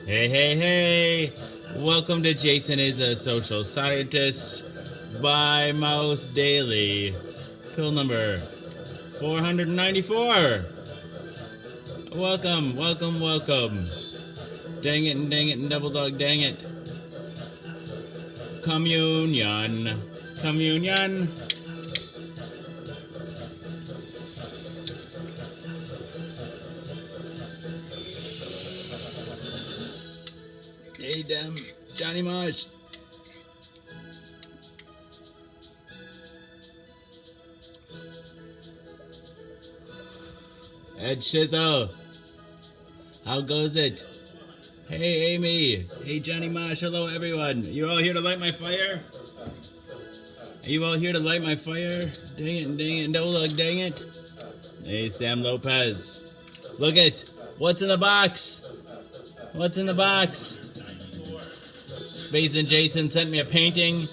Hey, hey, hey! Welcome to Jason is a Social Scientist by Mouth Daily. Pill number 494. Welcome, welcome, welcome. Dang it and double dog dang it. Communion. Communion. Hey, damn, Johnny Marsh. Ed Shizzo. How goes it? Hey, Amy. Hey, Johnny Marsh. Hello, everyone. You all here to light my fire? Are you all here to light my fire? Dang it, double dog, dang it. Hey, Sam Lopez. Look it. What's in the box? What's in the box? Space and Jason sent me a painting.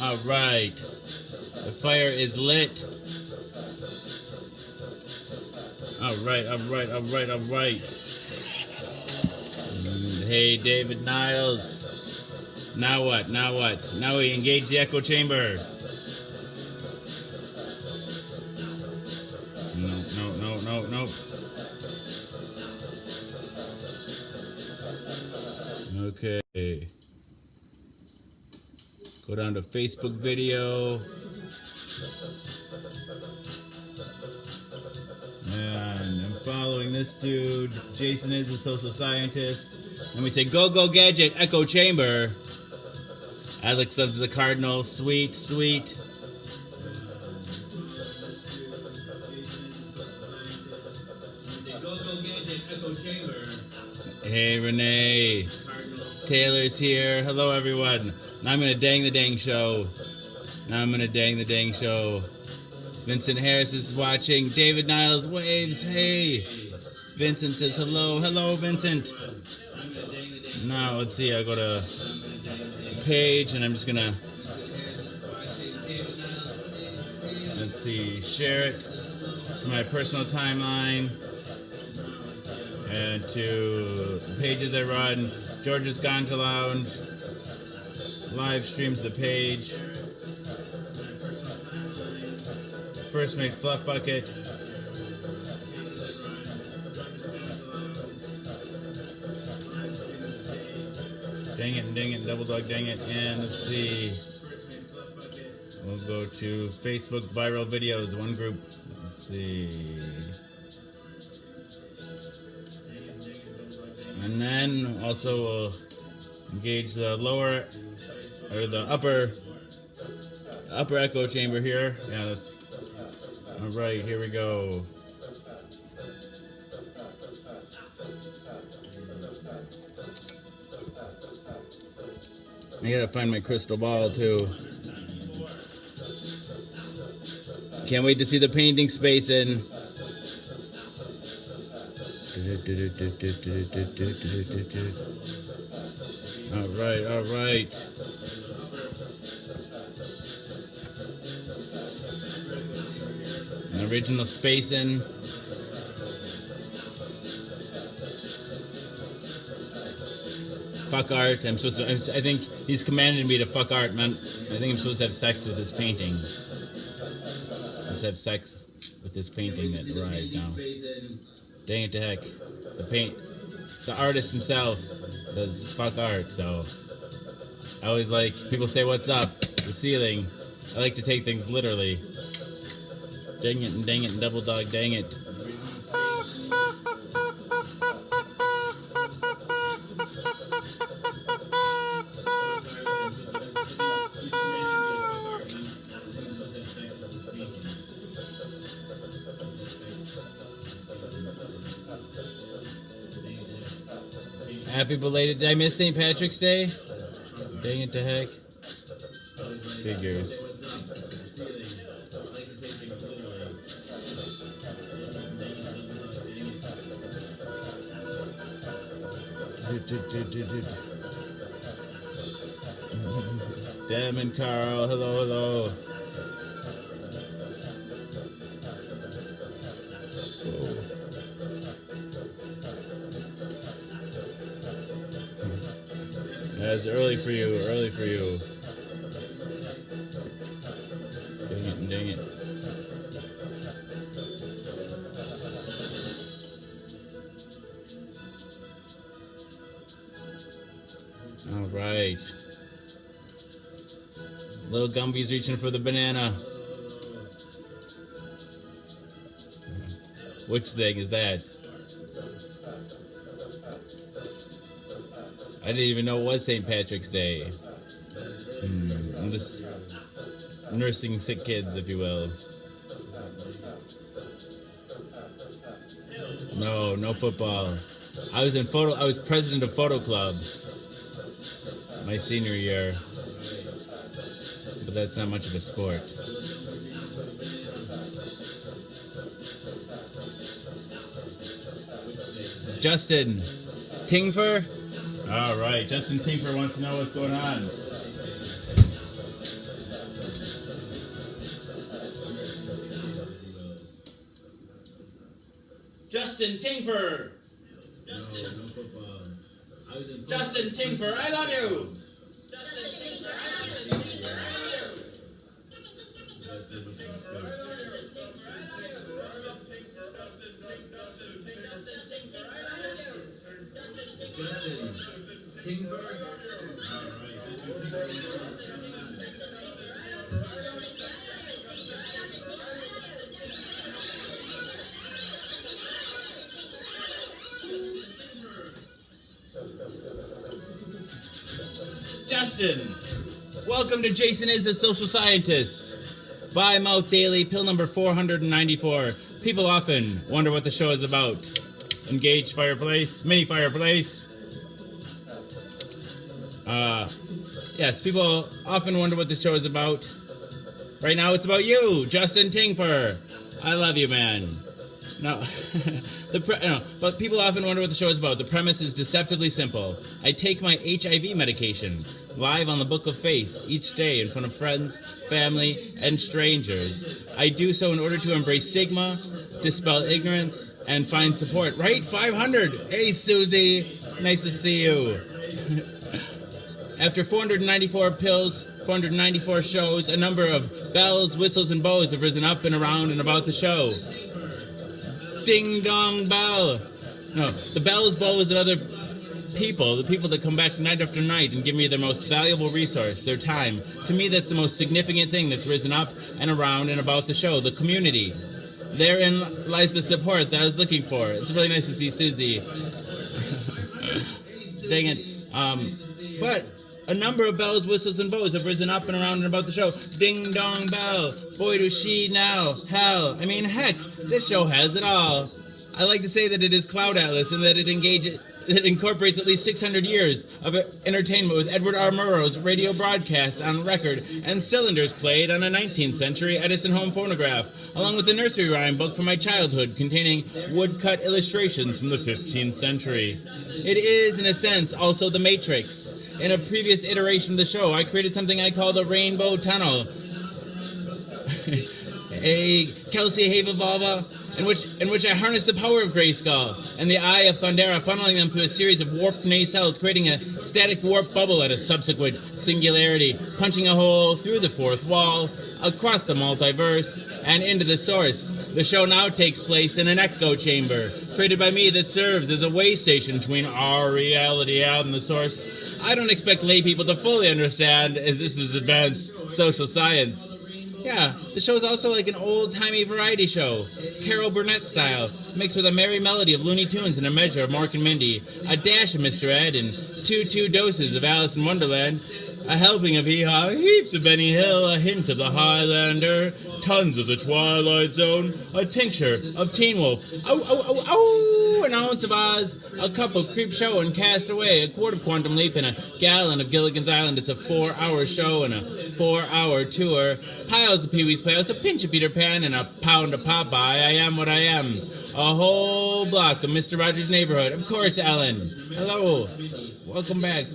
All right. The fire is lit. All right. Hey, David Niles. Now what? Now we engage the echo chamber. Nope. Okay. Go down to Facebook video. And I'm following this dude. Jason is a social scientist. And we say, go gadget, echo chamber. Alex loves the cardinal. Sweet. Hey, Renee. Taylor's here. Hello, everyone. Now I'm going to dang the dang show. Vincent Harris is watching. David Niles waves. Hey. Vincent says hello. Hello, Vincent. Now, let's see. I go to the page, and I'm just going to, let's see, share it to my personal timeline and to the pages I run. George's Ganja Lounge live streams the page. First Mate Fluff Bucket. Dang it, double dog, dang it. And let's see. We'll go to Facebook viral videos, one group. Let's see. And then also we'll engage the lower or the upper echo chamber here. Yeah, that's all right. Here we go. I gotta find my crystal ball too. Can't wait to see the painting space in. All right. An original spacing. Fuck art. I think he's commanded me to fuck art, man. I think I'm supposed to have sex with this painting. Let's have sex with this painting that arrived now. Dang it to heck. The artist himself says fuck art, so I always like, people say what's up, the ceiling. I like to take things literally. Dang it and double dog dang it. Happy belated. Did I miss St. Patrick's Day? Dang it to heck. Figures. Damn and Carl. Hello. Yeah, it's early for you. Early for you. Dang it. All right. Little Gumby's reaching for the banana. Which thing is that? I didn't even know it was St. Patrick's Day. I'm just nursing sick kids, if you will. No football. I was president of photo club my senior year. But that's not much of a sport. Justin Tingfer? All right, Justin Tingfer wants to know what's going on. Justin Tingfer! No football. Justin Tingfer, I love you! Justin Tingfer, I love you! Justin Tingfer? Justin, welcome to Jason is a Social Scientist. By Mouth Daily, pill number 494. People often wonder what the show is about. Engaged fireplace, mini fireplace. Yes, people often wonder what the show is about. Right now it's about you, Justin Tingfer. I love you, man. No, but people often wonder what the show is about. The premise is deceptively simple. I take my HIV medication live on the Book of Faith each day in front of friends, family, and strangers. I do so in order to embrace stigma, dispel ignorance, and find support. Right? 500! Hey, Susie! Nice to see you. After 494 pills, 494 shows, a number of bells, whistles, and bows have risen up and around and about the show. Ding dong bell. No, the bells, bows, and other people, the people that come back night after night and give me their most valuable resource, their time. To me, that's the most significant thing that's risen up and around and about the show, the community. Therein lies the support that I was looking for. It's really nice to see Susie. Dang it. But a number of bells, whistles, and bows have risen up and around and about the show. Ding dong bell. Boy, does she now. Hell. I mean, heck, this show has it all. I like to say that it is Cloud Atlas and that it incorporates at least 600 years of entertainment with Edward R. Murrow's radio broadcasts on record and cylinders played on a 19th century Edison home phonograph, along with a nursery rhyme book from my childhood containing woodcut illustrations from the 15th century. It is, in a sense, also The Matrix. In a previous iteration of the show, I created something I call the Rainbow Tunnel. A Kelsey Havelvalva, in which I harness the power of Grayskull and the Eye of Thundera, funneling them through a series of warped nacelles, creating a static warp bubble at a subsequent singularity, punching a hole through the fourth wall, across the multiverse, and into the source. The show now takes place in an echo chamber, created by me, that serves as a way station between our reality and the source. I don't expect lay people to fully understand, as this is advanced social science. Yeah, the show is also like an old-timey variety show, Carol Burnett style, mixed with a merry melody of Looney Tunes and a measure of Mork and Mindy, a dash of Mr. Ed, and two doses of Alice in Wonderland, a helping of Hee-Haw, heaps of Benny Hill, a hint of the Highlander, tons of the Twilight Zone, a tincture of Teen Wolf, an ounce of Oz, a cup of Creep Show and Cast Away, a quart of Quantum Leap, and a gallon of Gilligan's Island. It's a 4-hour show and a 4-hour tour, piles of Pee-wee's Playhouse, a pinch of Peter Pan, and a pound of Popeye. I am what I am. A whole block of Mr. Rogers' Neighborhood. Of course, Ellen. Hello. Welcome back.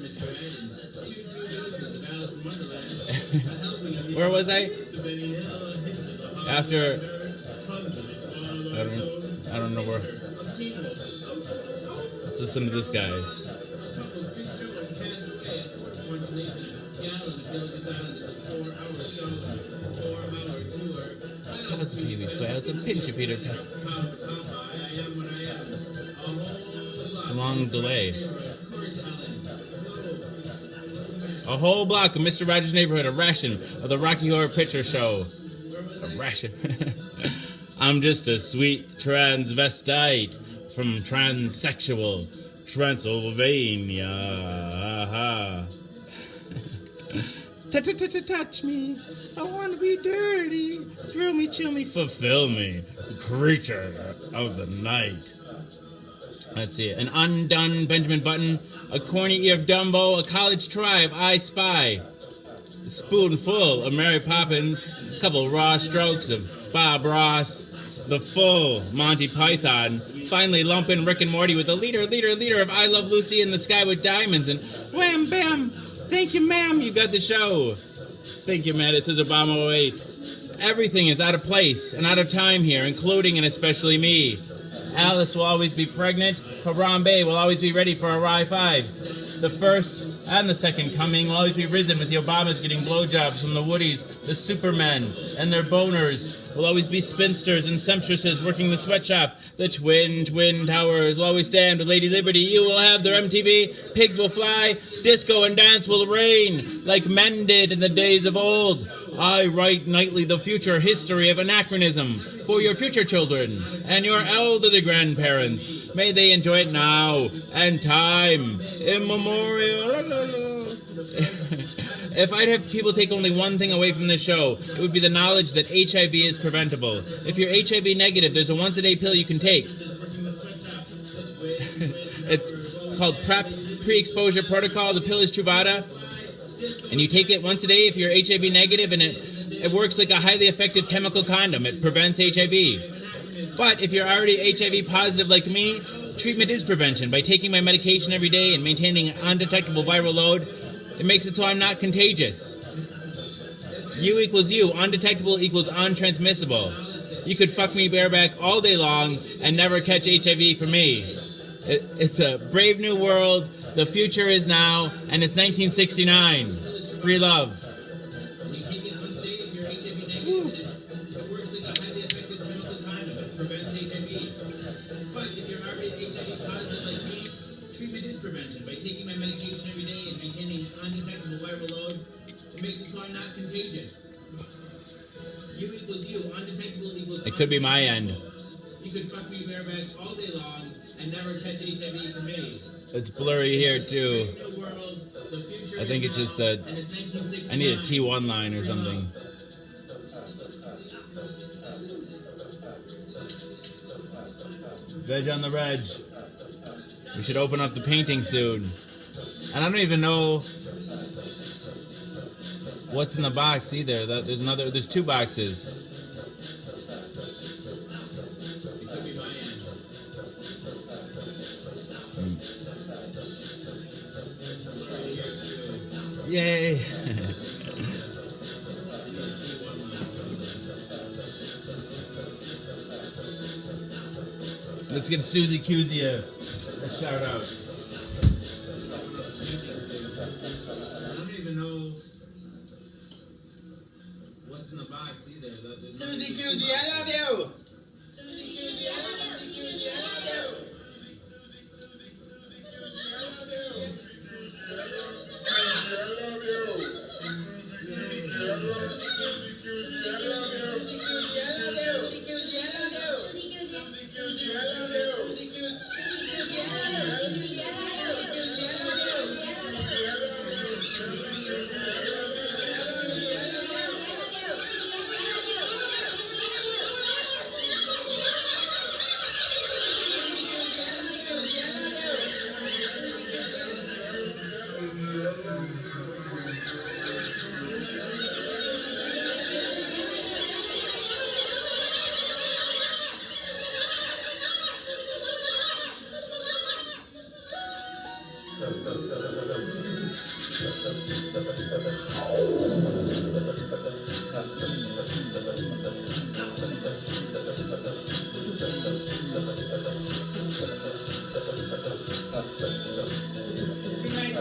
Where was I? After... I don't know where... Let's listen to this guy. That's a Pee-wee Square. That's a pinchy Peter Pan. It's a long delay. A whole block of Mr. Rogers' Neighborhood, a ration of the Rocky Horror Picture Show. A ration. I'm just a sweet transvestite from transsexual Transylvania. Aha. Touch me. I want to be dirty. Thrill me, chill me, fulfill me. Creature of the night. Let's see. An undone Benjamin Button, a corny ear of Dumbo, a college tribe I spy. A spoonful of Mary Poppins, a couple raw strokes of Bob Ross, the full Monty Python. Finally lump in Rick and Morty with the leader of I Love Lucy in the Sky with Diamonds, and wham bam. Thank you, ma'am. You got the show. Thank you, Matt. It says Obama 08. Everything is out of place and out of time here, including and especially me. Alice will always be pregnant. Harambe will always be ready for our Rye Fives. The first and the second coming will always be risen with the Obamas getting blowjobs from the Woodies, the Supermen, and their boners. Will always be spinsters and sempstresses working the sweatshop. The twin towers will always stand with Lady Liberty. You will have their MTV. Pigs will fly. Disco and dance will reign like men did in the days of old. I write nightly the future history of anachronism for your future children and your elderly grandparents. May they enjoy it now and time immemorial. If I'd have people take only one thing away from this show, it would be the knowledge that HIV is preventable. If you're HIV negative, there's a once-a-day pill you can take. It's called PrEP, Pre-Exposure Protocol. The pill is Truvada. And you take it once a day if you're HIV negative, and it works like a highly effective chemical condom. It prevents HIV. But if you're already HIV positive like me, treatment is prevention. By taking my medication every day and maintaining an undetectable viral load, it makes it so I'm not contagious. U equals you. Undetectable equals untransmissible. You could fuck me bareback all day long and never catch HIV from me. It's a brave new world. The future is now, and it's 1969. Free love. It could be my end. You could fuck me bareback all day long and never catch HIV from me. It's blurry here too. I think it's just that I need a T1 line or something. Veg on the reg. We should open up the painting soon. And I don't even know what's in the box either. There's two boxes. Yay! Let's give Susie Cusey a shout out. I don't even know what's in the box either. Susie Cusey, I love you! Susie Cusey, I love you! Susie, I love you! Good night,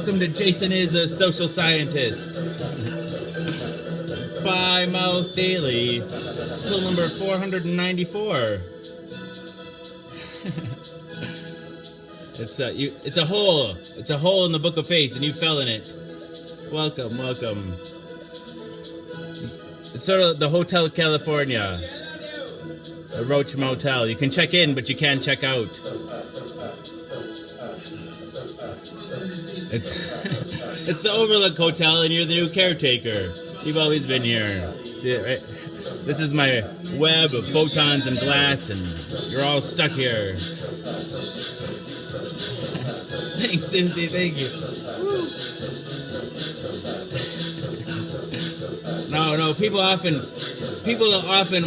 Welcome to Jason is a Social Scientist. By Mouth Daily, pill number 494. It's a hole. It's a hole in the book of face, and you fell in it. Welcome. It's sort of the Hotel California, a Roach Motel. You can check in, but you can't check out. It's the Overlook Hotel, and you're the new caretaker. You've always been here. See, right? This is my web of photons and glass, and you're all stuck here. Thanks, Susie. Thank you. No. People often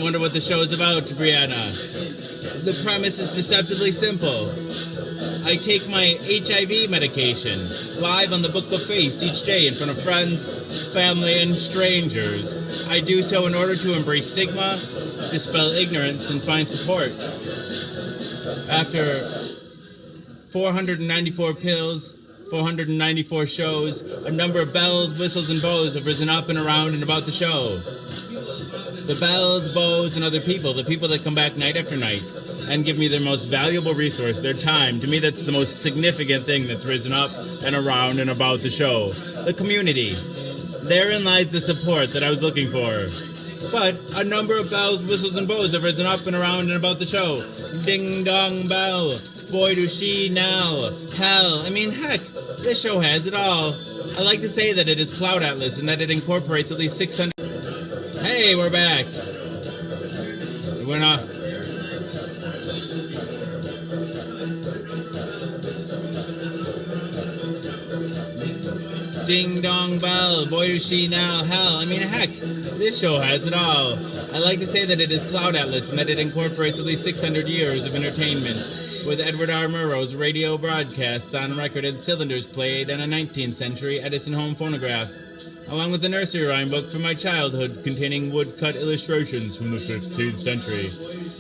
wonder what the show is about, Brianna. The premise is deceptively simple. I take my HIV medication live on the Book of Face each day in front of friends, family, and strangers. I do so in order to embrace stigma, dispel ignorance, and find support. After 494 pills, 494 shows, a number of bells, whistles, and bows have risen up and around and about the show. The bells, bows, and other people, the people that come back night after night and give me their most valuable resource, their time. To me, that's the most significant thing that's risen up and around and about the show. The community. Therein lies the support that I was looking for. But a number of bells, whistles, and bows have risen up and around and about the show. Ding dong bell. Boy, do she now. Hell, I mean, heck, this show has it all. I like to say that it is Cloud Atlas and that it incorporates at least 600... Hey, we're back. We went off. Ding dong bell, boy is she now, hell, I mean heck, this show has it all. I like to say that it is Cloud Atlas and that it incorporates at least 600 years of entertainment, with Edward R. Murrow's radio broadcasts on record and cylinders played and a 19th century Edison home phonograph, along with the nursery rhyme book from my childhood containing woodcut illustrations from the 15th century.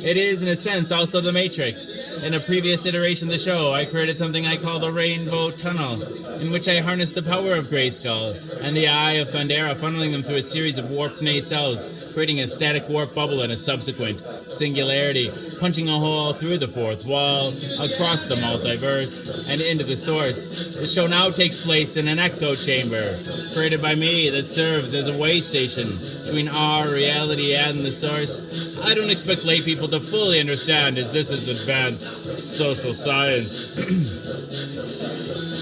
It is, in a sense, also the Matrix. In a previous iteration of the show, I created something I call the Rainbow Tunnel, in which I harnessed the power of Grayskull and the Eye of Thundera, funneling them through a series of warped nacelles, creating a static warp bubble and a subsequent singularity, punching a hole through the fourth wall, across the multiverse, and into the source. The show now takes place in an echo chamber, created by me, that serves as a way station between our reality and the source. I don't expect lay people to fully understand, as this is advanced social science.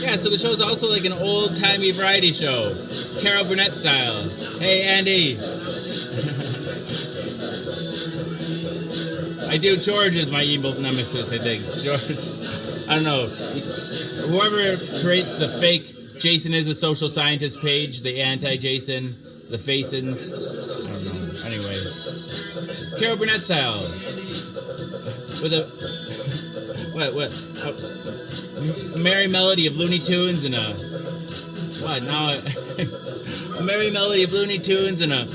Yeah, so the show's also like an old-timey variety show, Carol Burnett style. Hey, Andy. George is my evil nemesis, I think. George, I don't know. Whoever creates the fake Jason is a Social Scientist page, the anti-Jason, the Facins, I don't know. Anyway. Carol Burnett style. With a... What? A merry melody of Looney Tunes and a... What? Now... A merry melody of Looney Tunes and a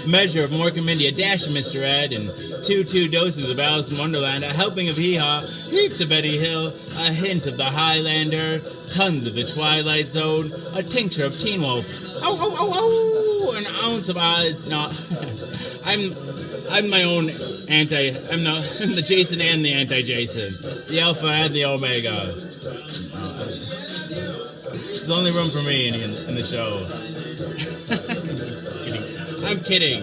measure of Mork and Mindy, a dash of Mr. Ed, and two doses of Alice in Wonderland, a helping of Hee Haw, heaps of Betty Hill, a hint of the Highlander, tons of the Twilight Zone, a tincture of Teen Wolf, an ounce of Oz. No, I'm my own I'm the Jason and the anti-Jason, the Alpha and the Omega. There's only room for me in the show. I'm kidding.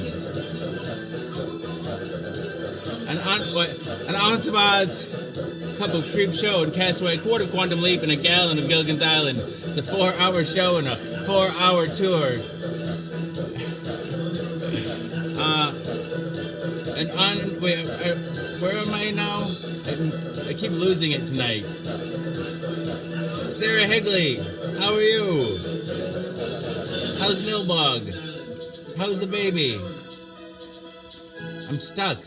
An ounce of Oz, a cup of Creep Show and Castaway, a quart of Quantum Leap, and a gallon of Gilligan's Island. It's a 4-hour show and a 4-hour tour. Where am I now? I keep losing it tonight. Sarah Higley, how are you? How's Nilbog? How's the baby? I'm stuck.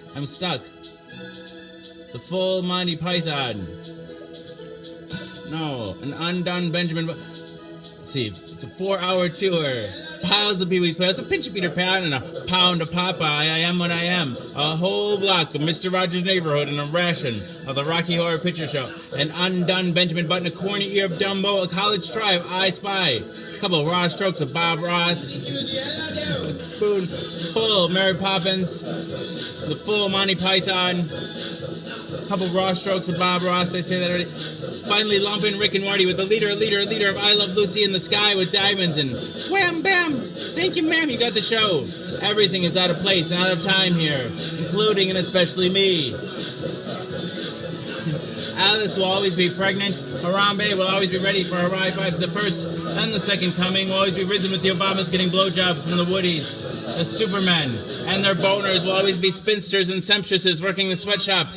The full Monty Python. No, an undone Benjamin. Let's see, it's a 4-hour tour. piles of Pee Wee's Playhouse, a pinch of Peter Pan, and a pound of Popeye. I am what I am. A whole block of Mr. Rogers' Neighborhood and a ration of the Rocky Horror Picture Show. An undone Benjamin Button, a corny ear of Dumbo, a college try of I Spy. A couple of raw strokes of Bob Ross. A spoon full of Mary Poppins. The full Monty Python. A couple of raw strokes of Bob Ross. Did I say that already? Finally lump in Rick and Morty with a leader of I Love Lucy in the Sky with diamonds and wham bam. Thank you, ma'am. You got the show. Everything is out of place and out of time here, including and especially me. Alice will always be pregnant. Harambe will always be ready for her high fives. The first and the second coming will always be risen with the Obamas getting blowjobs from the Woodies. The Supermen and their boners will always be spinsters and sempstresses working the sweatshop.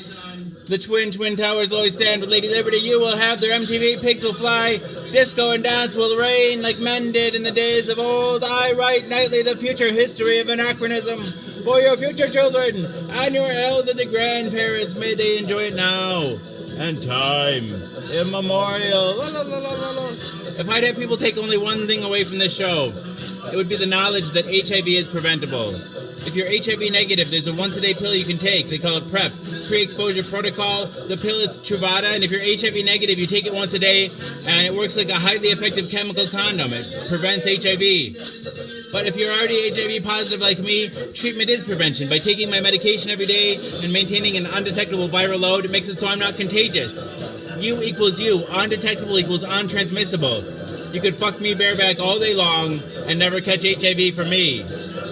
The Twin Towers will always stand with Lady Liberty. You will have their MTV, pigs will fly, disco and dance will reign like men did in the days of old. I write nightly the future history of anachronism for your future children and your elderly grandparents. May they enjoy it now and time immemorial. La, la, la, la, la, la. If I'd have people take only one thing away from this show, it would be the knowledge that HIV is preventable. If you're HIV negative, there's a once-a-day pill you can take. They call it PrEP, pre-exposure protocol. The pill is Truvada, and if you're HIV negative, you take it once a day, and it works like a highly effective chemical condom. It prevents HIV. But if you're already HIV positive like me, treatment is prevention. By taking my medication every day and maintaining an undetectable viral load, it makes it so I'm not contagious. U equals U. Undetectable equals untransmissible. You could fuck me bareback all day long and never catch HIV from me.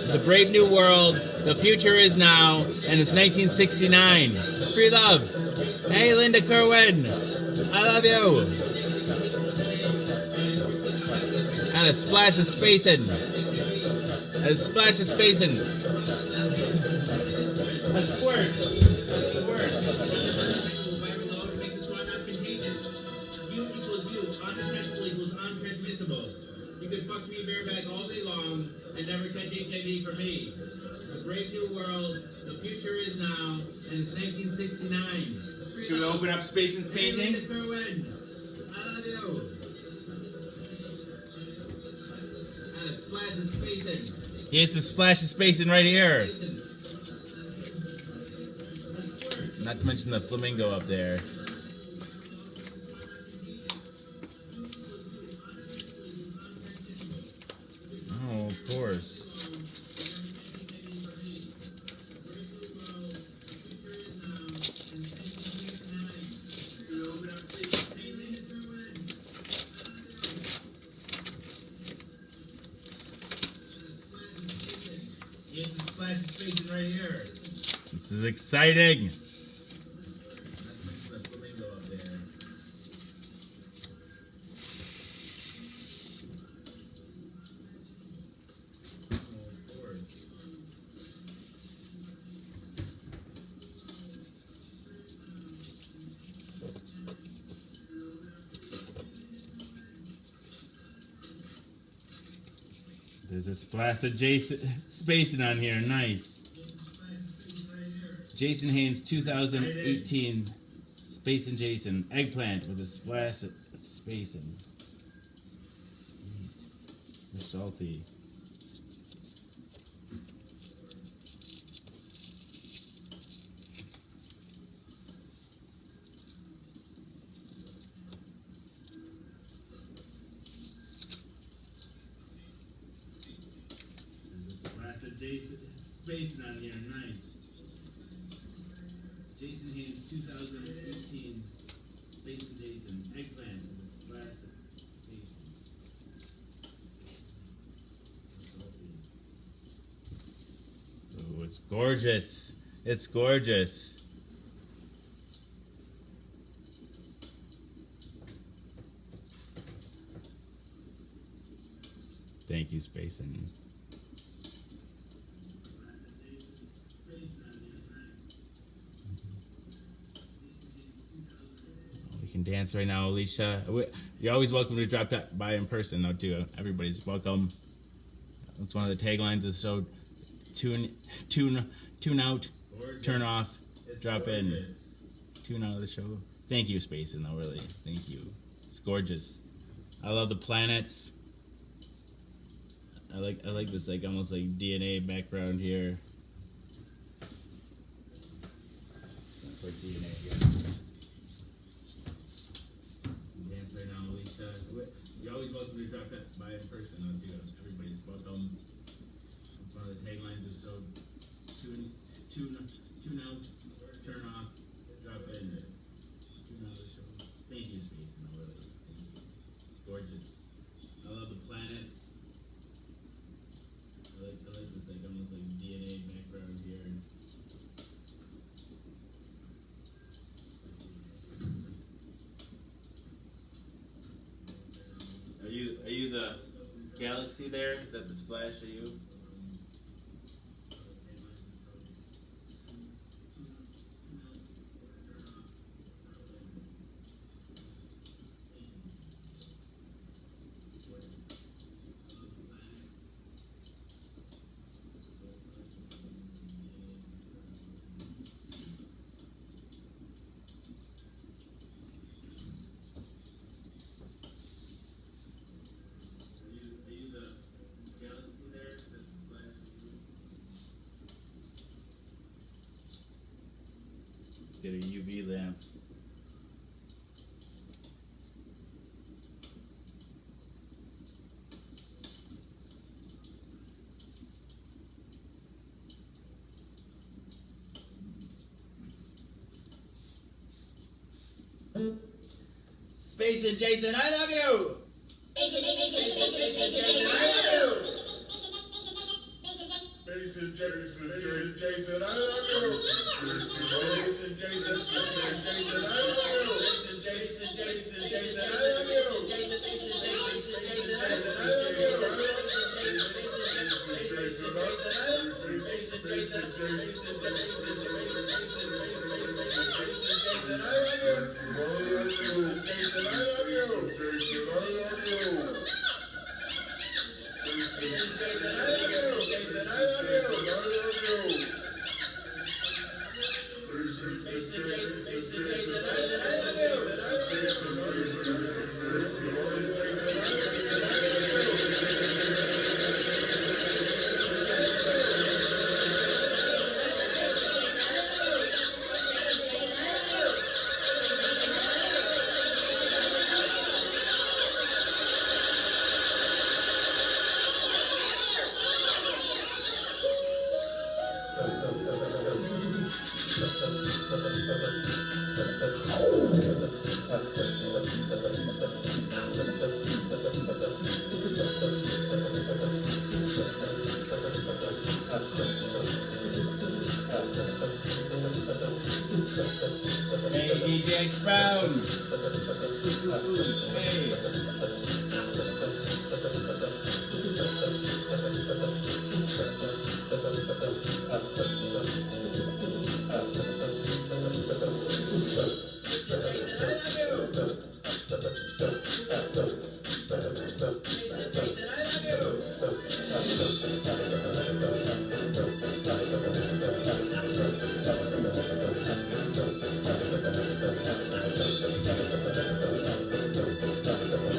It's a brave new world. The future is now, and it's 1969. Free love. Hey, Linda Kerwin. I love you. And a splash of spacing. A splash of spacing. A squirt. A squirt. U equals U. Undetectable equals untransmissible. You could fuck me bareback all day long and never catch HIV from me. It's a brave new world. The future is now, and it's 1969. Should we open up Spacin's painting? Hey, Kerwin. I love you. And a splash of Spacin. Here's the splash of Spacin right here. Not to mention the flamingo up there. Oh, of course. Here's the splash of Spacin right here. This is exciting. There's a splash of Jason Spacin on here. Nice. Jason Haynes 2018 Spacin Jason. Eggplant with a splash of Spacin. Sweet. They're salty. Jason Spacin on here, nice. Jason Haynes 2018 Spacin Jason. Eggplant with a splash of Spacin. Oh, it's gorgeous. It's gorgeous. Thank you, Spacin. Can dance right now, Alicia. You're always welcome to drop that by in person, though, too. Everybody's welcome. That's one of the taglines of the show. Tune out, turn off, drop in. Tune out of the show. Thank you, Spacin, though, really. Thank you. It's gorgeous. I love the planets. I like this like almost like DNA background here. Quick DNA here. Dance right now, Alicia. You're always welcome to drop that by in person. Everybody's welcome. It's one of the taglines is so tune out, turn off, drop in. Tune out the show. Thank you, Space. It's gorgeous. I love the planets. I like this like almost like DNA background here. Are you the galaxy there? Is that the splash of you? Get a UV lamp. Space and Jason, I love you! Space and Jason, I love you! Space and Jason, I love you! Hey, DJ X Brown. Hey.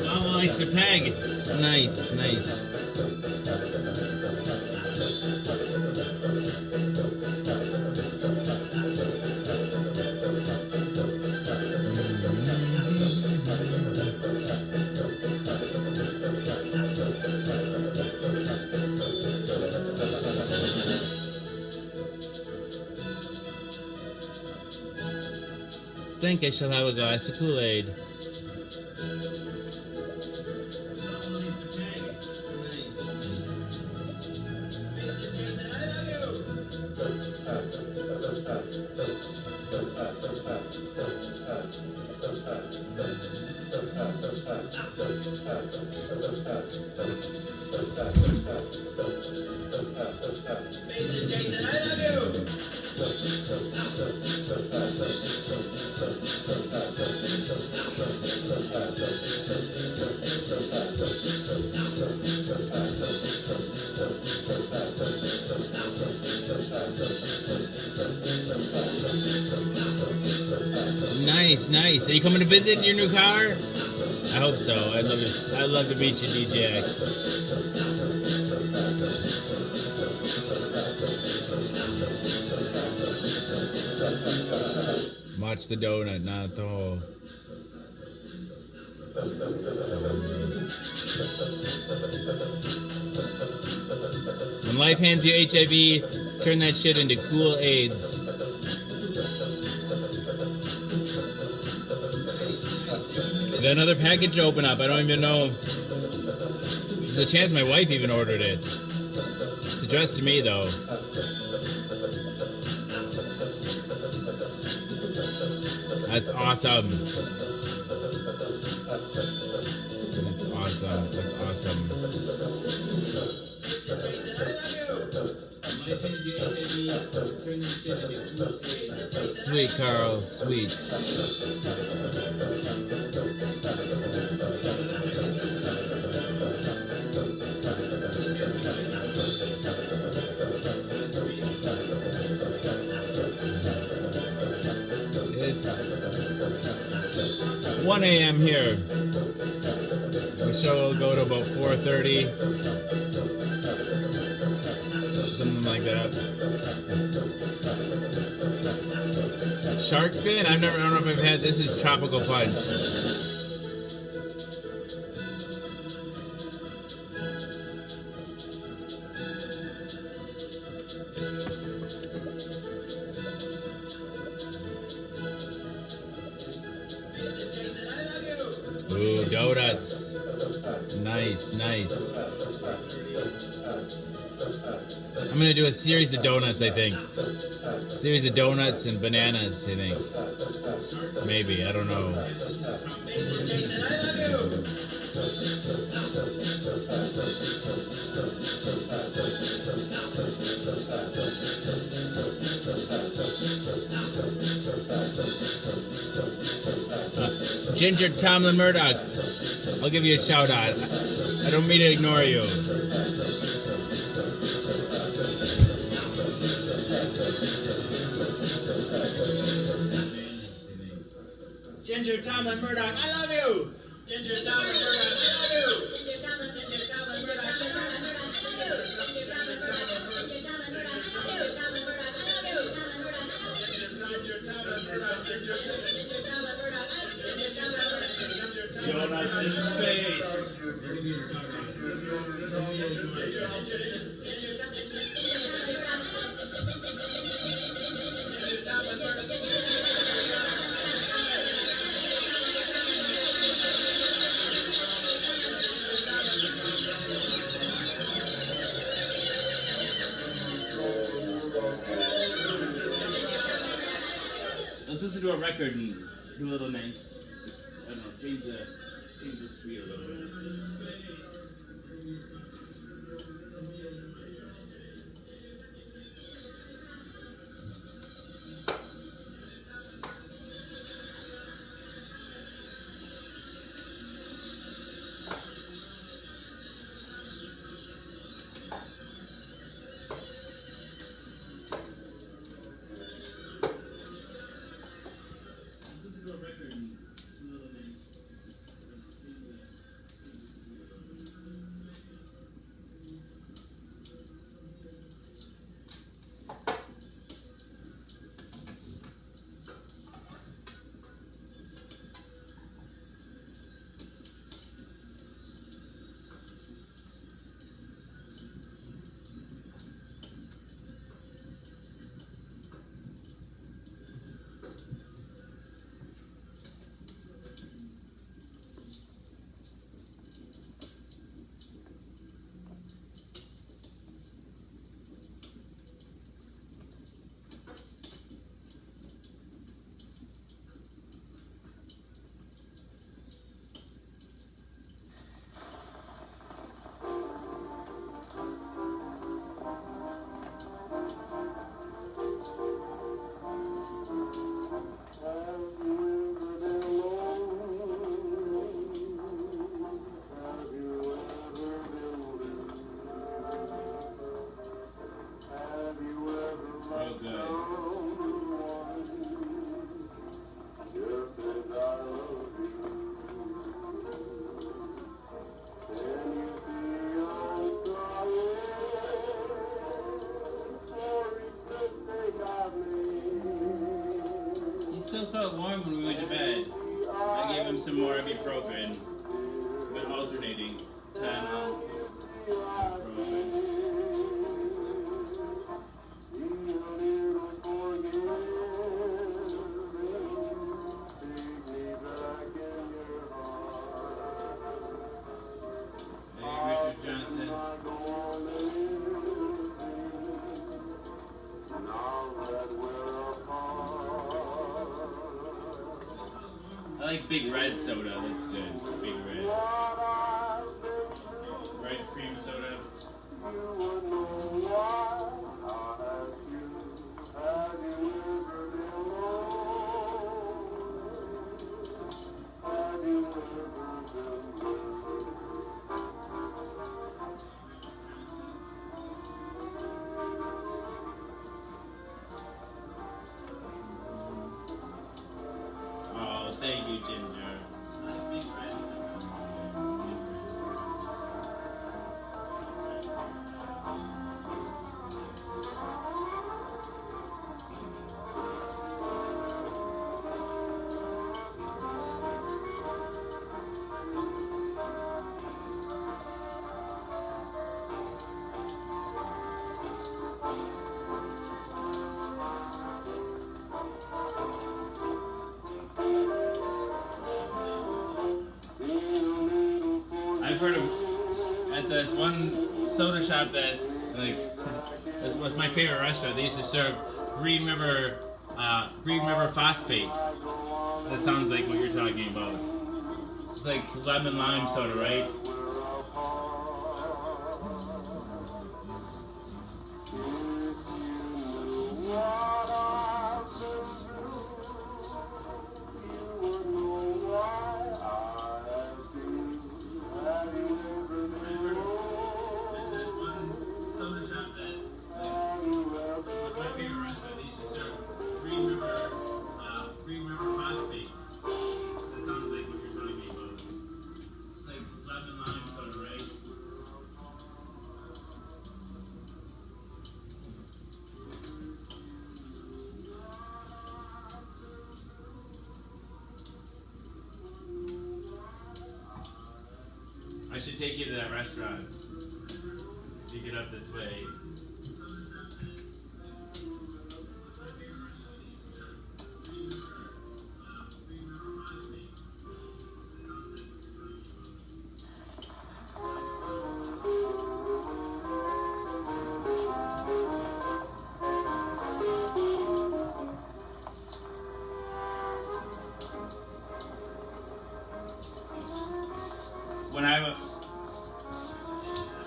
Oh, nice to peg. Nice, nice. I think I shall have a glass of Kool-Aid. Nice, nice. Are you coming to visit in your new car? I hope so. I'd love to meet you, DJ X. Watch the donut, not the hole. When life hands you HIV, turn that shit into cool AIDS. I got another package to open up. I don't even know. There's a chance my wife even ordered it. It's addressed to me, though. That's awesome. That's awesome. That's awesome. Sweet, Carl. Sweet. It's 1 a.m. here. The show will go to about 4:30. Something like that. Shark fin? I don't know if I've had. This is Tropical Punch. Ooh, donuts. Nice, nice. I'm gonna do a series of donuts, I think. Series of donuts and bananas, I think. Maybe, I don't know. Ginger Tomlin Murdoch, I'll give you a shout out. I don't mean to ignore you. Ginger Tomlin Murdoch, I love you! Ginger Tomlin Murdoch, I love you! Ginger Tomlin Murdoch, I Donuts in space. Let's listen to a record and do a little name. I don't know, change the speed a little bit. felt warm when we went to bed. I gave him some more ibuprofen. Been alternating Tylenol, ibuprofen. I like Big Red soda, that's good. Big Red. Red cream soda. Thank you, Ginger. I've heard of at this one soda shop that was my favorite restaurant. They used to serve Green River Phosphate. That sounds like what you're talking about. It's like lemon lime soda, right? I should take you to that restaurant. You get up this way.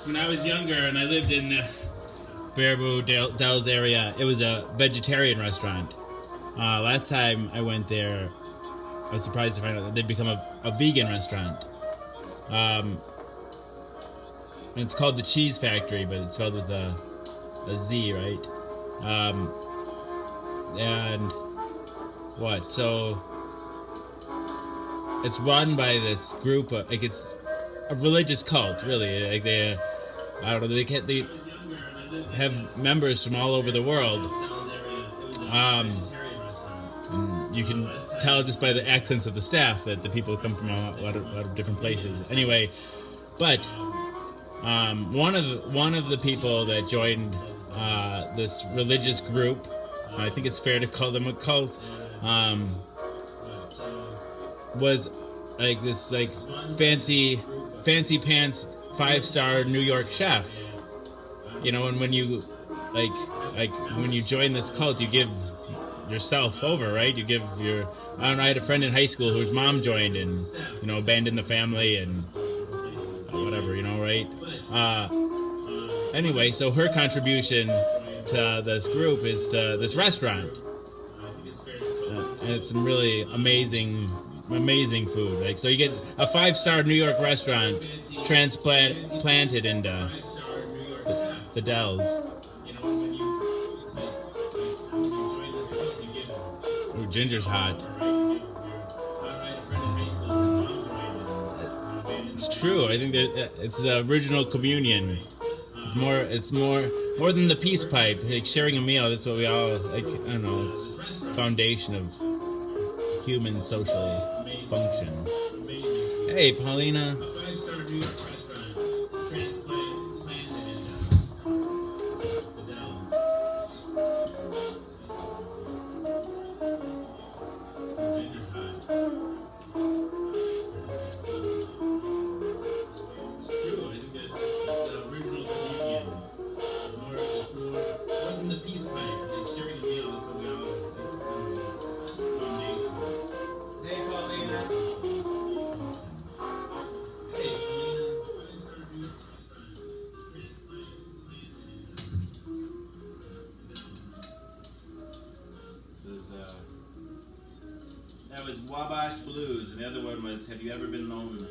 When I was younger and I lived in the Baraboo Dells area, it was a vegetarian restaurant. Last time I went there, I was surprised to find out that they'd become a vegan restaurant. And it's called the Cheese Factory, but it's spelled with a Z, right? And what? So it's run by this group of, like, it's a religious cult, really. Like I don't know, they have members from all over the world. And you can tell just by the accents of the staff that the people come from a lot of different places. Anyway, but one of the people that joined this religious group, I think it's fair to call them a cult, was like this fancy pants 5-star New York chef. You know, and when you when you join this cult, you give yourself over, right? You give your I had a friend in high school whose mom joined and, you know, abandoned the family and whatever, you know, right? Anyway, so her contribution to this group is to this restaurant. And it's some really amazing food. Like, so you get a 5-star New York restaurant planted into the Dells. Ooh, Ginger's hot. It's true. I think that it's the original communion. It's more than the peace pipe. Like sharing a meal. That's what we all like. I don't know. It's the foundation of human social function. Amazing. Hey, Paulina. A 5-star New York restaurant planted in the Dells. Dinner's hot. It's true. I think that's the original Canadian. Wasn't the peace pipe. Like sharing a meal. That's what we all foundation. Hey, Paulina. Hey, that was Wabash Blues, and the other one was Have You Ever Been Lonely?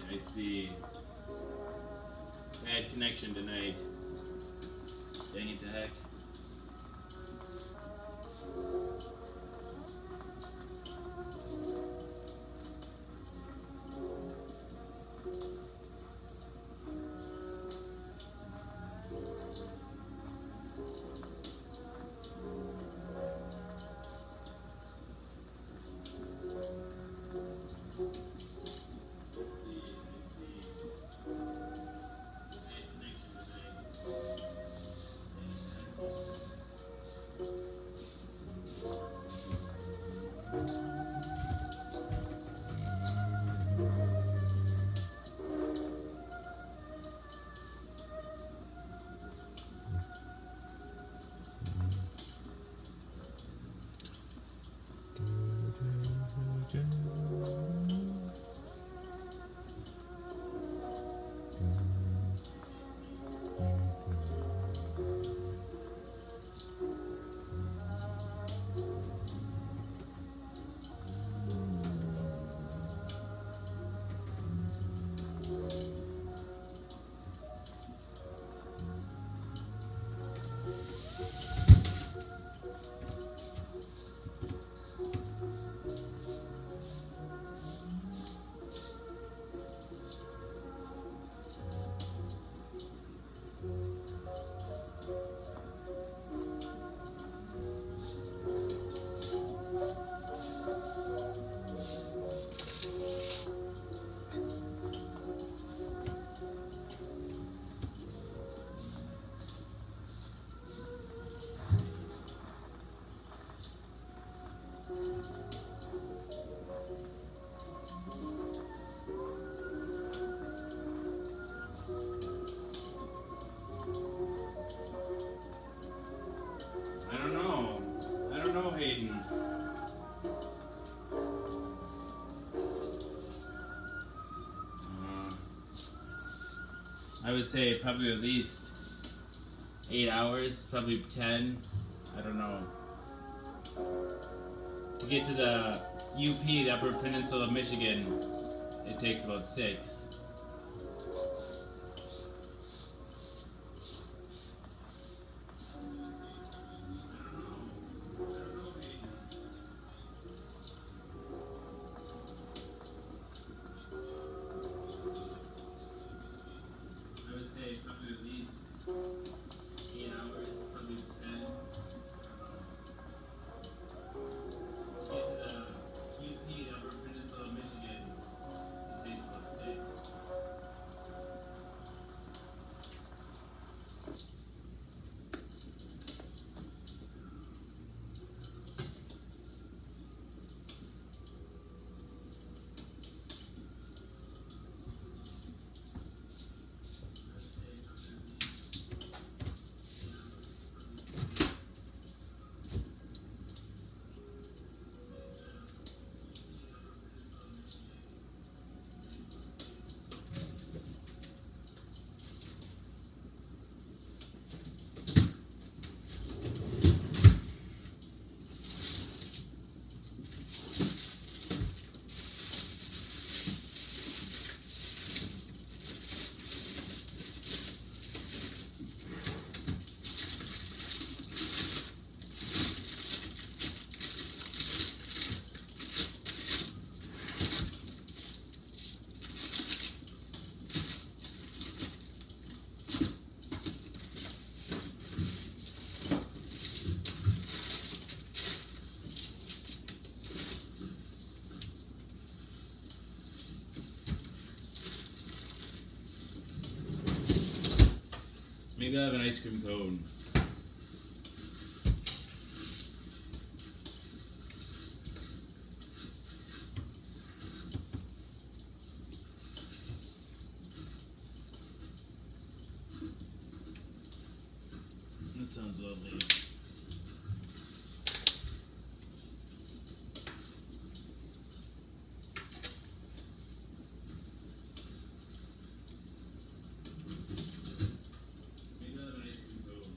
I see. Bad connection tonight. Dang it to heck. I don't know, Hayden. I would say probably at least 8 hours, probably 10. I don't know. To get to the UP, the Upper Peninsula of Michigan, it takes about 6. Get to the UP, the Upper Peninsula of Michigan, it takes about 6. Maybe I'll have an ice cream cone. That sounds lovely. Maybe I'll have an ice cream cone.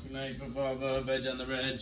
Good night, Papa. Veg on the reg.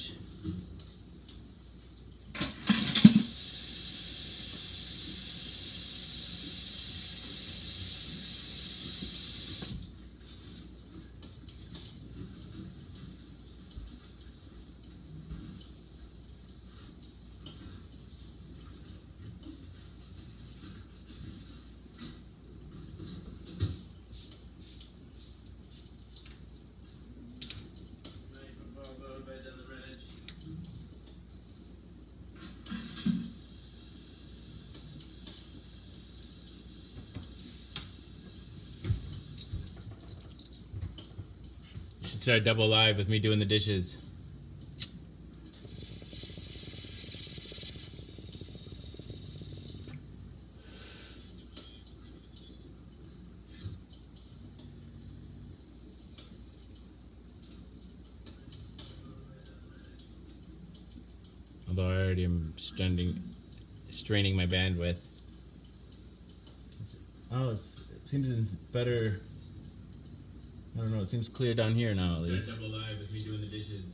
Should start double live with me doing the dishes. Although I already am straining my bandwidth. Oh, it seems better. I don't know. It seems clear down here now, at least. Double live with me doing the dishes.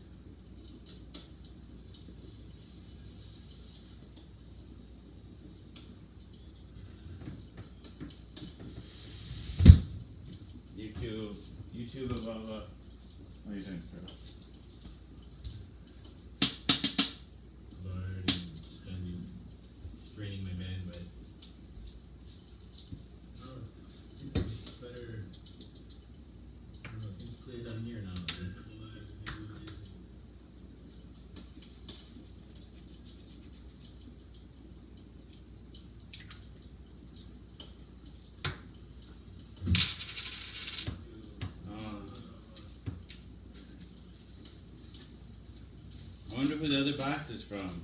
YouTube above. What are you doing, Sparrow? Lord, just gonna be straining my bandwidth. Oh, it's better. I don't know, it seems clear down here now. Double live with me doing the dishes. I wonder who the other box is from.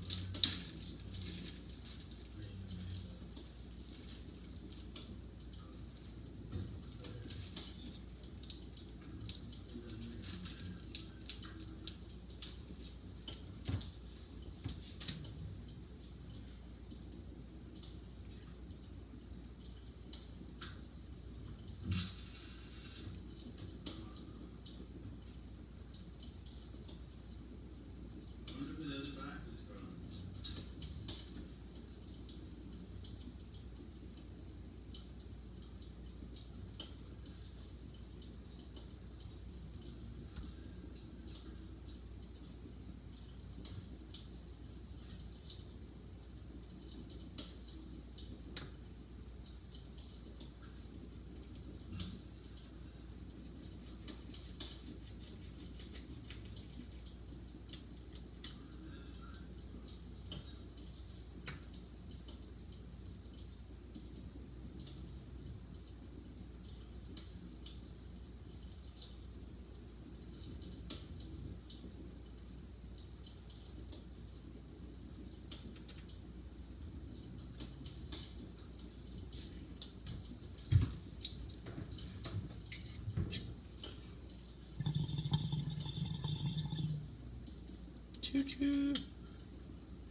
Choo choo.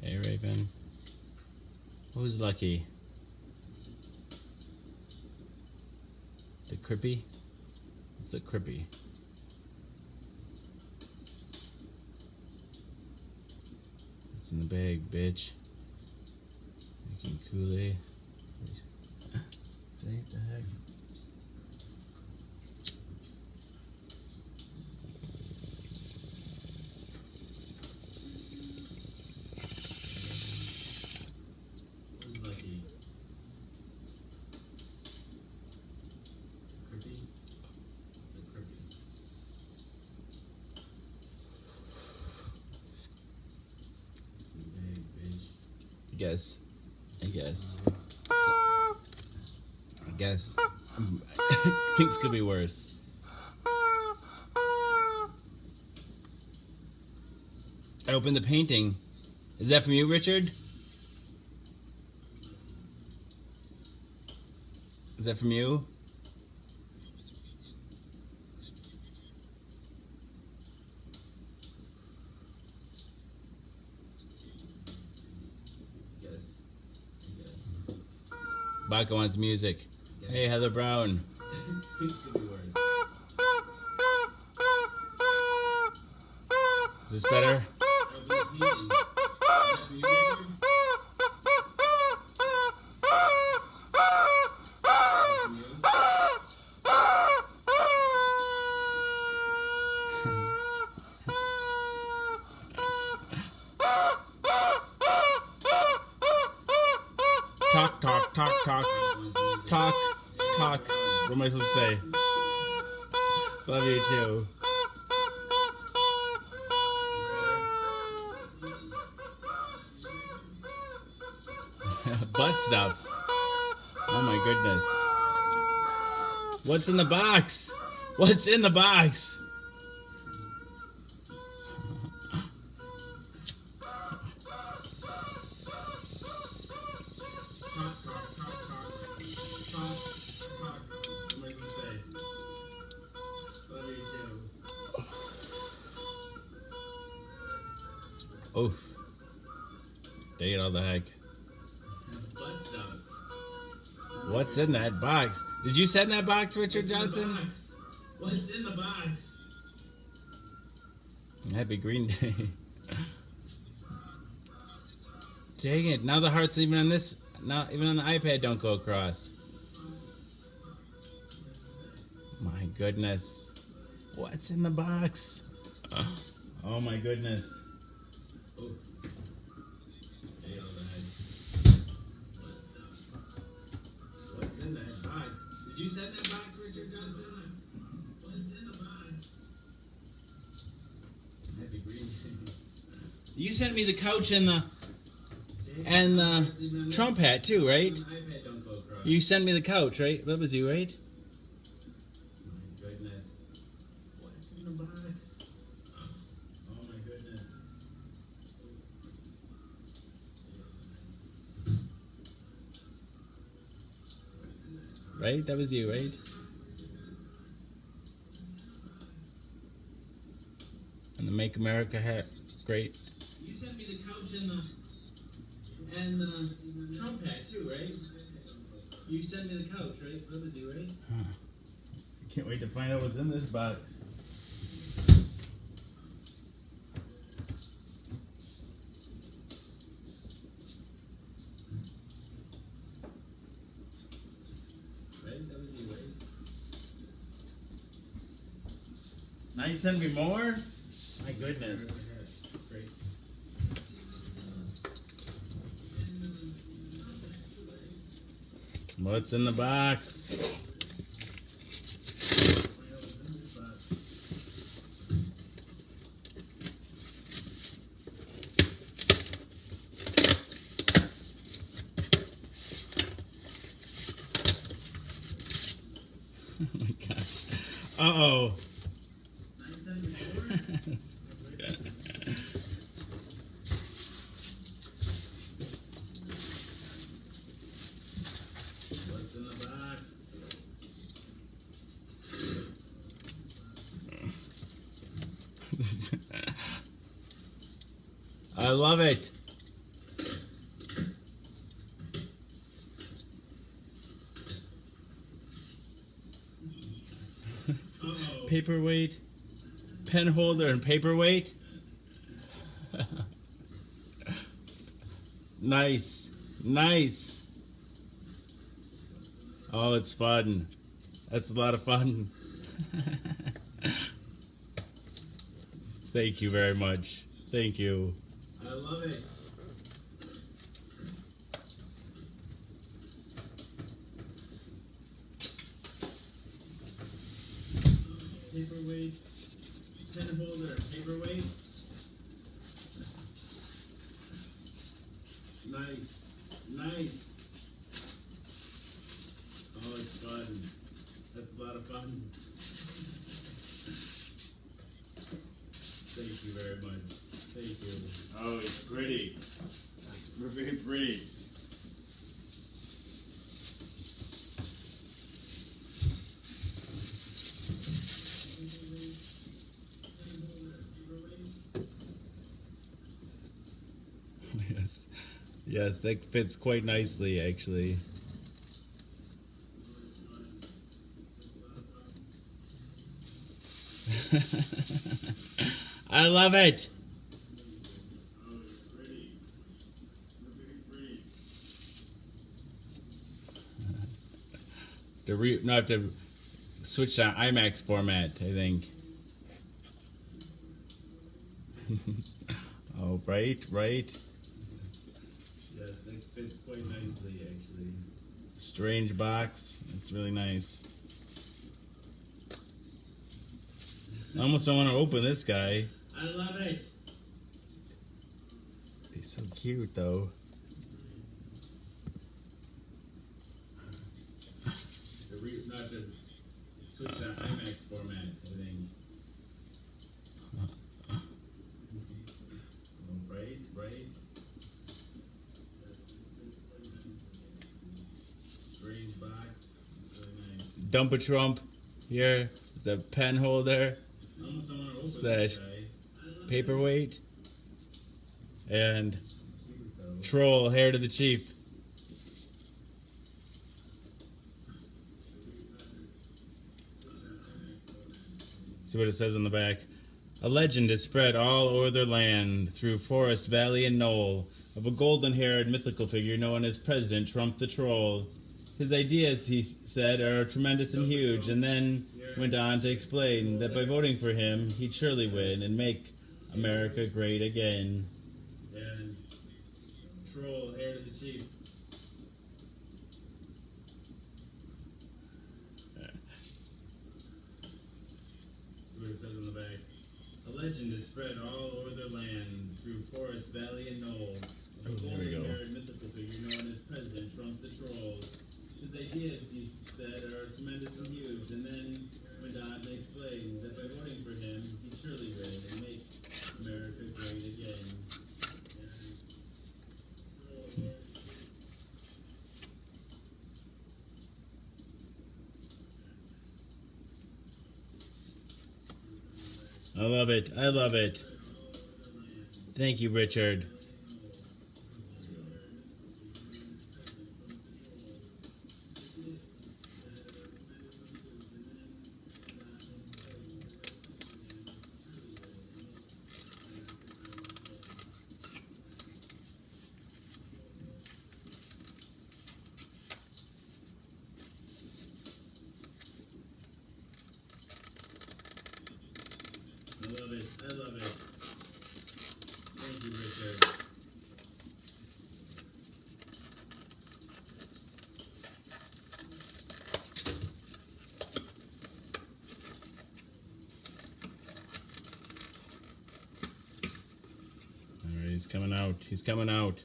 Hey, Raven. Who's lucky? The Crippy? It's the Crippy. It's in the bag, bitch. Making Kool-Aid. What the heck? Who's lucky? Crippy? The Crippy. Big bitch. I guess. Things could be worse. I opened the painting. Is that from you, Richard? Is that from you? Baka wants music. Hey, Heather Brown. Things could be worse. Is this better? Talk, talk, talk, talk. Talk, talk. What am I supposed to say? Love you too. Butt stuff. Oh my goodness. What's in the box? What's in the box? Oof. Dang it all the heck. What's in that box? Did you send that box, Richard Johnson? What's in the box? Happy Green Day. Dang it! Now the hearts even on this, now even on the iPad don't go across. My goodness, what's in the box? Oh my goodness. Oh. Hey, all right. What's in that box? Did you send that box, Richard Johnson? What's in the box? Happy Green Day. You sent me the couch and the Trump hat too, right? iPad don't go across. You sent me the couch, right? That was you, right? My goodness. What's in the box? Oh my goodness. Right? That was you, right? And the Make America hat, great. You sent me the couch and the Trump hat too, right? You sent me the couch, right? That was you, right? I can't wait to find out what's in this box. Right? That was you, right? Now you send me more? My goodness. Great. What's in the box? Oh my gosh. Uh-oh. What's in the box? I love it. Uh-oh. Paperweight, pen holder, and paperweight. Nice, nice. Oh, it's fun. That's a lot of fun. Thank you very much. Thank you. I love it. Paperweight, pen holder, paperweight. Nice, nice. Oh, it's fun. That's a lot of fun. Thank you very much. Thank you. Oh, it's pretty. It's very pretty. Yes, yes, that fits quite nicely, actually. I love it. No, I have to switch to IMAX format, I think. Oh, right. Yes, that fits quite nicely, actually. Strange box. It's really nice. I almost don't want to open this guy. I love it. He's so cute, though. Not to switch to IMAX format, I think. Oh, right. Strange box. It's really nice. Dump a Trump here. It's a pen holder, I almost don't want to open Slash. this guy. paperweight, and Cute, though. troll, hair to the chief. See what it says on the back. A legend is spread all o'er their land, through forest, valley, and knoll, of a golden-haired mythical figure known as President Trump the Troll. His ideas, he said, are tremendous and huge, and then went on to explain that by voting for him, he'd surely win and make America great again. And Troll, heir to the chief. See what it says on the back. A legend is spread all over their land, through forest, valley, and knoll. Oh, there we go. Golden-haired mythical figure known as President Trump the Troll. His ideas, he said, are tremendous and huge, and then went on to explain that by voting for him, he'd surely win and make America great again. I love it. I love it. Thank you, Richard. I love it. I love it. Thank you, Richard. All right, he's coming out. He's coming out.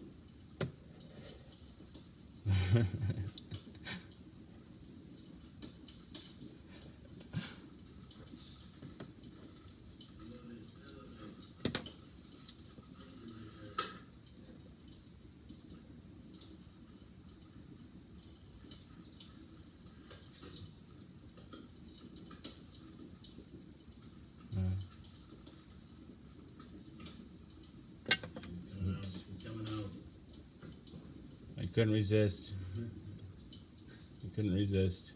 Oops. He's coming out. I couldn't resist. I couldn't resist.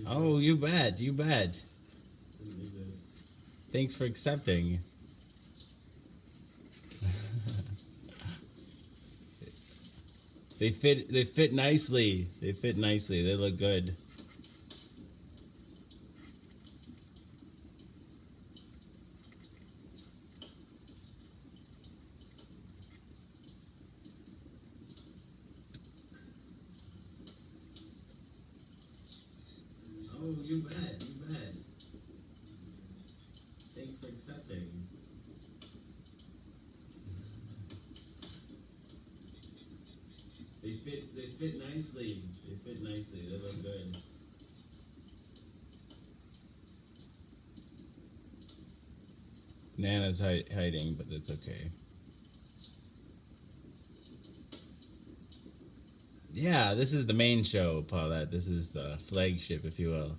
Oh, you bet. You bet. Thanks for accepting. They fit nicely. They fit nicely. They look good. Oh, you bet. You bet. Thanks for accepting. They fit nicely. They fit nicely. They look good. Nana's hiding, but that's okay. Yeah, this is the main show, Paulette. This is the flagship, if you will.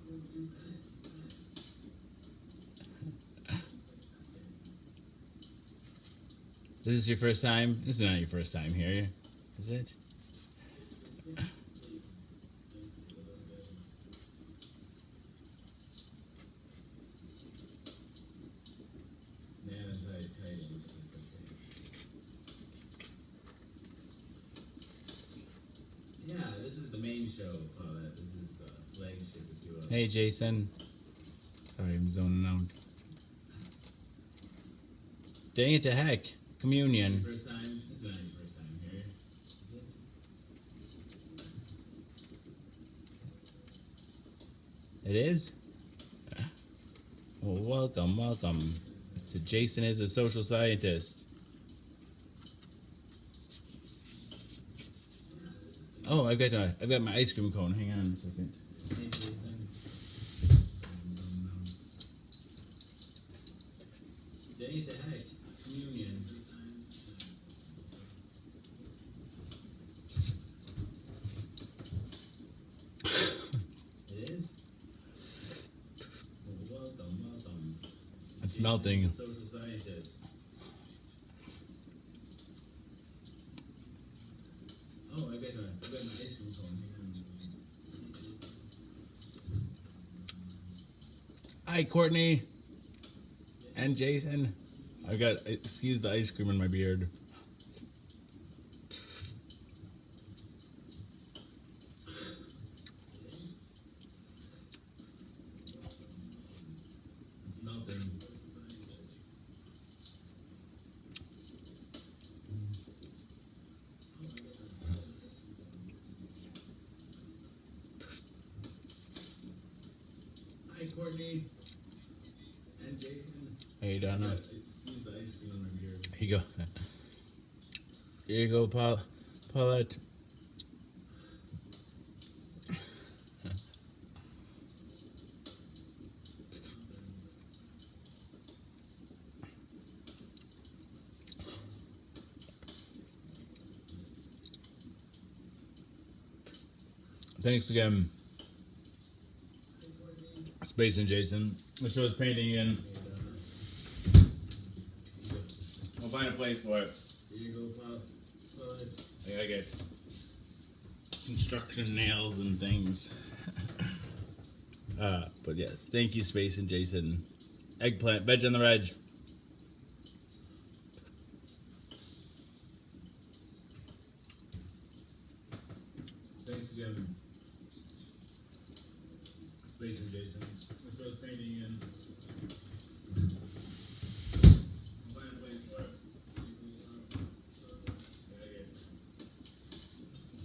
This is your first time? This is not your first time here, is it? Nana's hiding. Yeah, this is the main show, Paulette. This is the flagship, if you will. Hey, Jason. Sorry, I'm zoning out. Dang it to heck. Communion. First time? This is not your first time here. It is? Well, welcome, welcome. To Jason is a social scientist. Oh, I've got my ice cream cone. Hang on a second. Hey, Jason. Day to heck. Communion. It's melting. social scientist. Oh, I got my ice cream cone. Hi, Courtney and Jason. I got, excuse the ice cream in my beard. Melting. Hi, Courtney and Jason. Hey, Donna. Excuse the ice cream in my beard. Here you go. Here you go, Paulette. Thanks again, Space and Jason. The show's painting in. I'll find a place for it. Here you go, Pop. I gotta get construction nails and things. But yes, thank you, Space and Jason. Eggplant, veg on the reg. Thanks again, Space and Jason. The show's painting in. I'll find a place for it. I get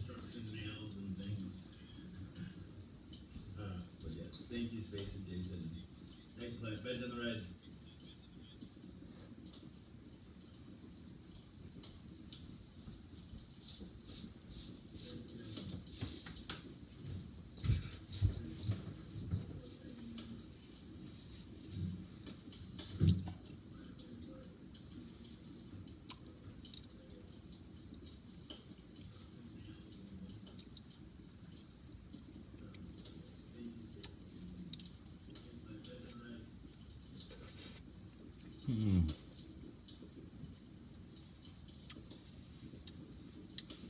construction nails and things. But yes, thank you, Space and Jason. Eggplant, veg on the reg.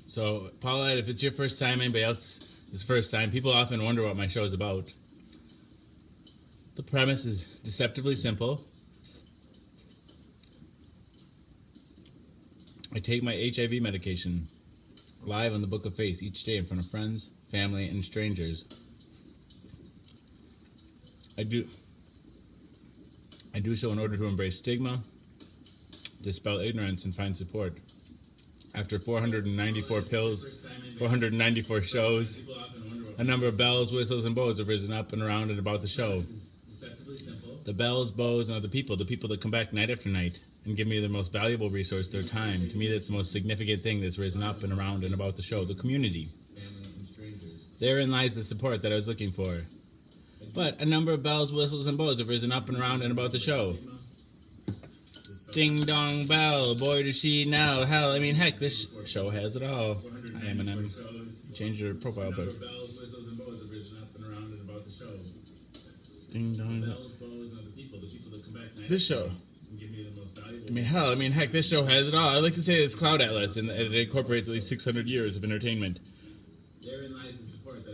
So, Paulette, if it's your first time, anybody else is first time, people often wonder what my show is about. The premise is deceptively simple. I take my HIV medication live on the Book of Face each day in front of friends, family, and strangers. I do so in order to embrace stigma, dispel ignorance, and find support. After 494 pills, 494 shows, a number of bells, whistles, and bows have risen up and around and about the show. The bells, bows, and other people, the people that come back night after night and give me their most valuable resource, their time. To me, that's the most significant thing that's risen up and around and about the show, the community. Therein lies the support that I was looking for. But a number of bells, whistles, and bows have risen up and around and about the show. Ding dong bell, boy does she know. Hell, I mean, heck, this show has it all. Hi, Eminem. Change your profile, but. Ding dong bell. This show. I mean, hell, I mean, heck, this show has it all. I like to say it's Cloud Atlas, and it incorporates at least 600 years of entertainment.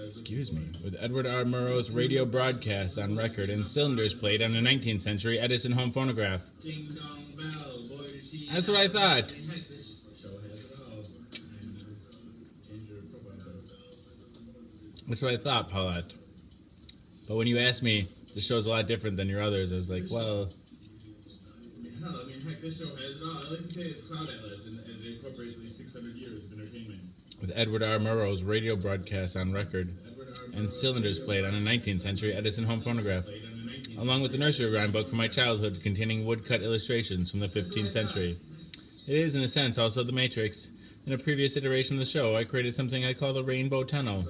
Excuse me. With Edward R. Murrow's radio broadcast on record and cylinders played on a 19th century Edison home phonograph. That's what I thought. That's what I thought, Paulette. But when you asked me, this show's a lot different than your others, I was like, well... Hell, I mean, heck, this show has it all. I like to say it's Cloud Atlas, and it incorporates at least 600 years of entertainment. With Edward R. Murrow's radio broadcast on record and cylinders played on a 19th century Edison home phonograph, along with the nursery rhyme book from my childhood containing woodcut illustrations from the 15th century. It is, in a sense, also The Matrix. In a previous iteration of the show, I created something I call the Rainbow Tunnel,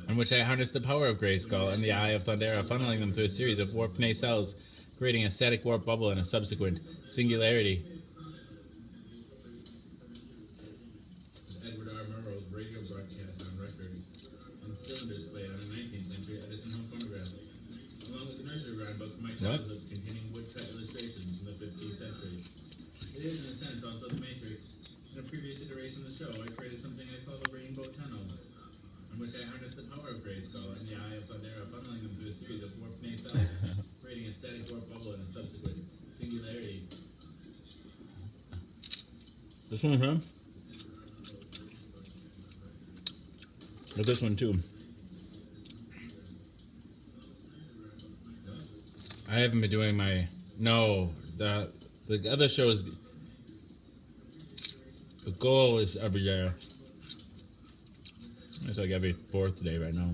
in which I harnessed the power of Grayskull and the Eye of Thundera, funneling them through a series of warp nacelles, creating a static warp bubble and a subsequent singularity. Edward R. Murrow's radio broadcast on record and cylinders played on a 19th century Edison home phonograph, along with the nursery rhyme book from my childhood containing woodcut illustrations It is in a sense also the Matrix. In a previous iteration of the show, I created something I call the Rainbow Tunnel, in which I harnessed the power of Grayskull and the Eye of Thundera, funneling them through a series of warped nacelles, creating a static warp bubble and a subsequent singularity. This one, huh? But this one too. I haven't been doing my the other shows. The goal is every day. It's like every fourth day right now.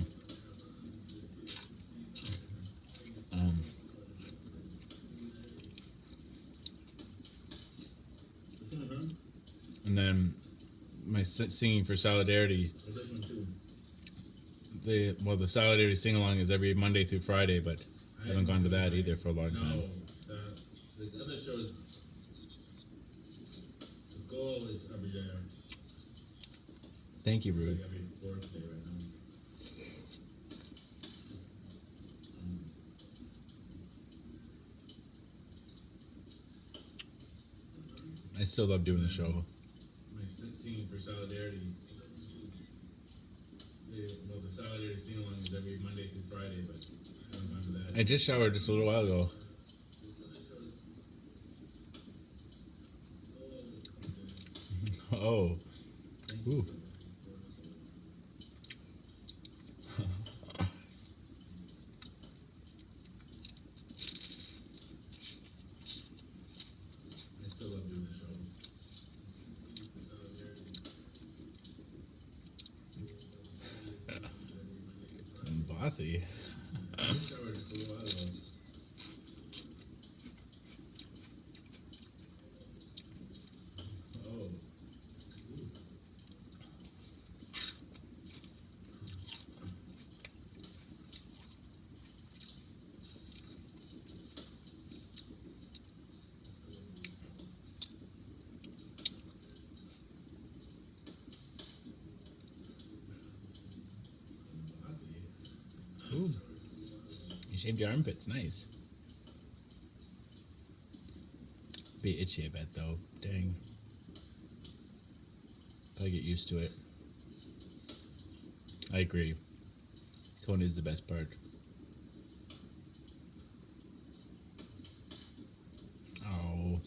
And then my singing for Solidarity. This one too. The Solidarity sing along is every Monday through Friday, but I haven't gone to that either for a long time. No, the other shows. The goal is every day. Thank you, Ruth. Like every fourth day right now. I still love doing the show. My singing for Solidarity. The Solidarity sing along is every Monday through Friday, but I haven't gone to that. I just showered just a little while ago. Oh. Ooh. I still love doing the show. Some bossy. I just showered just a little while ago. Oh. Ooh. You shaved your armpits. Nice. Be itchy, I bet, though. Dang. Probably get used to it. I agree. Cone is the best part. Oh.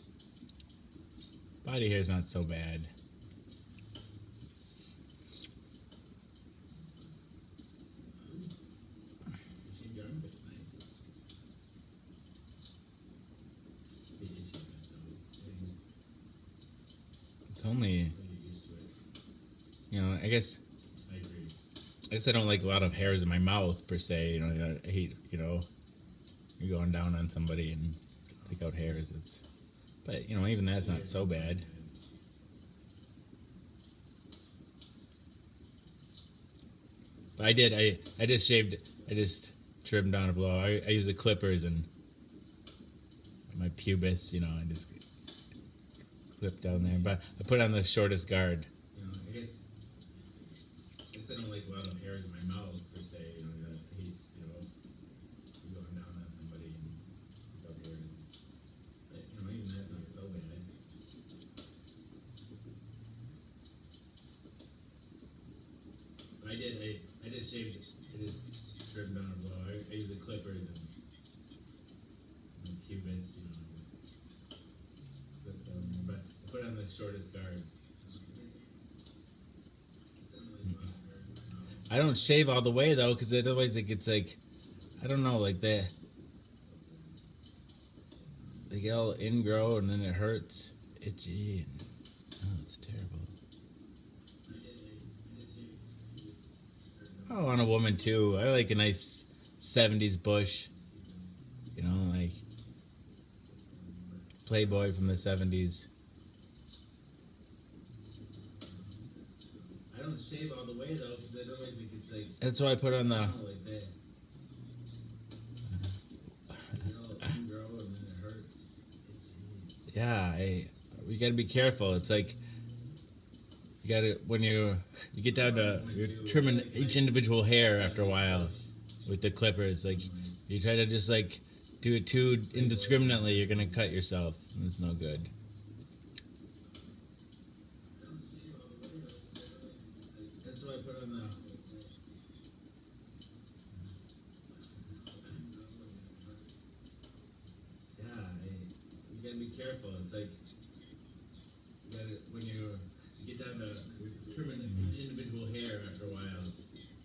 Body hair's not so bad. Shave your armpits, nice. Be itchy, though. It's only, Get used to it. you know, I guess I don't like a lot of hairs in my mouth per se. You know, I hate, you're going down on somebody and pick out hairs. But even that's not so bad. But I just trimmed down a blow. I use the clippers and my pubis, I just clip down there. But I put on the shortest guard. I guess I don't like a lot of hairs in my mouth per se. I hate, you going down on somebody and pick out hairs. But, even that's not so bad. But I just shaved, I just trimmed down a blow. I use the clippers and pubis, just clip down there. But I put on the shortest guard. I don't shave all the way though, because otherwise it gets like, I don't know, like they get all ingrow and then it hurts, itchy, and it's terrible. Oh, on a woman too. I like a nice 70s bush, like Playboy from the 70s. I don't shave all the way though, because otherwise it gets like. That's why I put on the. Like that. Grow and then it hurts. Yeah, we gotta be careful. It's like you gotta when you get down to you're trimming each individual hair after a while with the clippers. Like you try to just like do it too indiscriminately, you're gonna cut yourself, and it's no good. gotta be careful. It's like when you get down to trimming each individual hair after a while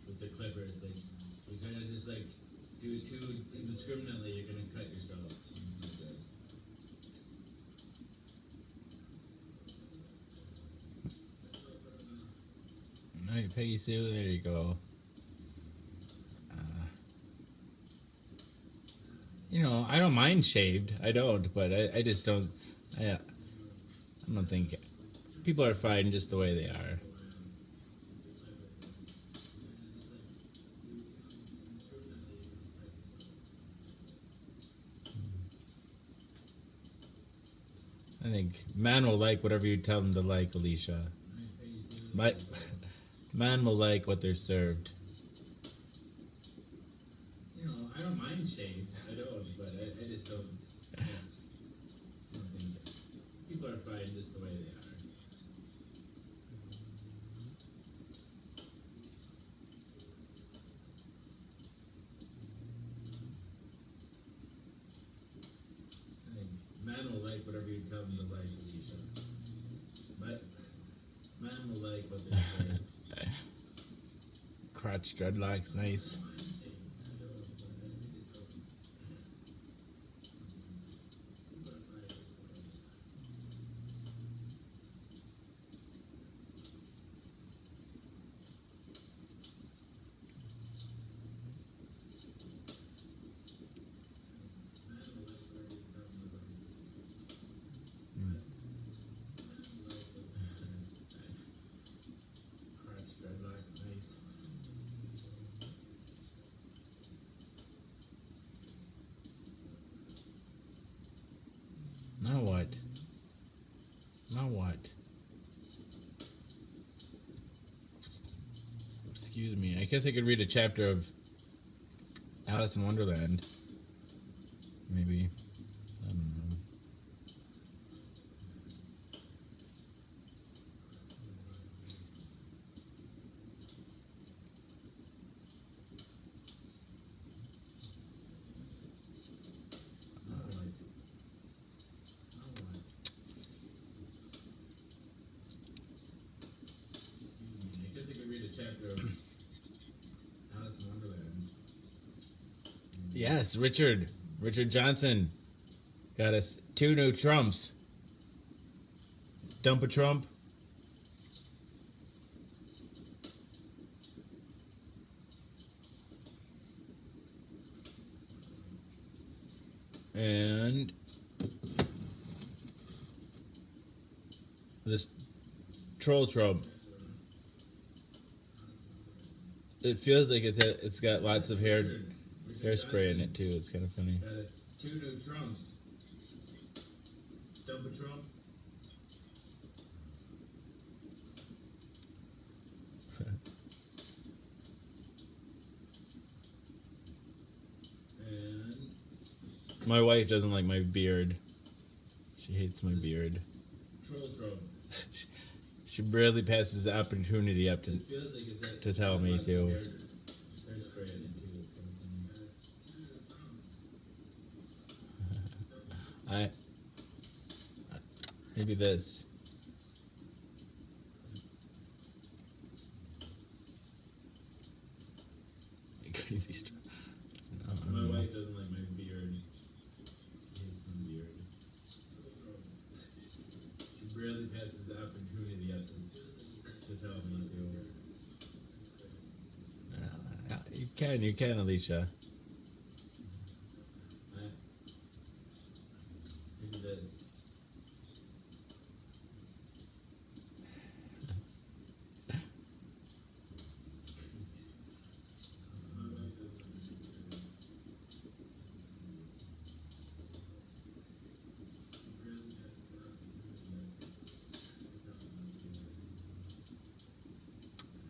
with the clipper, it's like you kind of just like do it too indiscriminately, you're gonna cut yourself. All right, Peggy Sue, there you go. You know, I don't mind shaved. I don't, but I just don't. I don't think people are fine just the way they are. I think man will like whatever you tell them to like, Alicia. Man will like what they're served. You know, I don't mind shaved. I don't, but I just don't. I don't think people are fine just the way they are. I think man will like whatever you tell them to like, Alicia. But man will like what they say. Crotch dreadlocks, nice. Crotch dreadlocks, nice. Now what? Now what? Excuse me. I guess I could read a chapter of Alice in Wonderland. Maybe. I don't know. I guess I could read a chapter of Alice in Wonderland. Yes, Richard Johnson got us 2 new Trumps. Dump a Trump. And this troll Trump. It feels like it's got lots of hairspray in it too. It's kind of funny. That is 2 new Trumps. Dump a Trump. And My wife doesn't like my beard. She hates my beard. Troll Trump. She barely passes the opportunity up It feels like it's that to tell me lots of to. hairspray in it too. It's kind of funny. Maybe this. Crazy stuff. No, My wife doesn't like my beard. She hates my beard. She barely passes the opportunity up to tell me to. You can, Alicia. Maybe this.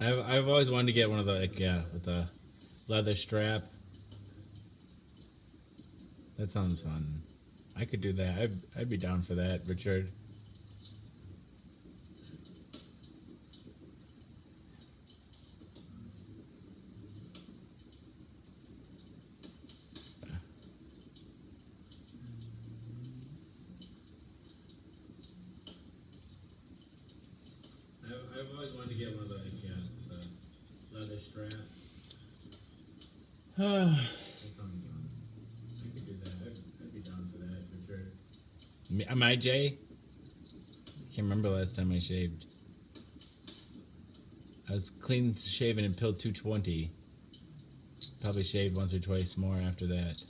I've always wanted to get one of the with the leather strap. That sounds fun. I could do that. I'd be down for that, Richard. crap. That sounds fun. I could do that. I'd be down for that for sure. Am I Jay? I can't remember last time I shaved. I was clean shaven and pill 220. Probably shaved once or twice more after that.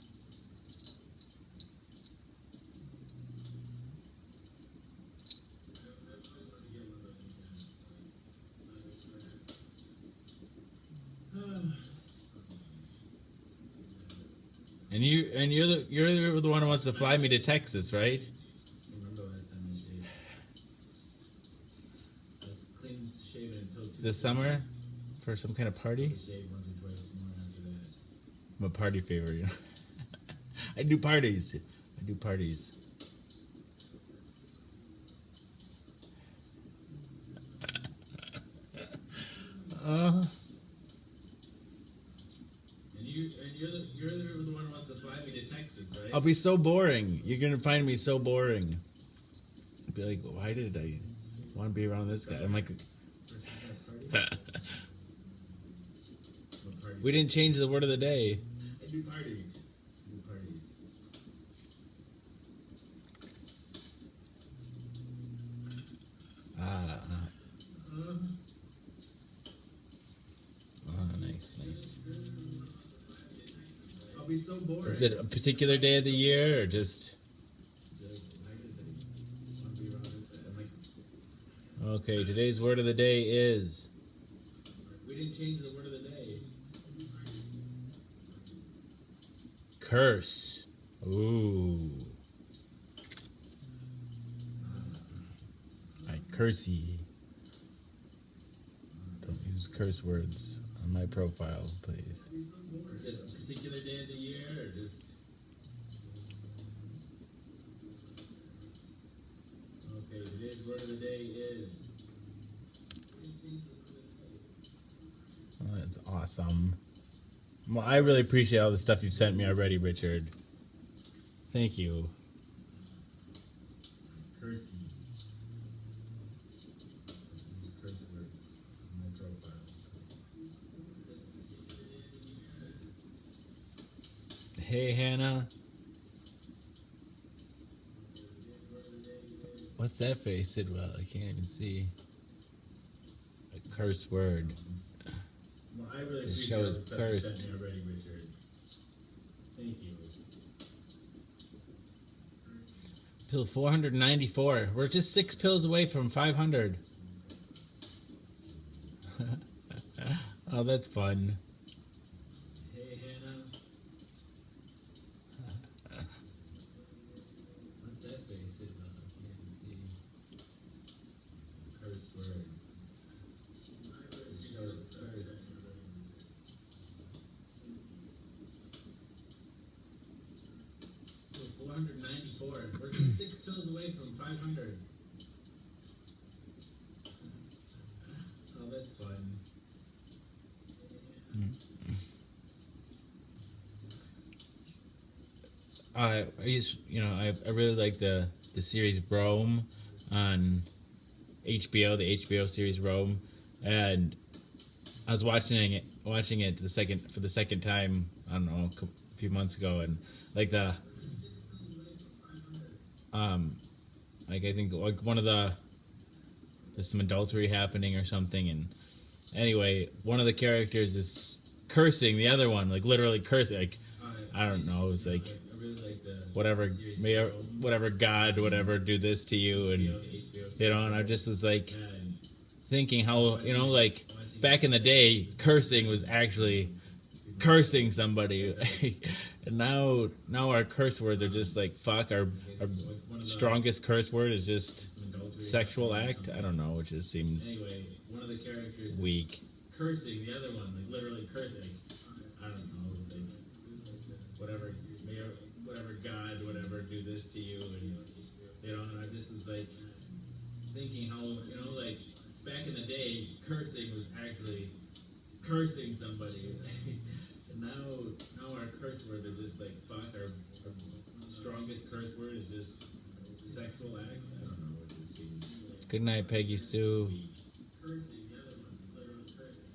And you're the one who wants to fly me to Texas, right? I remember last time I shaved. I was clean shaven until 2. This summer for some kind of party. Shaved once or twice more after that. I'm a party favor, you know. I do parties. And you're the one who wants to fly me to Texas, right? I'll be so boring. You're gonna find me so boring. I'll be like, why did I want to be around this guy? I'm like, For some kind of party? What party? we didn't change the word of the day. I do parties. Nice. I'll be so bored. Is it a particular day of the year or just? Okay, today's word of the day is. We didn't change the word of the day. Curse. Ooh. I curse ye. Don't use curse words on my profile, please. Is it a particular day of the year or just? Okay, today's word of the day is. Oh, that's awesome. Well, I really appreciate all the stuff you've sent me already, Richard. Thank you. Curse you. Curse word on my profile. Hey, Hannah. What's that face, Sidwell? I can't even see. A curse word. Well, I really This appreciate show all is the stuff you cursed. sent me already, Richard. Thank you. Pill 494. We're just 6 pills away from 500. Oh, that's fun. Hey, Hannah. What's that face? It's I can't even see. Curse word. This show is cursed. So 494. We're just 6 pills away from 500. Oh, that's fun. I really like the series Rome on HBO, the HBO series Rome, and I was watching it for the second time. I don't know, a few months ago, and like I think like one of there's some adultery happening or something, and anyway, one of the characters is cursing the other one, like literally cursing, like I don't know, it's like. I really like the Whatever, series may Rome. whatever God, whatever, do this to you, and and I just was like And thinking how like back in the day, cursing was actually cursing somebody, and now our curse words are just like fuck. Our strongest curse word is just sexual act. I don't know, it just seems anyway, one of the characters is weak. cursing the other one, like literally cursing. I don't know, like whatever God, whatever, do this to you, and and I just was like thinking how like back in the day, cursing was actually cursing somebody, and now our curse words are just like fuck. Our strongest curse word is just sexual act. I don't know what this seems. Good night, Peggy Sue. Cursing the other one, literally cursing.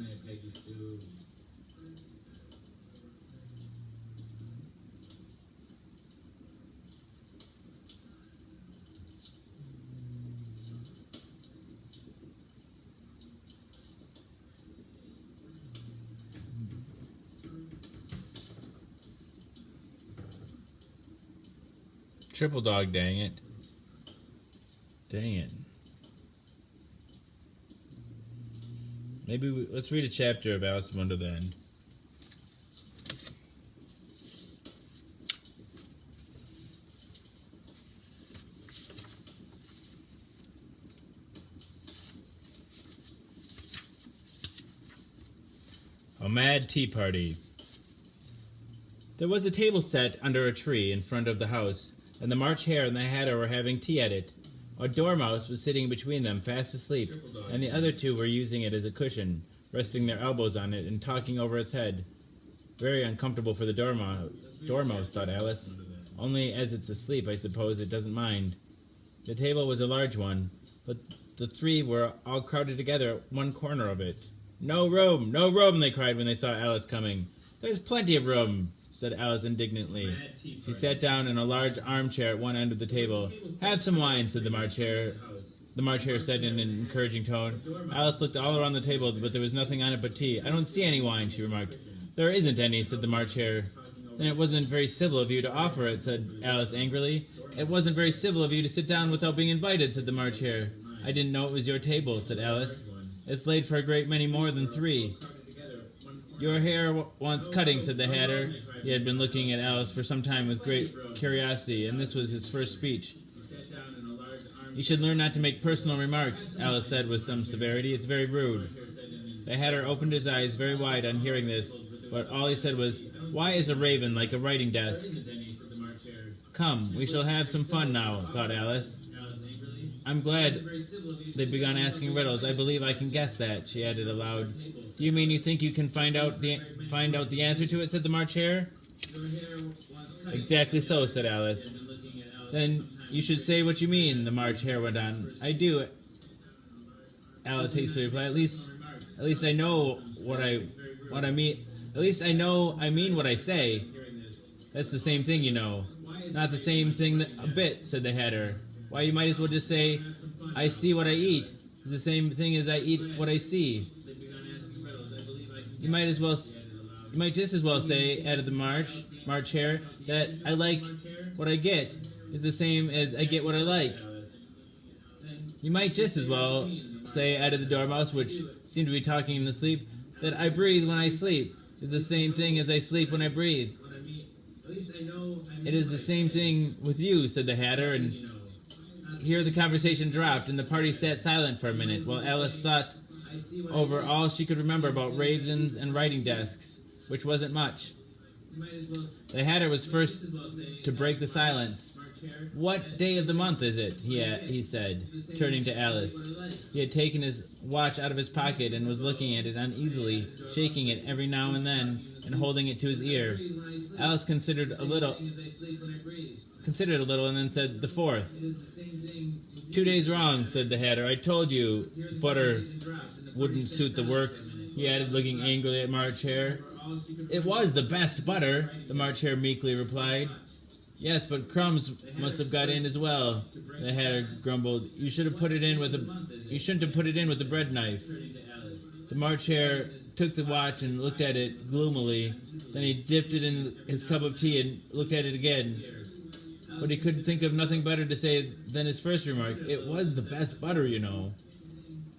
minute, Peggy Sue. Triple dog, dang it. Dang it. Maybe let's read a chapter of Alice in Wonderland. A Mad Tea Party. There was a table set under a tree in front of the house, and the March Hare and the Hatter were having tea at it. A dormouse was sitting between them, fast asleep, and the other two were using it as a cushion, resting their elbows on it and talking over its head. Very uncomfortable for the dormouse, thought Alice. Only as it's asleep, I suppose it doesn't mind. The table was a large one, but the three were all crowded together at one corner of it. No room! No room! They cried when they saw Alice coming. There's plenty of room, said Alice indignantly. She sat down in a large armchair at one end of the table. Have some wine, said the March Hare. The March Hare said in an encouraging tone. Alice looked all around the table, but there was nothing on it but tea. I don't see any wine, she remarked. There isn't any, said the March Hare. Then it wasn't very civil of you to offer it, said Alice angrily. It wasn't very civil of you to sit down without being invited, said the March Hare. I didn't know it was your table, said Alice. It's laid for a great many more than three. Your hair wants cutting, said the Hatter. He had been looking at Alice for some time with great curiosity, and this was his first speech. You should learn not to make personal remarks, Alice said with some severity. It's very rude. The Hatter opened his eyes very wide on hearing this, but all he said was, Why is a raven like a writing desk? Come, we shall have some fun now, thought Alice. I'm glad they've begun asking riddles. I believe I can guess that, she added aloud. Do you mean you think you can find out the answer to it, said the March Hare. Exactly so, said Alice. Then you should say what you mean, the March Hare went on. I do, Alice hastily replied. At least I know what I mean. At least I know I mean what I say. That's the same thing, you know. Not the same thing a bit, said the Hatter. Why, you might as well just say, I see what I eat. It's the same thing as I eat what I see. You might just as well say, added the March Hare, that I like what I get. It's the same as I get what I like. You might just as well say, added the Dormouse, which seemed to be talking in the sleep, that I breathe when I sleep. It's the same thing as I sleep when I breathe. It is the same thing with you, said the Hatter, and here the conversation dropped, and the party sat silent for a minute, while Alice thought over all she could remember about ravens and writing desks, which wasn't much. The Hatter was first to break the silence. What day of the month is it? He said, turning to Alice. He had taken his watch out of his pocket and was looking at it uneasily, shaking it every now and then, and holding it to his ear. Alice considered a little, and then said, the 4th. 2 days wrong, said the Hatter. I told you butter wouldn't suit the works, he added, looking angrily at March Hare. It was the best butter, the March Hare meekly replied. Yes, but crumbs must have got in as well, the Hatter grumbled. You shouldn't have put it in with a bread knife. The March Hare took the watch and looked at it gloomily. Then he dipped it in his cup of tea and looked at it again. But he could think of nothing better to say than his first remark. It was the best butter, you know.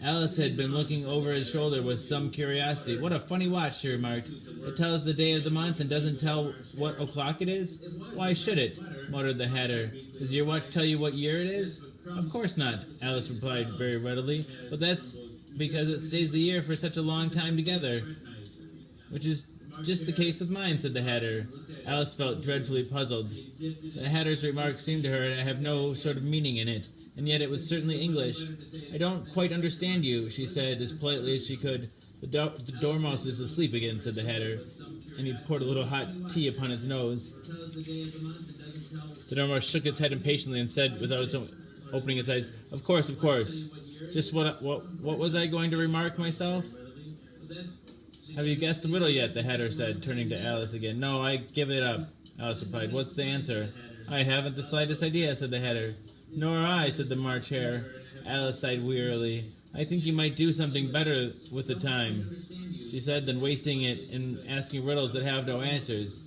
Alice had been looking over his shoulder with some curiosity. What a funny watch, she remarked. It tells the day of the month and doesn't tell what o'clock it is? Why should it? Muttered the Hatter. Does your watch tell you what year it is? Of course not, Alice replied very readily. But that's because it stays the year for such a long time together. Which is just the case with mine, said the Hatter. Alice felt dreadfully puzzled. The Hatter's remark seemed to her to have no sort of meaning in it, and yet it was certainly English. I don't quite understand you, she said as politely as she could. The Dormouse is asleep again, said the Hatter, and he poured a little hot tea upon its nose. The Dormouse shook its head impatiently and said, without opening its eyes, Of course. Just what was I going to remark myself? Have you guessed the riddle yet? The Hatter said, turning to Alice again. No, I give it up, Alice replied. What's the answer? I haven't the slightest idea, said the Hatter. Nor I, said the March Hare. Alice sighed wearily. I think you might do something better with the time, she said, than wasting it in asking riddles that have no answers.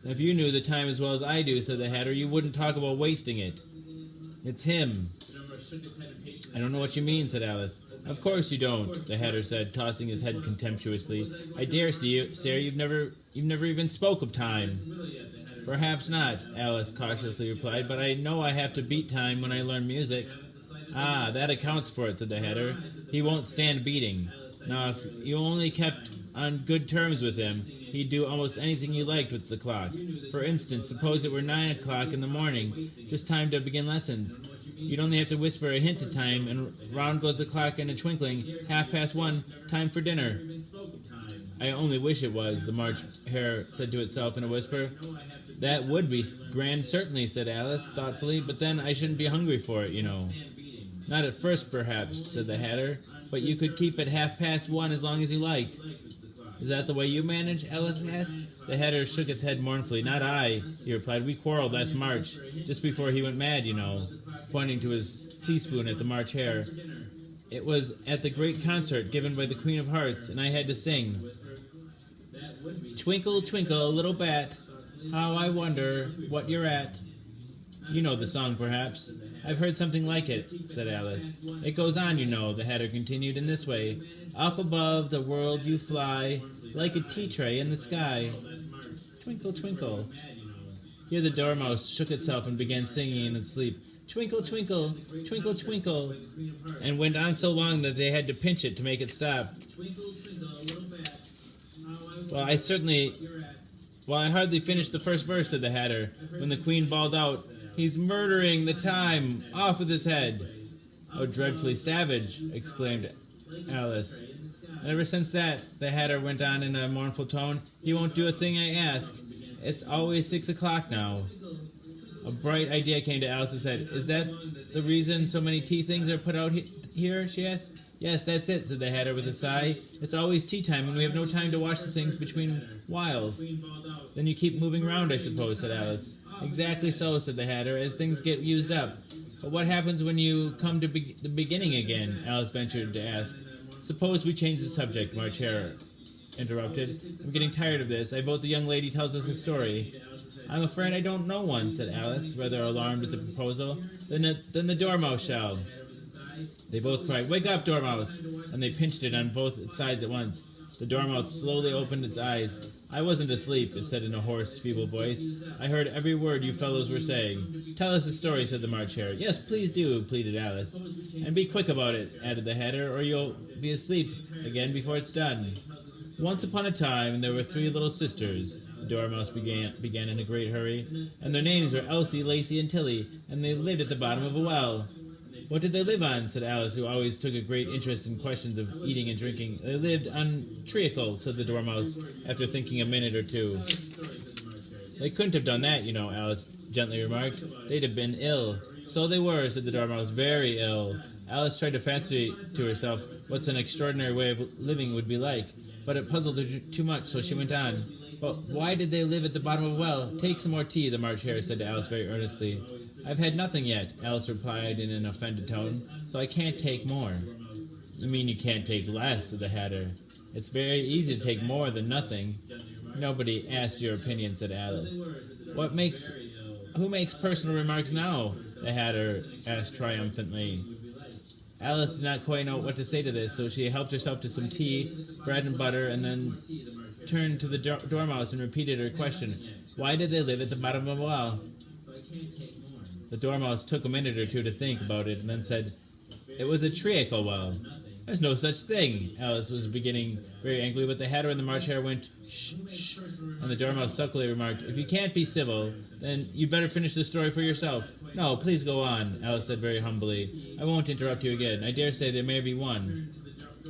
If you knew the time as well as I do, said the Hatter, you wouldn't talk about wasting it. It's him. I don't know what you mean, said Alice. Of course you don't, the Hatter said, tossing his head contemptuously. I dare say you've never even spoke of time. Perhaps not, Alice cautiously replied, but I know I have to beat time when I learn music. Ah, that accounts for it, said the Hatter. He won't stand beating. Now, if you only kept on good terms with him, he'd do almost anything you liked with the clock. For instance, suppose it were 9 o'clock in the morning, just time to begin lessons. You'd only have to whisper a hint of time, and round goes the clock in a twinkling. 1:30, time for dinner. I only wish it was, the March Hare said to itself in a whisper. That would be grand, certainly, said Alice, thoughtfully, but then I shouldn't be hungry for it, you know. Not at first, perhaps, said the Hatter, but you could keep it 1:30 as long as you liked. Is that the way you manage? Alice asked. The Hatter shook its head mournfully. Not I, he replied. We quarreled last March, just before he went mad, you know, pointing to his teaspoon at the March Hare. It was at the great concert given by the Queen of Hearts, and I had to sing. Twinkle, twinkle, little bat, how I wonder what you're at. You know the song, perhaps. I've heard something like it, said Alice. It goes on, you know, the Hatter continued, in this way. Up above the world you fly, like a tea-tray in the sky. Twinkle, twinkle. Here the Dormouse shook itself and began singing in its sleep. Twinkle, twinkle, twinkle, twinkle, and went on so long that they had to pinch it to make it stop. Well, I hardly finished the first verse, said the Hatter, when the Queen bawled out, He's murdering the time off with his head. Oh, dreadfully savage, exclaimed Alice. And ever since that, the Hatter went on in a mournful tone, he won't do a thing I ask. It's always 6 o'clock now. A bright idea came to Alice's head. Is that the reason so many tea things are put out here, she asked. Yes, that's it, said the Hatter with a sigh. It's always tea time, and we have no time to wash the things between whiles. Then you keep moving round, I suppose, said Alice. Exactly so, said the Hatter, as things get used up. But what happens when you come to the beginning again? Alice ventured to ask. Suppose we change the subject, March Hare interrupted. I'm getting tired of this. I vote the young lady tells us a story. I'm afraid I don't know one, said Alice, rather alarmed at the proposal. Then the Dormouse shall. They both cried, Wake up, Dormouse! And they pinched it on both sides at once. The Dormouse slowly opened its eyes. I wasn't asleep, it said in a hoarse, feeble voice. I heard every word you fellows were saying. Tell us a story, said the March Hare. Yes, please do, pleaded Alice. And be quick about it, added the Hatter, or you'll be asleep again before it's done. Once upon a time, there were 3 little sisters, the Dormouse began in a great hurry, and their names were Elsie, Lacey, and Tilly, and they lived at the bottom of a well. What did they live on? Said Alice, who always took a great interest in questions of eating and drinking. They lived on treacle, said the Dormouse, after thinking a minute or two. They couldn't have done that, you know, Alice gently remarked. They'd have been ill. So they were, said the Dormouse, very ill. Alice tried to fancy to herself what an extraordinary way of living would be like, but it puzzled her too much, so she went on. But why did they live at the bottom of a well? Take some more tea, the March Hare said to Alice very earnestly. I've had nothing yet, Alice replied in an offended tone, so I can't take more. You mean you can't take less, said the Hatter. It's very easy to take more than nothing. Nobody asked your opinion, said Alice. Who makes personal remarks now? The Hatter asked triumphantly. Alice did not quite know what to say to this, so she helped herself to some tea, bread and butter, and then turned to the Dormouse and repeated her question. Why did they live at the bottom of a well? The Dormouse took a minute or two to think about it and then said, It was a treacle well. There's no such thing. Alice was beginning very angrily, but the Hatter and the March Hare went, Shh, shh. And the Dormouse sulkily remarked, If you can't be civil, then you'd better finish the story for yourself. No, please go on, Alice said very humbly. I won't interrupt you again. I dare say there may be one.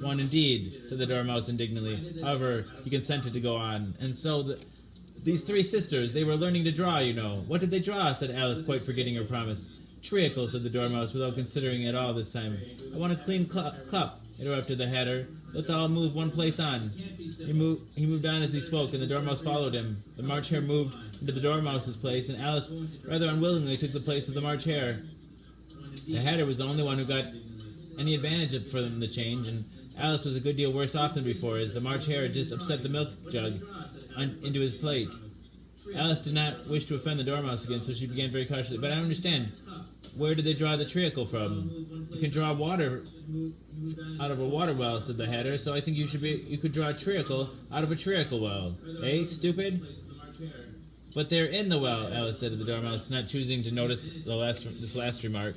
One indeed, said the Dormouse indignantly. However, he consented to go on. And so these 3 sisters, they were learning to draw, you know. What did they draw? Said Alice, quite forgetting her promise. Treacle, said the Dormouse, without considering it at all this time. I want a clean cup. interrupted the Hatter. Let's all move one place on. He moved on as he spoke, and the Dormouse followed him. The March Hare moved into the Dormouse's place, and Alice rather unwillingly took the place of the March Hare. The Hatter was the only one who got any advantage from the change, and Alice was a good deal worse off than before, as the March Hare had just upset the milk jug into his plate. Alice did not wish to offend the Dormouse again, so she began very cautiously. But I don't understand. Where did they draw the treacle from? You can draw water out of a water well, said the Hatter, so I think you could draw a treacle out of a treacle well. Eh, stupid? But they're in the well, Alice said to the Dormouse, not choosing to notice this last remark.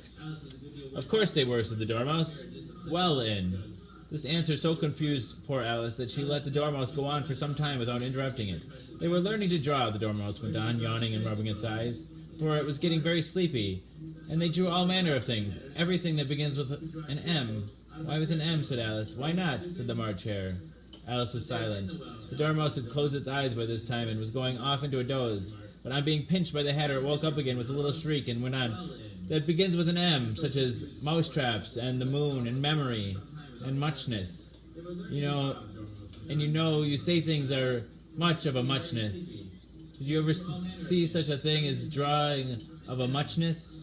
Of course they were, said the Dormouse. Well in. This answer so confused poor Alice that she let the Dormouse go on for some time without interrupting it. They were learning to draw, the Dormouse went on, yawning and rubbing its eyes, for it was getting very sleepy, and they drew all manner of things, everything that begins with an M. Why with an M, said Alice. Why not, said the March Hare. Alice was silent. The Dormouse had closed its eyes by this time and was going off into a doze, but on being pinched by the Hatter, it woke up again with a little shriek and went on. That begins with an M, such as mousetraps and the moon and memory and muchness. You say things are much of a muchness. Did you ever see such a thing as drawing of a muchness?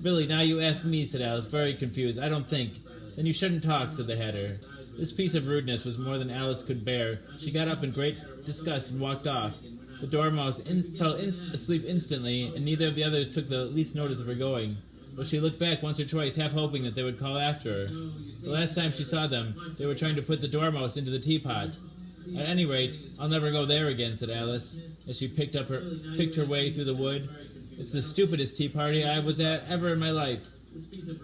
Really, now you ask me, said Alice, very confused. I don't think. Then you shouldn't talk, said the Hatter. This piece of rudeness was more than Alice could bear. She got up in great disgust and walked off. The Dormouse fell asleep instantly, and neither of the others took the least notice of her going. But she looked back once or twice, half hoping that they would call after her. The last time she saw them, they were trying to put the Dormouse into the teapot. At any rate, I'll never go there again, said Alice, as she picked her way through the wood. It's the stupidest tea party I was at ever in my life.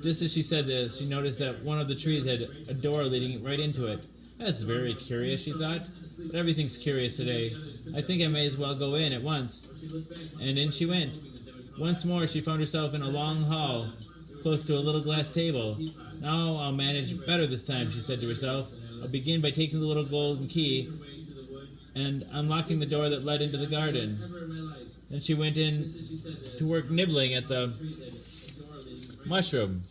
Just as she said this, she noticed that one of the trees had a door leading right into it. That's very curious, she thought. But everything's curious today. I think I may as well go in at once. And in she went. Once more she found herself in a long hall, close to a little glass table. Now I'll manage better this time, she said to herself. I'll begin by taking the little golden key and unlocking the door that led into the garden. Then she went in to work nibbling at the mushroom.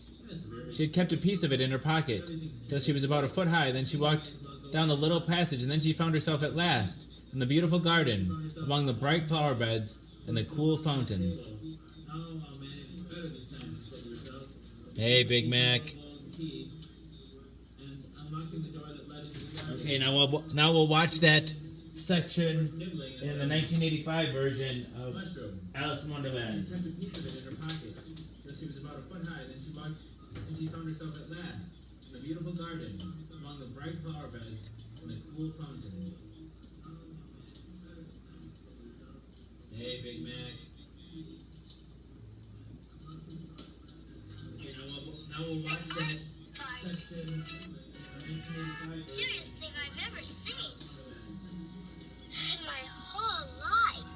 She had kept a piece of it in her pocket till she was about a foot high. Then she walked down the little passage, and then she found herself at last in the beautiful garden, among the bright flower beds and the cool fountains. Hey, Big Mac. Okay, now we'll watch that section in the 1985 version of Alice in Wonderland. She was about a foot high. Then she walked, and she found herself at last in a beautiful garden among the bright flower beds and the cool fountains. Hey, Big Mac. Okay, now we'll watch that section. Cutest thing I've ever seen in my whole life.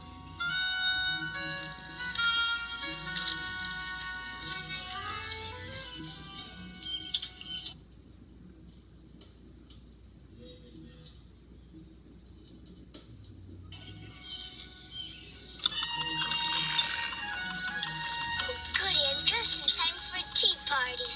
Goody, I'm just in time for a tea party.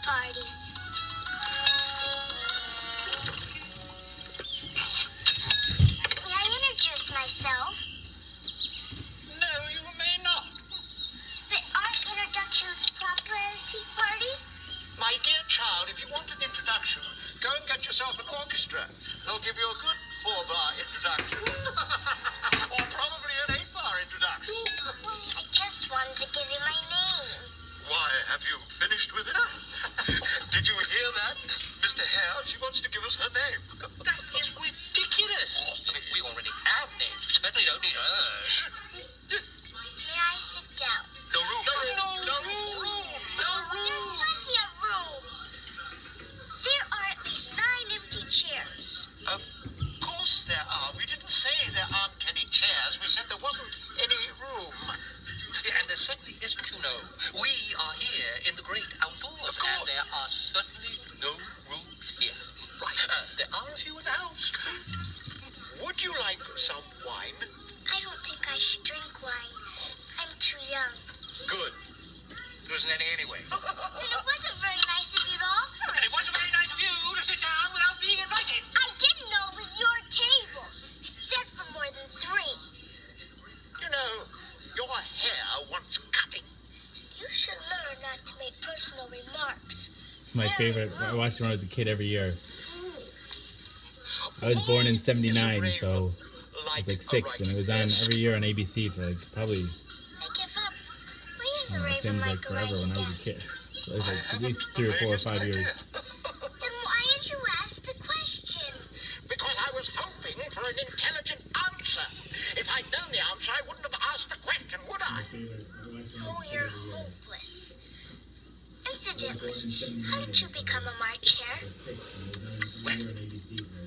Party. May I introduce myself? No, you may not. But aren't introductions proper at a tea party? My dear child, if you want an introduction, go and get yourself an orchestra. They'll give you a good 4-bar introduction. Or probably an 8-bar introduction. I just wanted to give you my name. Why, have you finished with it? Did you hear that? Mr. Hare, she wants to give us her name. That is ridiculous. We already have names. We certainly don't need hers. May I sit wine. I'm too young. Good. There isn't any anyway. Then it wasn't very nice of you to offer And it. it wasn't very nice of you to sit down without being invited. I didn't know it was your table. It's set for more than 3. You know, your hair wants cutting. You should learn not to make personal remarks. It's my favorite. I watched it when I was a kid every year. I was born in '79, so I was like 6, and it was on every year on ABC for like probably, I give up. Why is a it raven seems like like a forever when I was a writing kid. desk? Like at least 3 or 4 or 5 years. Then why did you ask the question? Because I was hoping for an intelligent answer. If I'd known the answer, I wouldn't have asked the question, would I? Oh, you're hopeless. Incidentally, how did you become a March Hare?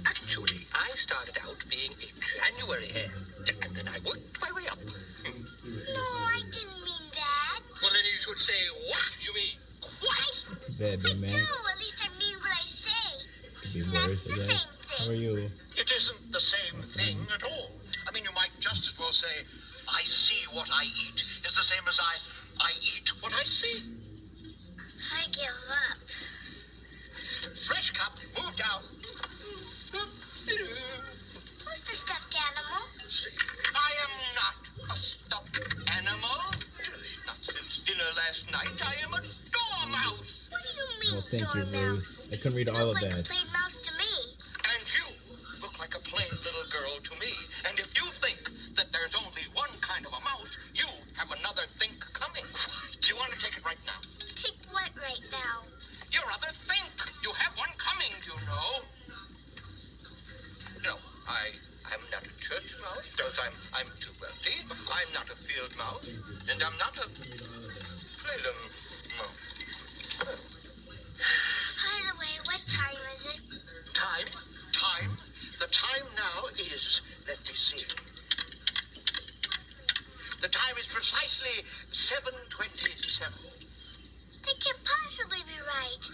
Actually, I started out being a January hare, and then I worked my way up. No, I didn't mean that. Well, then you should say what you mean. What? Too bad, I big do. man. At least I mean what I say. Could be That's worse, the I same guess. thing. How are you? It isn't the same thing at all. I mean, you might just as well say, I see what I eat, is the same as I eat what I see. I give up. Fresh cup, move down. Who's the stuffed animal? I am not a stuffed animal. Not since dinner last night. I am a dormouse. What do you mean, Well, thank you, dormouse? Rose. I couldn't read You all look of like that. a plain mouse to me. And you look like a plain little girl to me. And if you think that there's only one kind of a mouse, you have another think coming. Do you want to take it right now? Take what right now? Your other think. You have one coming, you know. No, I'm not a church mouse because I'm too wealthy. I'm not a field mouse, and I'm not a freedom mouse. By the way, what time is it? Time. The time now is, let me see. The time is precisely 7:27. That can't possibly be right.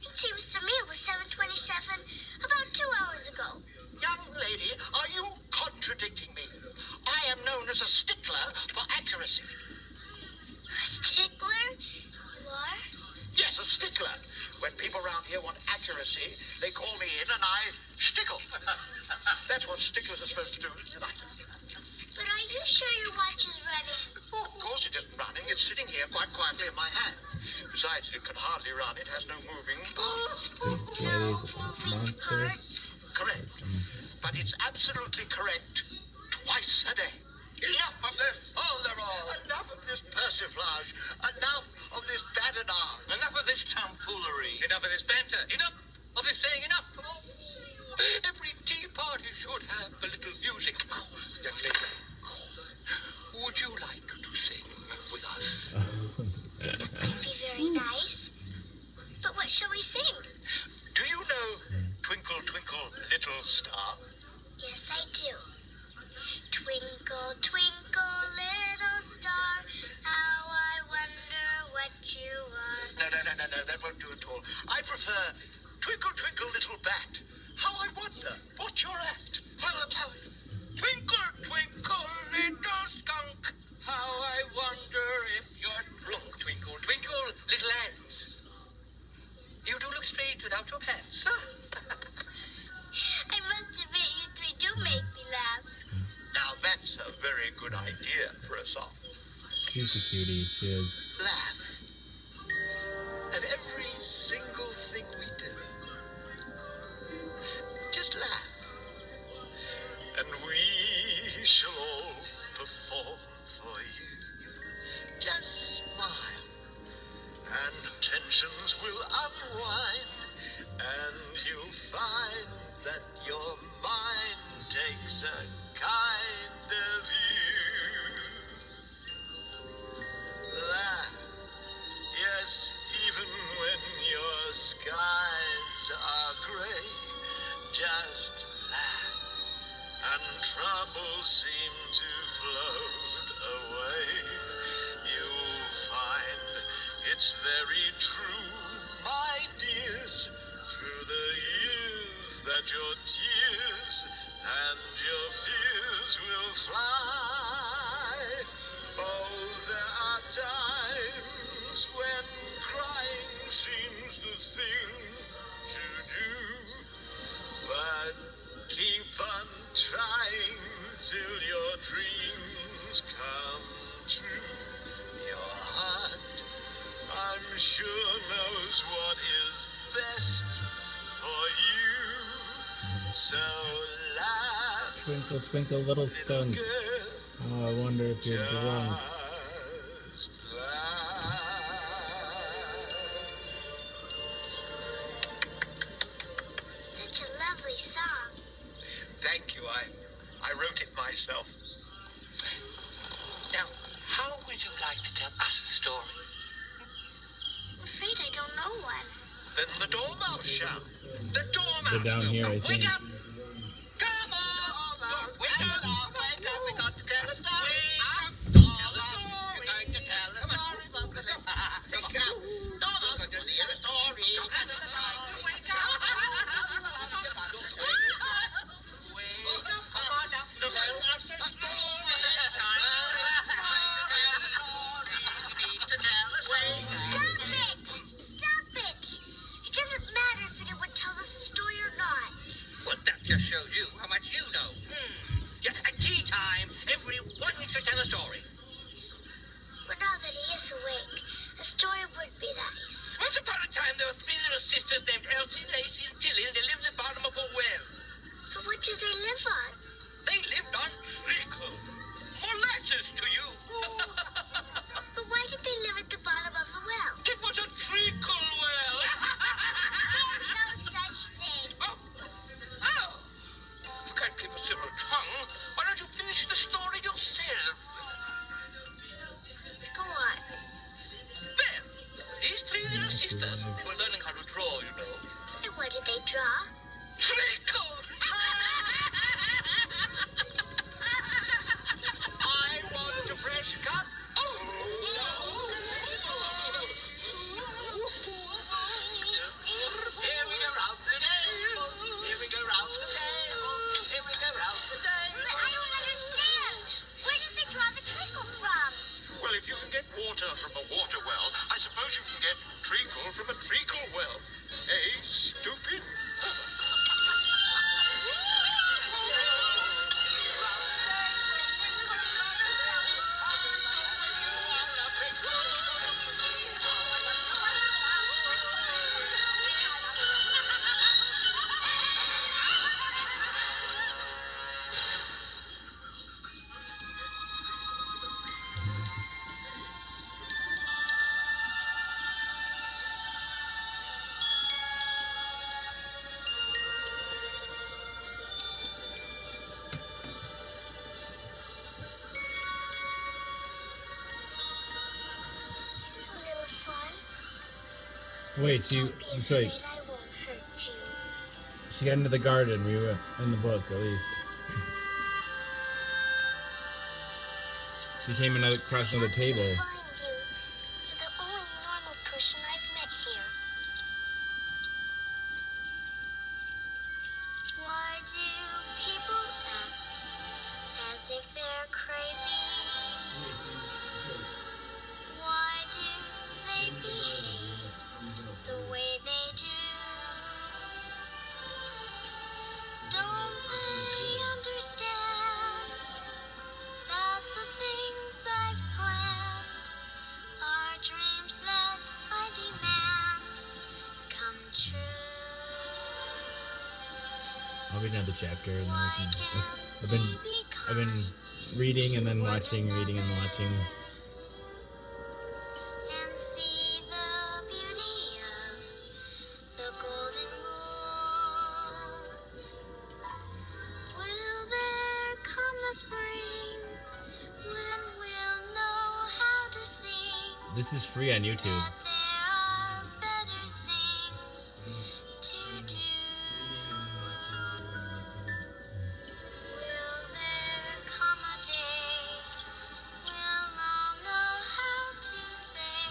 It seems to me it was 7:27 about 2 hours ago. Young lady, are you contradicting me? I am known as a stickler for accuracy. A stickler? You are? Yes, a stickler. When people around here want accuracy, they call me in and I stickle. That's what sticklers are supposed to do. But are you sure your watch is running? Oh, of course it isn't running. It's sitting here quite quietly in my hand. Besides, it can hardly run. It has no moving parts. Daddy's moving monster. parts. Correct. But it's absolutely correct twice a day. Enough of this all. Enough of this persiflage. Enough of this badinage. Enough of this tomfoolery. Enough of this banter. Enough of this saying enough. Every tea party should have a little music. Young lady, would you like to sing with us? That'd be very nice. But what shall we sing? Do you know Twinkle, Twinkle, Little Star? Yes, I do. Twinkle, twinkle, little star, how I wonder what you are. No, that won't do at all. I prefer Twinkle, Twinkle, Little Bat. How I wonder what you're at. Twinkle, twinkle, little skunk, how I wonder if you're drunk. Twinkle, twinkle, little ants. You do look strange without your pants. I must admit, you three do make me laugh. Now that's a very good idea for a song. She's a cutie. She is. Laugh. At every single thing we do. Just laugh. And we shall all perform for you. Just smile. And tensions will unwind. And you'll find that your mind takes a kind of you. Laugh. Yes, even when your skies are gray, just laugh, and troubles seem to float away. You'll find it's very true, my dears, through the years that your tears and your fears will fly. That's when crying seems the thing to do. But keep on trying till your dreams come true. Your heart, I'm sure, knows what is best for you. So laugh, Twinkle, twinkle, little skunk. girl, Oh, I wonder if you're drunk. just laugh. Such a lovely song. Thank you. I wrote it myself. Now, how would you like to tell us a story? I'm afraid I don't know one. Then the Dormouse shall. The Dormouse. They're down here, I Wake think. up! Come on! Wake up! Wake up! We got to tell a story. Tell a story. We're going to tell a story about the next. Wake up! Dormouse, we're going to hear a story. Wake up! Wake up! Come on now. Tell us a story. Stop it! Stop it! It doesn't matter if anyone tells us a story or not. Well, that just shows you how much you know. Yeah, at tea time, everyone should tell a story. Well, now that he is awake, a story would be nice. Once upon a time, there were three little sisters named Elsie, Lacey, and Tilly, and they lived at the bottom of a well. But what do they live on? They lived on treacle. Molasses to you. But why did they live at the bottom of a well? It was a treacle well. There's no such thing. Oh. You can't keep a civil tongue. Why don't you finish the story yourself? Let's go on. Well, these three little sisters were learning how to draw, you know. And what did they draw? Treacle! I want a fresh cup. Here we go round the table. Here we go round the table. Here we go round the But table. I don't understand. Where did they draw the treacle from? Well, if you can get water from a water well, I suppose you can get treacle from a treacle well. Hey, stupid. A little fun. Wait, Don't be so afraid, wait, I won't hurt you. she got into the garden. We were in the book, at least. She came across another table. Find you. You're the only normal person I've met here. Why do people act as if they're crazy? Why do they behave the way they do? Don't they understand that the things I've planned are dreams that I demand come true? I'll read another chapter. And then Why we can, can't I've they been be I've been kind reading and then watching, reading and watching. and see the beauty of the golden rule? Will there come a spring when we'll know how to sing? This is free on YouTube. That there are better things to do. Will there come a day we'll all know how to say,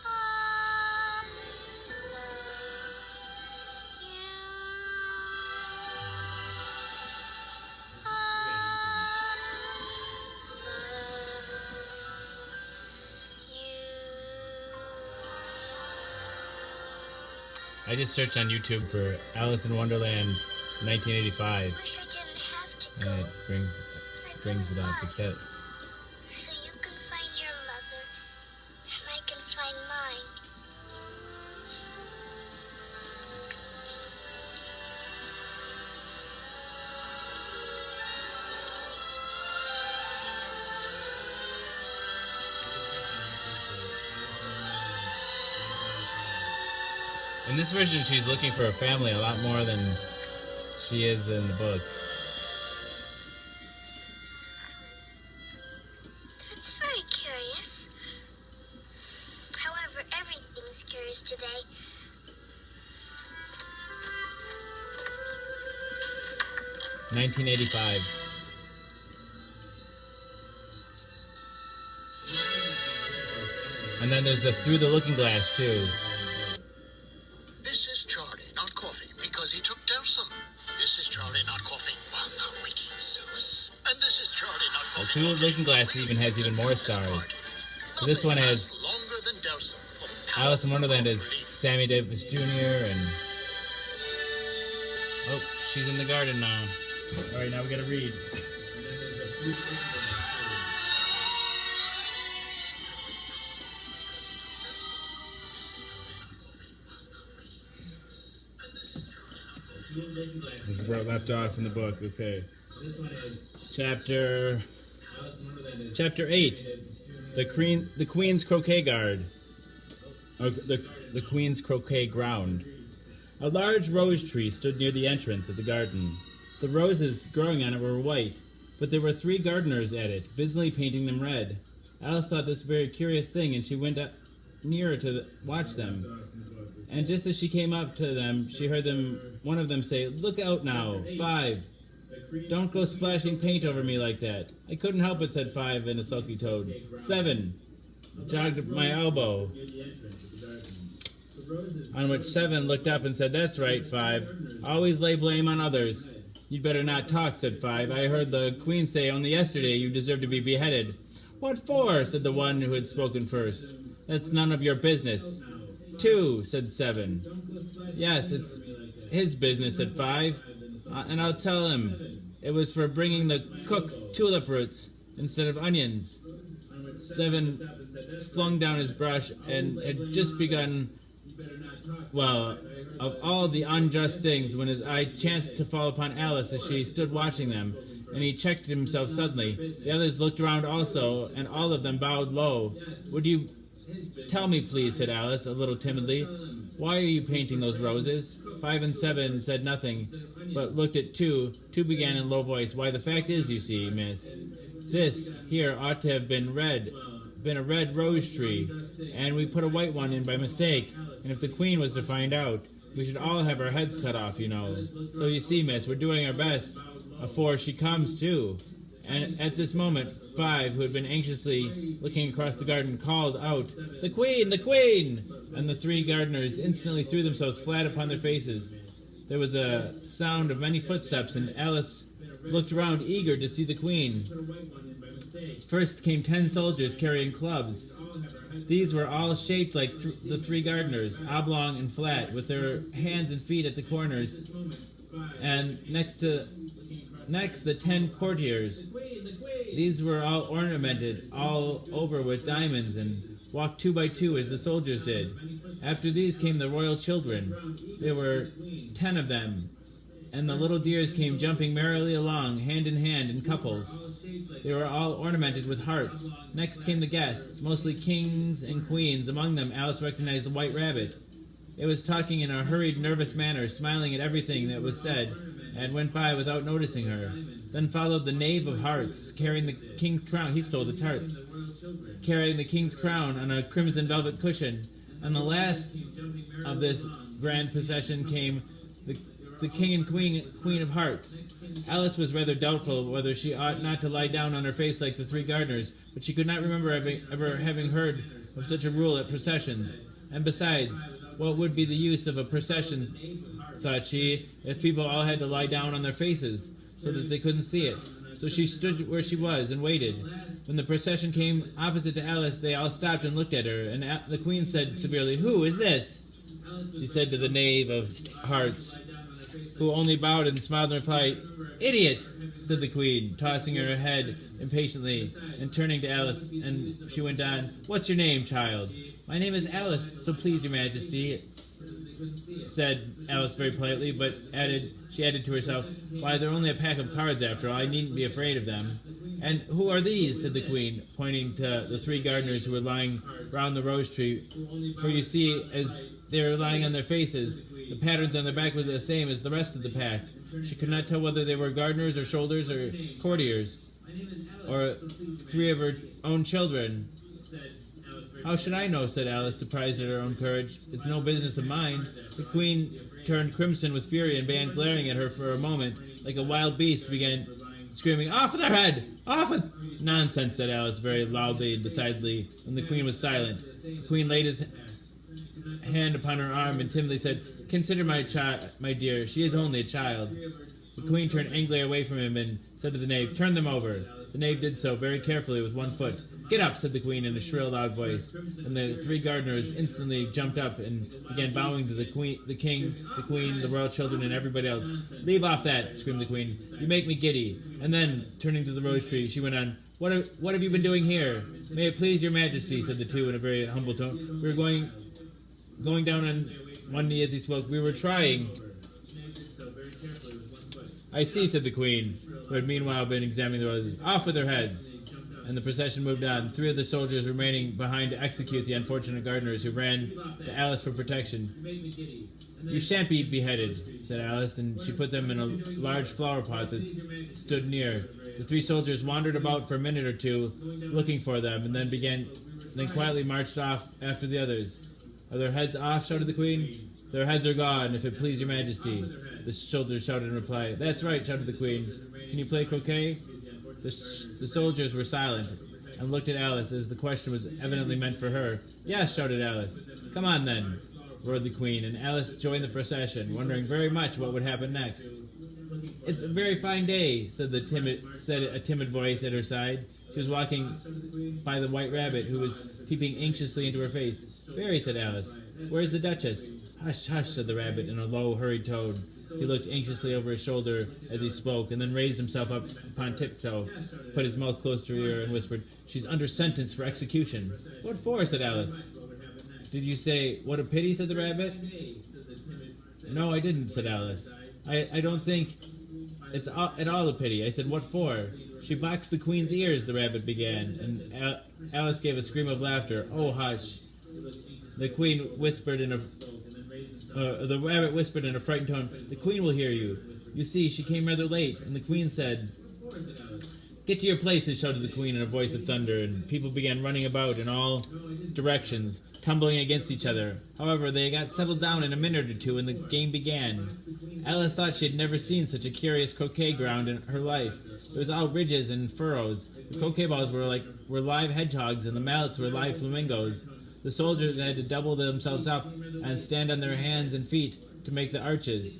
I love you. I love you. I just searched on YouTube for Alice in Wonderland 1985, Wish I didn't have to go. and it brings it up. It said, So you can find your mother, and I can find mine. in this version, she's looking for a family a lot more than she is in the book. That's very curious. However, everything's curious today. $1985. And then there's the Through the Looking Glass too. This is Charlie not coughing because he took Delsum. This is Charlie not coughing while not waking Zeus. And this is Charlie not coughing. Through the Looking Glass even has even more stars. So this one has longer than Delsum for Alice in powerful Wonderland cough is relief. Sammy Davis Jr. and oh, she's in the garden now. All right, now we gotta read. This is where it left off in the book. Okay. Chapter 8. The Queen's Croquet Guard. The Queen's Croquet Ground. A large rose tree stood near the entrance of the garden. The roses growing on it were white, but there were 3 gardeners at it, busily painting them red. Alice thought this a very curious thing, and she went up nearer to watch them. And just as she came up to them, she heard one of them say, "Look out now, 5. Don't go splashing paint over me like that." "I couldn't help it," said 5 in a sulky tone. 7 jogged my elbow. On which 7 looked up and said, "That's right, 5. Always lay blame on others." "You'd better not talk," said 5. "I heard the Queen say only yesterday you deserve to be beheaded." "What for?" said the one who had spoken first. "That's none of your business." 2, said 7. "Yes, it's his business," said 5. "And I'll tell him. It was for bringing the cook tulip roots instead of onions." 7 flung down his brush and had just begun, well, of all the unjust things, when his eye chanced to fall upon Alice as she stood watching them, and he checked himself suddenly. The others looked around also, and all of them bowed low. "Would you tell me, please," said Alice, a little timidly, "why are you painting those roses?" 5 and 7 said nothing, but looked at 2. 2 began in low voice, "Why, the fact is, you see, miss, this here ought to have been a red rose tree, and we put a white one in by mistake, and if the Queen was to find out, we should all have our heads cut off, you know. So you see, miss, we're doing our best afore she comes to." And at this moment, 5, who had been anxiously looking across the garden, called out, "The Queen! The Queen!" And the 3 gardeners instantly threw themselves flat upon their faces. There was a sound of many footsteps, and Alice looked around, eager to see the Queen. First came 10 soldiers carrying clubs. These were all shaped like the 3 gardeners, oblong and flat, with their hands and feet at the corners. And next, the 10 courtiers. These were all ornamented all over with diamonds, and walked 2 by 2 as the soldiers did. After these came the royal children. There were 10 of them, and the little dears came jumping merrily along, hand in hand in couples. They were all ornamented with hearts. Next came the guests, mostly kings and queens. Among them Alice recognized the White Rabbit. It was talking in a hurried, nervous manner, smiling at everything that was said, and went by without noticing her. Then followed the Knave of Hearts, carrying the king's crown. He stole the tarts. Carrying the king's crown on a crimson velvet cushion. And the last of this grand procession came the king and queen of hearts. Alice was rather doubtful whether she ought not to lie down on her face like the 3 gardeners, but she could not remember ever having heard of such a rule at processions. And besides, what would be the use of a procession, thought she, if people all had to lie down on their faces so that they couldn't see it? So she stood where she was and waited. When the procession came opposite to Alice, they all stopped and looked at her, and the Queen said severely, "Who is this?" she said to the knave of hearts, who only bowed and smiled and replied, "Idiot," said the queen, tossing her head impatiently and turning to Alice, and she went on, "What's your name, child?" "My name is Alice, so please your majesty," said Alice very politely, but she added to herself, "Why, they're only a pack of cards after all. I needn't be afraid of them." "And who are these?" said the queen, pointing to the three gardeners who were lying round the rose tree. For you see, as they were lying on their faces, the patterns on their back were the same as the rest of the pack. She could not tell whether they were gardeners or soldiers or courtiers, or three of her own children. "How should I know?" said Alice, surprised at her own courage. "It's no business of mine." The queen turned crimson with fury and began glaring at her for a moment, like a wild beast, began screaming, "Off with her head! Off with—" "Nonsense," said Alice very loudly and decidedly, and the queen was silent. The queen laid his hand upon her arm and timidly said, "Consider my dear, she is only a child." The queen turned angrily away from him and said to the knave, "Turn them over." The knave did so very carefully with one foot. "Get up," said the queen in a shrill, loud voice, and the three gardeners instantly jumped up and began bowing to the king, the queen, the royal children, and everybody else. "Leave off that," screamed the queen. "You make me giddy." And then, turning to the rose tree, she went on, What have you been doing here?" "May it please your majesty," said the two in a very humble tone. "We were going down on one knee as he spoke. We were trying—" "I see," said the queen, who had meanwhile been examining the roses. "Off with their heads." And the procession moved on, three of the soldiers remaining behind to execute the unfortunate gardeners who ran to Alice for protection. "You shan't be beheaded," said Alice, and she put them in a large flower pot that stood near. The three soldiers wandered about for a minute or two, looking for them, and then quietly marched off after the others. "Are their heads off?" shouted the queen. "Their heads are gone, if it please your majesty," the soldiers shouted in reply. "That's right," shouted the queen. "Can you play croquet?" The soldiers were silent and looked at Alice as the question was evidently meant for her. "Yes," shouted Alice. "Come on, then," roared the queen, and Alice joined the procession, wondering very much what would happen next. "It's a very fine day," said a timid voice at her side. She was walking by the white rabbit, who was peeping anxiously into her face. "Very," said Alice. "Where's the Duchess?" "Hush, hush," said the rabbit in a low, hurried tone. He looked anxiously over his shoulder as he spoke, and then raised himself up upon tiptoe, put his mouth close to her ear, and whispered, "She's under sentence for execution." "What for?" said Alice. "Did you say, 'What a pity'?" said the rabbit. "No, I didn't," said Alice. I don't think it's at all a pity. I said, 'What for?'" "She boxed the queen's ears," the rabbit began, and Alice gave a scream of laughter. "Oh, hush." The rabbit whispered in a frightened tone, "The queen will hear you. You see, she came rather late." And the queen said, "Get to your places," shouted the queen in a voice of thunder, and people began running about in all directions, tumbling against each other. However, they got settled down in a minute or two, and the game began. Alice thought she had never seen such a curious croquet ground in her life. It was all ridges and furrows. The croquet balls were live hedgehogs, and the mallets were live flamingos. The soldiers had to double themselves up and stand on their hands and feet to make the arches.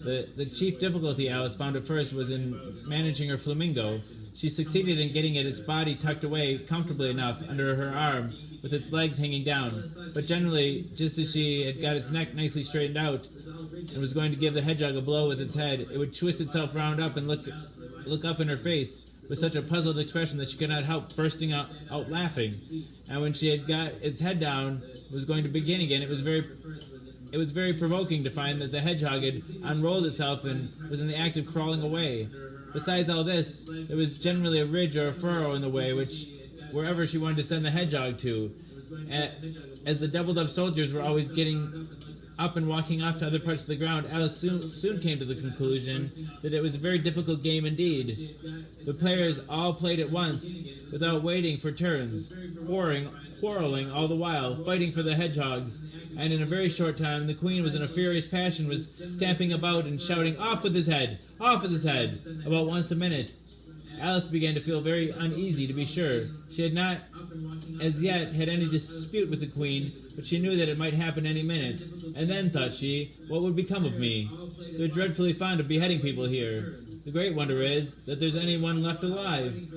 The chief difficulty Alice found at first was in managing her flamingo. She succeeded in getting its body tucked away comfortably enough under her arm, with its legs hanging down, but generally, just as she had got its neck nicely straightened out and was going to give the hedgehog a blow with its head, it would twist itself round up and look up in her face with such a puzzled expression that she could not help bursting out laughing. And when she had got its head down, was going to begin again, it was very provoking to find that the hedgehog had unrolled itself and was in the act of crawling away. Besides all this, there was generally a ridge or a furrow in the way, wherever she wanted to send the hedgehog to. As the doubled-up soldiers were always getting up and walking off to other parts of the ground, Alice soon came to the conclusion that it was a very difficult game indeed. The players all played at once, without waiting for turns, quarreling all the while, fighting for the hedgehogs, and in a very short time the queen was in a furious passion, was stamping about and shouting, "Off with his head! Off with his head!" about once a minute. Alice began to feel very uneasy, to be sure. She had not as yet had any dispute with the queen, but she knew that it might happen any minute. And then, thought she, what would become of me? They're dreadfully fond of beheading people here. The great wonder is that there's any one left alive.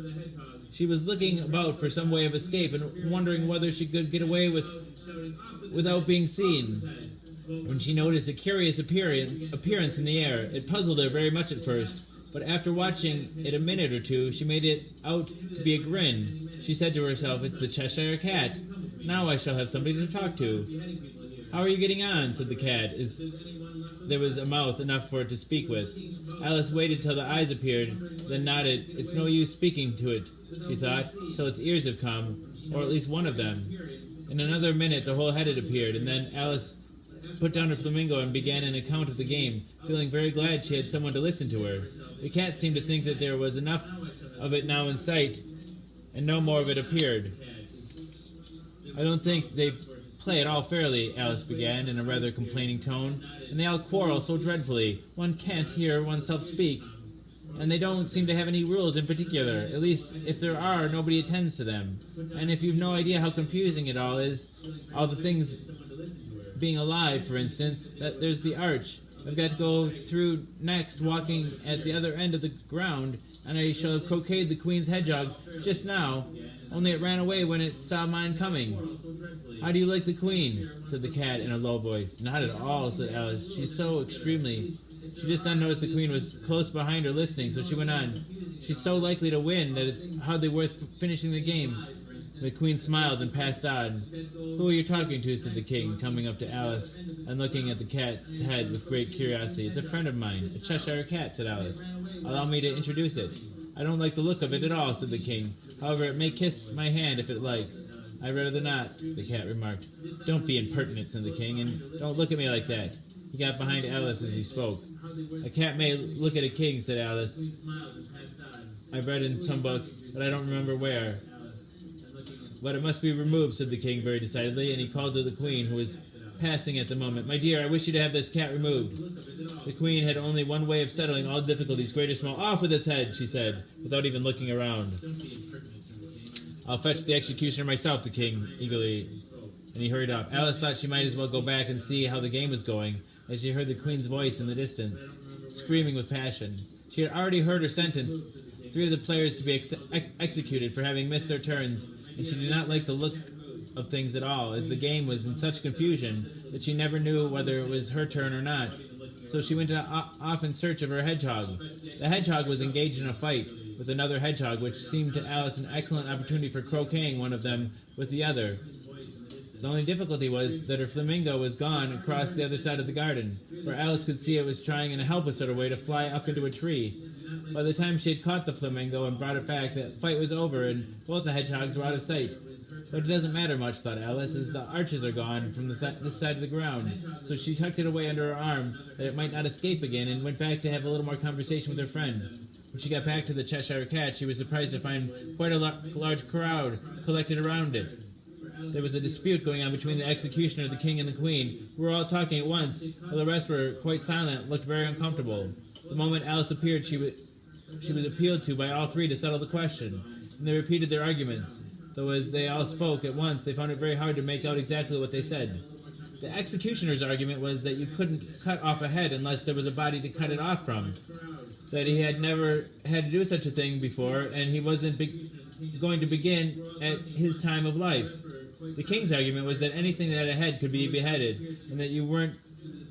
She was looking about for some way of escape and wondering whether she could get away without being seen. when she noticed a curious appearance in the air. It puzzled her very much at first, but after watching it a minute or two, she made it out to be a grin. She said to herself, "It's the Cheshire Cat. Now I shall have somebody to talk to." "How are you getting on?" said the cat, as there was a mouth enough for it to speak with. Alice waited till the eyes appeared, then nodded. "It's no use speaking to it," she thought, "till its ears have come, or at least one of them." In another minute the whole head had appeared, and then Alice put down her flamingo and began an account of the game, feeling very glad she had someone to listen to her. The cat seemed to think that there was enough of it now in sight, and no more of it appeared. "I don't think they play at all fairly," Alice began in a rather complaining tone, "and they all quarrel so dreadfully. One can't hear oneself speak. And they don't seem to have any rules in particular. At least, if there are, nobody attends to them. And if you've no idea how confusing it all is, all the things being alive, for instance, that there's the arch I've got to go through next, walking at the other end of the ground, and I shall have croqueted the Queen's hedgehog just now, only it ran away when it saw mine coming." "How do you like the Queen?" said the cat in a low voice. "Not at all," said Alice. "She's so extremely—" She just then noticed the Queen was close behind her listening, so she went on. "She's so likely to win that it's hardly worth finishing the game." The Queen smiled and passed on. "Who are you talking to?" said the King, coming up to Alice and looking at the cat's head with great curiosity. "It's a friend of mine, a Cheshire Cat," said Alice. "Allow me to introduce it." "I don't like the look of it at all," said the King. "However, it may kiss my hand if it likes." "I'd rather not," the cat remarked. "Don't be impertinent," said the King, "and don't look at me like that." He got behind Alice as he spoke. "A cat may look at a king," said Alice. "I've read in some book, but I don't remember where." "But it must be removed," said the King very decidedly, and he called to the Queen, who was passing at the moment. "My dear, I wish you to have this cat removed." The Queen had only one way of settling all difficulties, great or small. "Off with its head," she said, without even looking around. "I'll fetch the executioner myself," the King eagerly, and he hurried off. Alice thought she might as well go back and see how the game was going, as she heard the Queen's voice in the distance, screaming with passion. She had already heard her sentence 3 of the players to be executed for having missed their turns, and she did not like the look of things at all, as the game was in such confusion that she never knew whether it was her turn or not. So she went off in search of her hedgehog. The hedgehog was engaged in a fight with another hedgehog, which seemed to Alice an excellent opportunity for croqueting one of them with the other. The only difficulty was that her flamingo was gone across the other side of the garden, where Alice could see it was trying in a helpless sort of way to fly up into a tree. By the time she had caught the flamingo and brought it back, the fight was over, and both the hedgehogs were out of sight. But it doesn't matter much, thought Alice, as the arches are gone from this side of the ground. So she tucked it away under her arm, that it might not escape again, and went back to have a little more conversation with her friend. When she got back to the Cheshire Cat, she was surprised to find quite a large crowd collected around it. There was a dispute going on between the executioner, the King, and the Queen, who were all talking at once, while the rest were quite silent and looked very uncomfortable. The moment Alice appeared, she was appealed to by all 3 to settle the question, and they repeated their arguments, though as they all spoke at once, they found it very hard to make out exactly what they said. The executioner's argument was that you couldn't cut off a head unless there was a body to cut it off from, that he had never had to do such a thing before, and he wasn't going to begin at his time of life. The King's argument was that anything that had a head could be beheaded, and that you weren't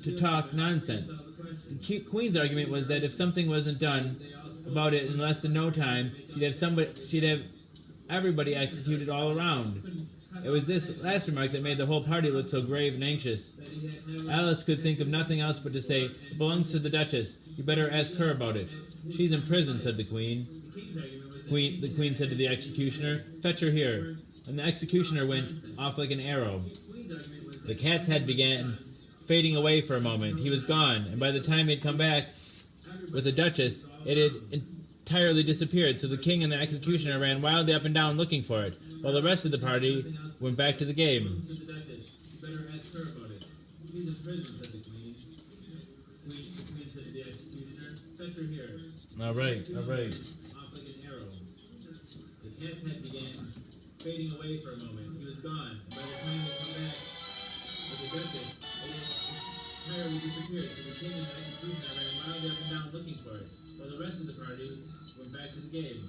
to talk nonsense. The Queen's argument was that if something wasn't done about it in less than no time, she'd have everybody executed all around. It was this last remark that made the whole party look so grave and anxious. Alice could think of nothing else but to say, "It belongs to the Duchess. You better ask her about it." "She's in prison," said the Queen. The Queen said to the executioner, "Fetch her here." And the executioner went off like an arrow. The cat's head began fading away for a moment. He was gone, and by the time he had come back with the Duchess, it had entirely disappeared, so the King and the executioner ran wildly up and down looking for it, while the rest of the party went back to the game. All right. The cat's head began fading away for a moment. He was gone. By the time he come back with the Duchess, it had entirely disappeared. So the King and the executioner ran wildly up and down looking for it, while the rest of the party went back to the game.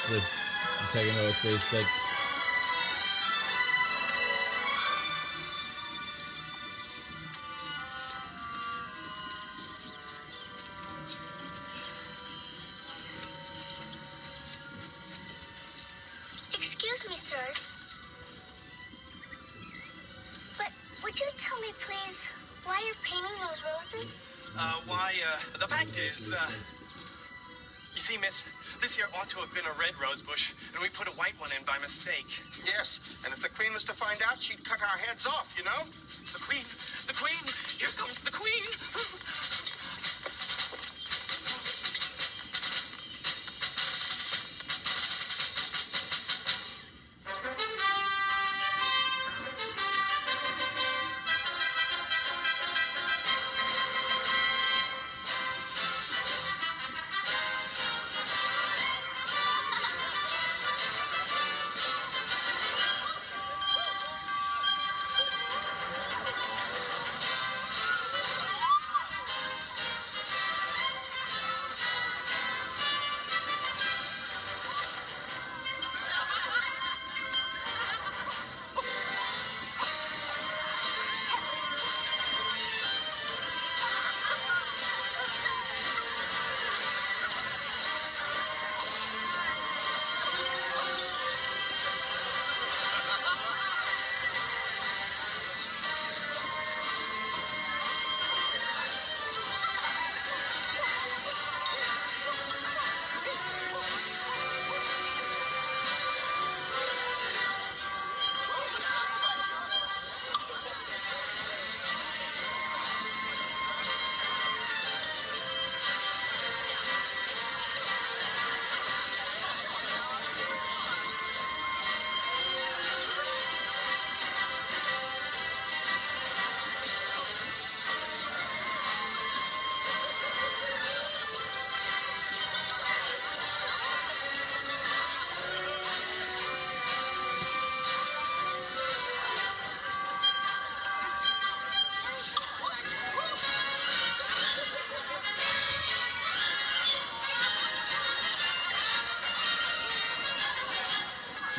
the I'm talking about with Grace Slick. Excuse me, sirs. But would you tell me, please, why you're painting those roses? The fact is, you see, miss, this here ought to have been a red rose bush, and we put a white one in by mistake. Yes, and if the Queen was to find out, she'd cut our heads off, you know? The Queen, here comes the Queen.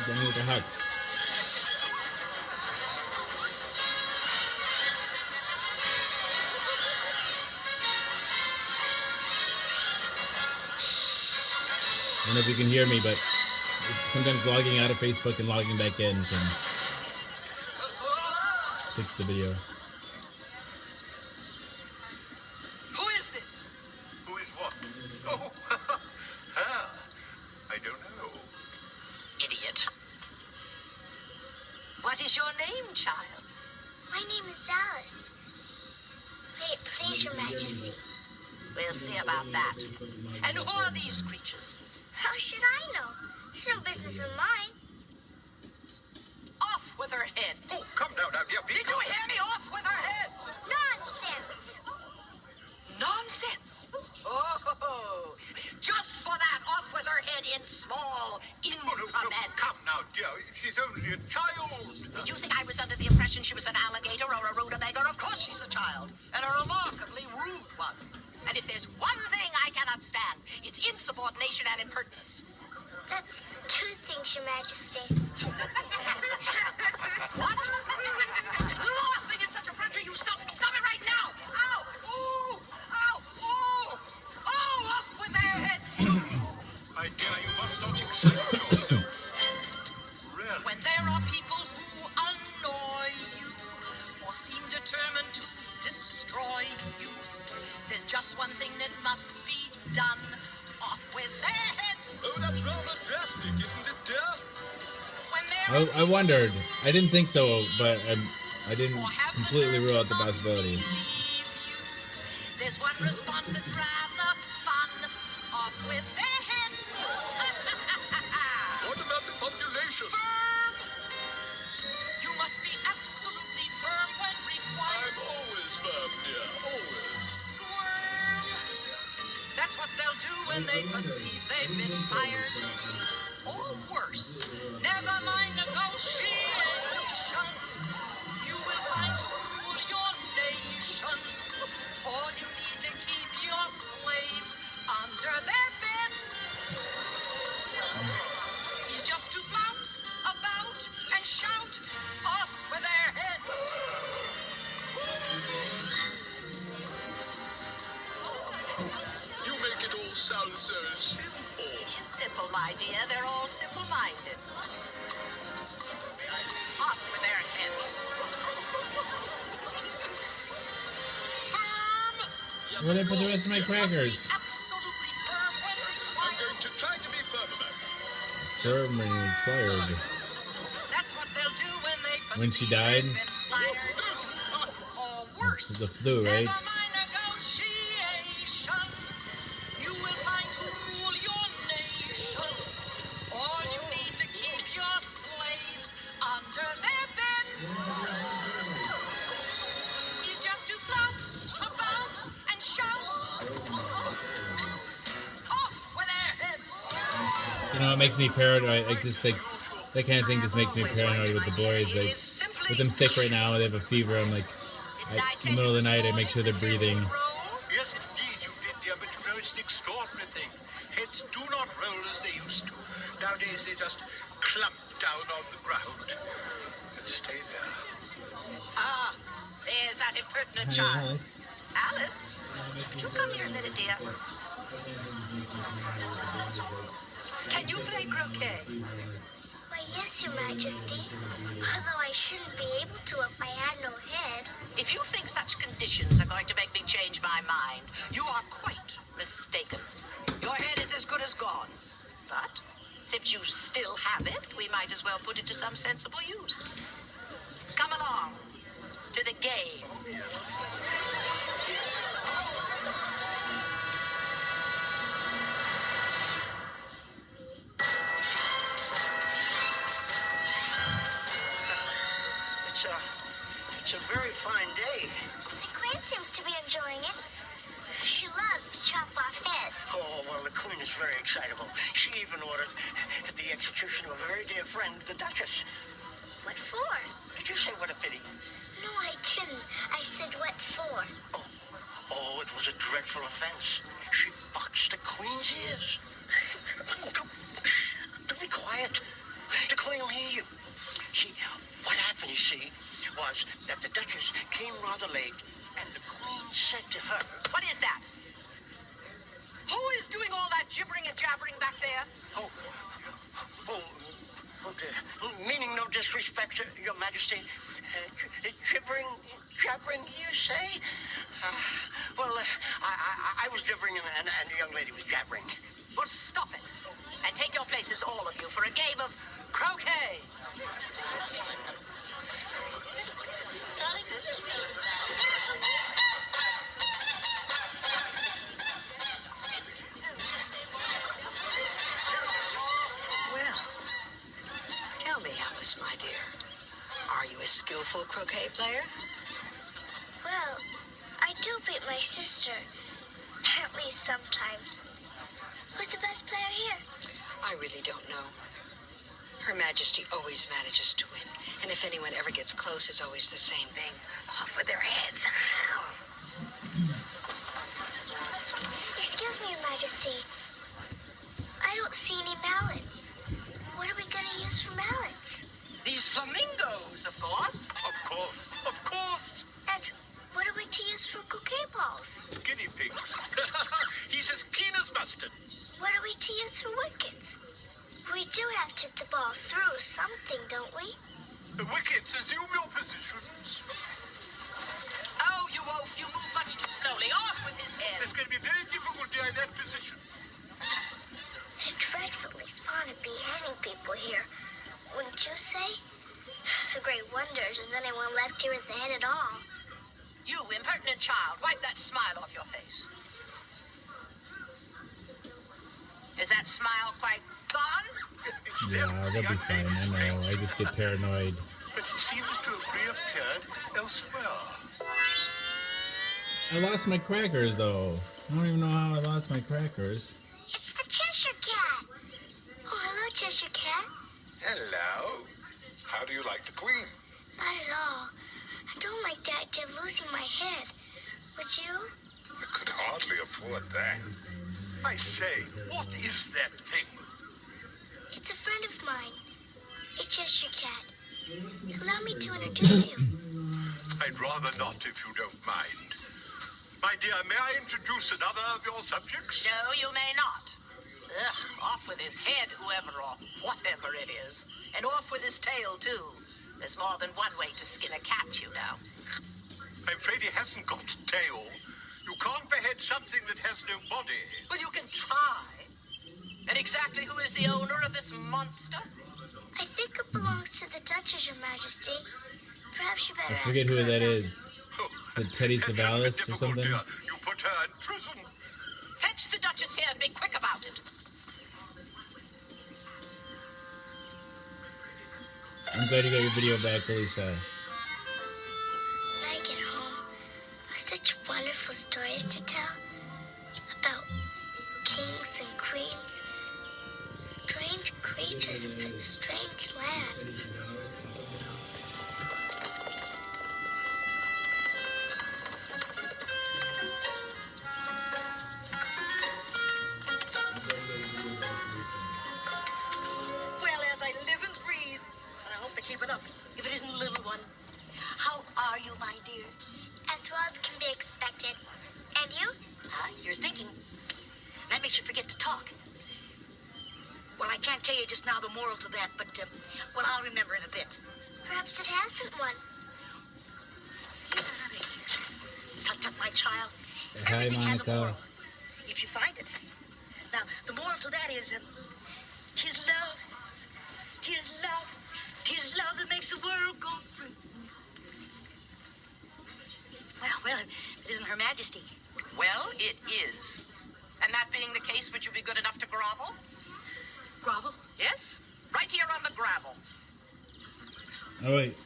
Down with the Hucks. I don't know if you can hear me, but sometimes logging out of Facebook and logging back in can fix the video. Who is this? Who is what? Oh, I don't know. Idiot. What is your name, child? My name is Alice. May it please your majesty. We'll see about that. And who are these creatures? How should I know? It's no business of mine. Off with her head. Oh, come now, dear. Did you hear me? Off with her head. Nonsense! Nonsense. Oh, just for that, off with her head in small increments. Come now, dear. She's only a child. Did you think I was under the impression she was an alligator or a rutabaga? Of course she's a child, and a remarkably rude one. And if there's one thing I cannot stand, it's insubordination and impertinence. That's two things, your majesty. What? Laughing in such effrontery, you stop it right now! Ow! Ooh! Ow! Ooh! Oh, off with their heads! My dear, you must not exclude yourself. Really? When there are people who annoy you or seem determined to destroy you, there's just one thing that must be done. Off with their heads! Oh, that's rather drastic, isn't it, dear? When there I wondered. I didn't think so, but I didn't or have the completely nerve rule out to the not possibility. believe you, there's one response that's rather fun. Off with their heads! What about the population? Firm! You must be absolutely firm when required. I'm always firm, dear, always. Squirm! That's what they'll do when they perceive they've been fired. Or worse, never mind negotiation. You will find to rule your nation. All you need to keep your slaves under their beds. so simple. It is simple, my dear. They're all simple-minded. Off with their heads. Firm. Where did I put the rest of my You must be crackers? absolutely firm when I'm required. going to try to be firm about it. Firm and required. That's what they'll do when they When she perceive died? they've been fired. Or worse, The flu, right? never mind negotiation. You will find to rule your nation. All you need to keep your slaves under their beds is just to flounce about and shout. Off with their heads. You know, it makes me paranoid. I just think that kind of thing just makes me paranoid with the boys. Like, with them sick right now, they have a fever. I'm like, in the middle of the night, I make sure they're breathing. Yes, indeed, you did, dear, but you know it's an extraordinary thing. Heads do not roll as they used to. Nowadays, they just clump down on the ground and stay there. Ah, there's that impertinent Hi, child. Alex. Alice, could you come here a minute, dear? Can you play croquet? Why, yes, Your Majesty. Although I shouldn't be able to if I had no head. If you think such conditions are going to make me change my mind, you are quite mistaken. Your head is as good as gone. But since you still have it, we might as well put it to some sensible use. Come along to the game. It's a very fine day. The Queen seems to be enjoying it. She loves to chop off heads. Oh, well, the Queen is very excitable. She even ordered the execution of a very dear friend, the Duchess. What for? Did you say what a pity? No, I didn't. I said what for. Oh, it was a dreadful offense. She boxed the Queen's ears. Do be quiet. The Queen will hear you. See, what happened, you see, was that the Duchess came rather late, and the Queen said to her, What is that? Who is doing all that gibbering and jabbering back there? oh, meaning no disrespect, Your Majesty, jabbering, you say? I was gibbering and the young lady was jabbering. Well, stop it. And take your places, all of you, for a game of croquet. Well, tell me, Alice, my dear, are you a skillful croquet player? Well, I do beat my sister. At least sometimes. Who's the best player here? I really don't know. Her Majesty always manages to win. And if anyone ever gets close, it's always the same thing. Off with their heads. Excuse me, Your Majesty. I don't see any mallets. What are we going to use for mallets? These flamingos, of course. Of course, of course. And what are we to use for croquet balls? Guinea pigs. He's as keen as mustard. What are we to use for wickets? We do have to hit the ball through something, don't we? The wickets, assume your positions. Oh, you oaf, you move much too slowly. Off with his head. It's going to be very difficult in that position. They're dreadfully fond of beheading people here. Wouldn't you say? The great wonder is anyone left here with a head at all. You impertinent child, wipe that smile off your face. Is that smile quite gone? Yeah, they'll be fine. I know. I just get paranoid. But it seems to have reappeared elsewhere. I lost my crackers, though. I don't even know how I lost my crackers. It's the Cheshire Cat. Oh, hello, Cheshire Cat. Hello. How do you like the Queen? Not at all. I don't like the idea of losing my head. Would you? I could hardly afford that. I say, what is that thing? It's a friend of mine. A Cheshire Cat. Allow me to introduce you. I'd rather not if you don't mind. My dear, may I introduce another of your subjects? No, you may not. Ugh, off with his head, whoever or whatever it is. And off with his tail, too. There's more than one way to skin a cat, you know. I'm afraid he hasn't got a tail. You can't behead something that has no body. Well, you can try. And exactly who is the owner of this monster? I think it belongs to the Duchess, Your Majesty. Perhaps you better I ask forget who her that about is. Is it Teddy That's Savalas or difficult, something? dear. You put her in prison. Fetch the Duchess here and be quick about it. I'm glad you got your video back, Lisa. When I get home, I have such wonderful stories to tell about kings and queens, strange creatures in such strange lands. Well, as I live and breathe, and I hope to keep it up, if it isn't a little one. How are you, my dear? As well as can be expected. And you? Huh? You're thinking. That makes you forget to talk. Well, I can't tell you just now the moral to that, but, well, I'll remember in a bit. Perhaps it hasn't one. Tut, tut, my child. Hi, Everything has a Monica. moral, if you find it. Now, the moral to that is, tis love, tis love, tis love that makes the world go round. Well, it isn't Her Majesty. Well, it is. And that being the case, would you be good enough to grovel? Grovel? Yes. Right here on the gravel. Oh wait,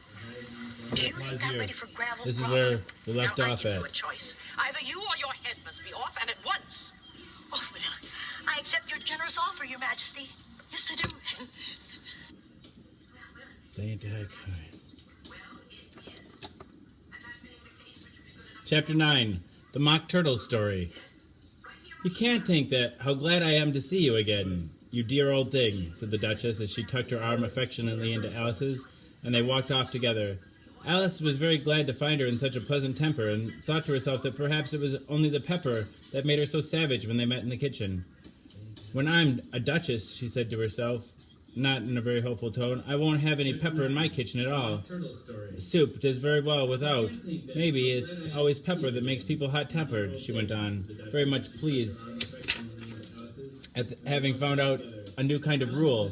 Do you Pause think I'm here. ready for gravel? This is grovel? where we left Now, off I give at. you a choice. Either you or your head must be off, and at once. Oh, well, I accept your generous offer, Your Majesty. Yes, I do. Dang it, heck. Chapter 9, The Mock Turtle Story. You can't think that how glad I am to see you again, you dear old thing, said the Duchess as she tucked her arm affectionately into Alice's, and they walked off together. Alice was very glad to find her in such a pleasant temper, and thought to herself that perhaps it was only the pepper that made her so savage when they met in the kitchen. When I'm a duchess, she said to herself, not in a very hopeful tone, I won't have any pepper in my kitchen at all. Soup does very well without. Maybe it's always pepper that makes people hot-tempered, she went on, very much pleased at having found out a new kind of rule.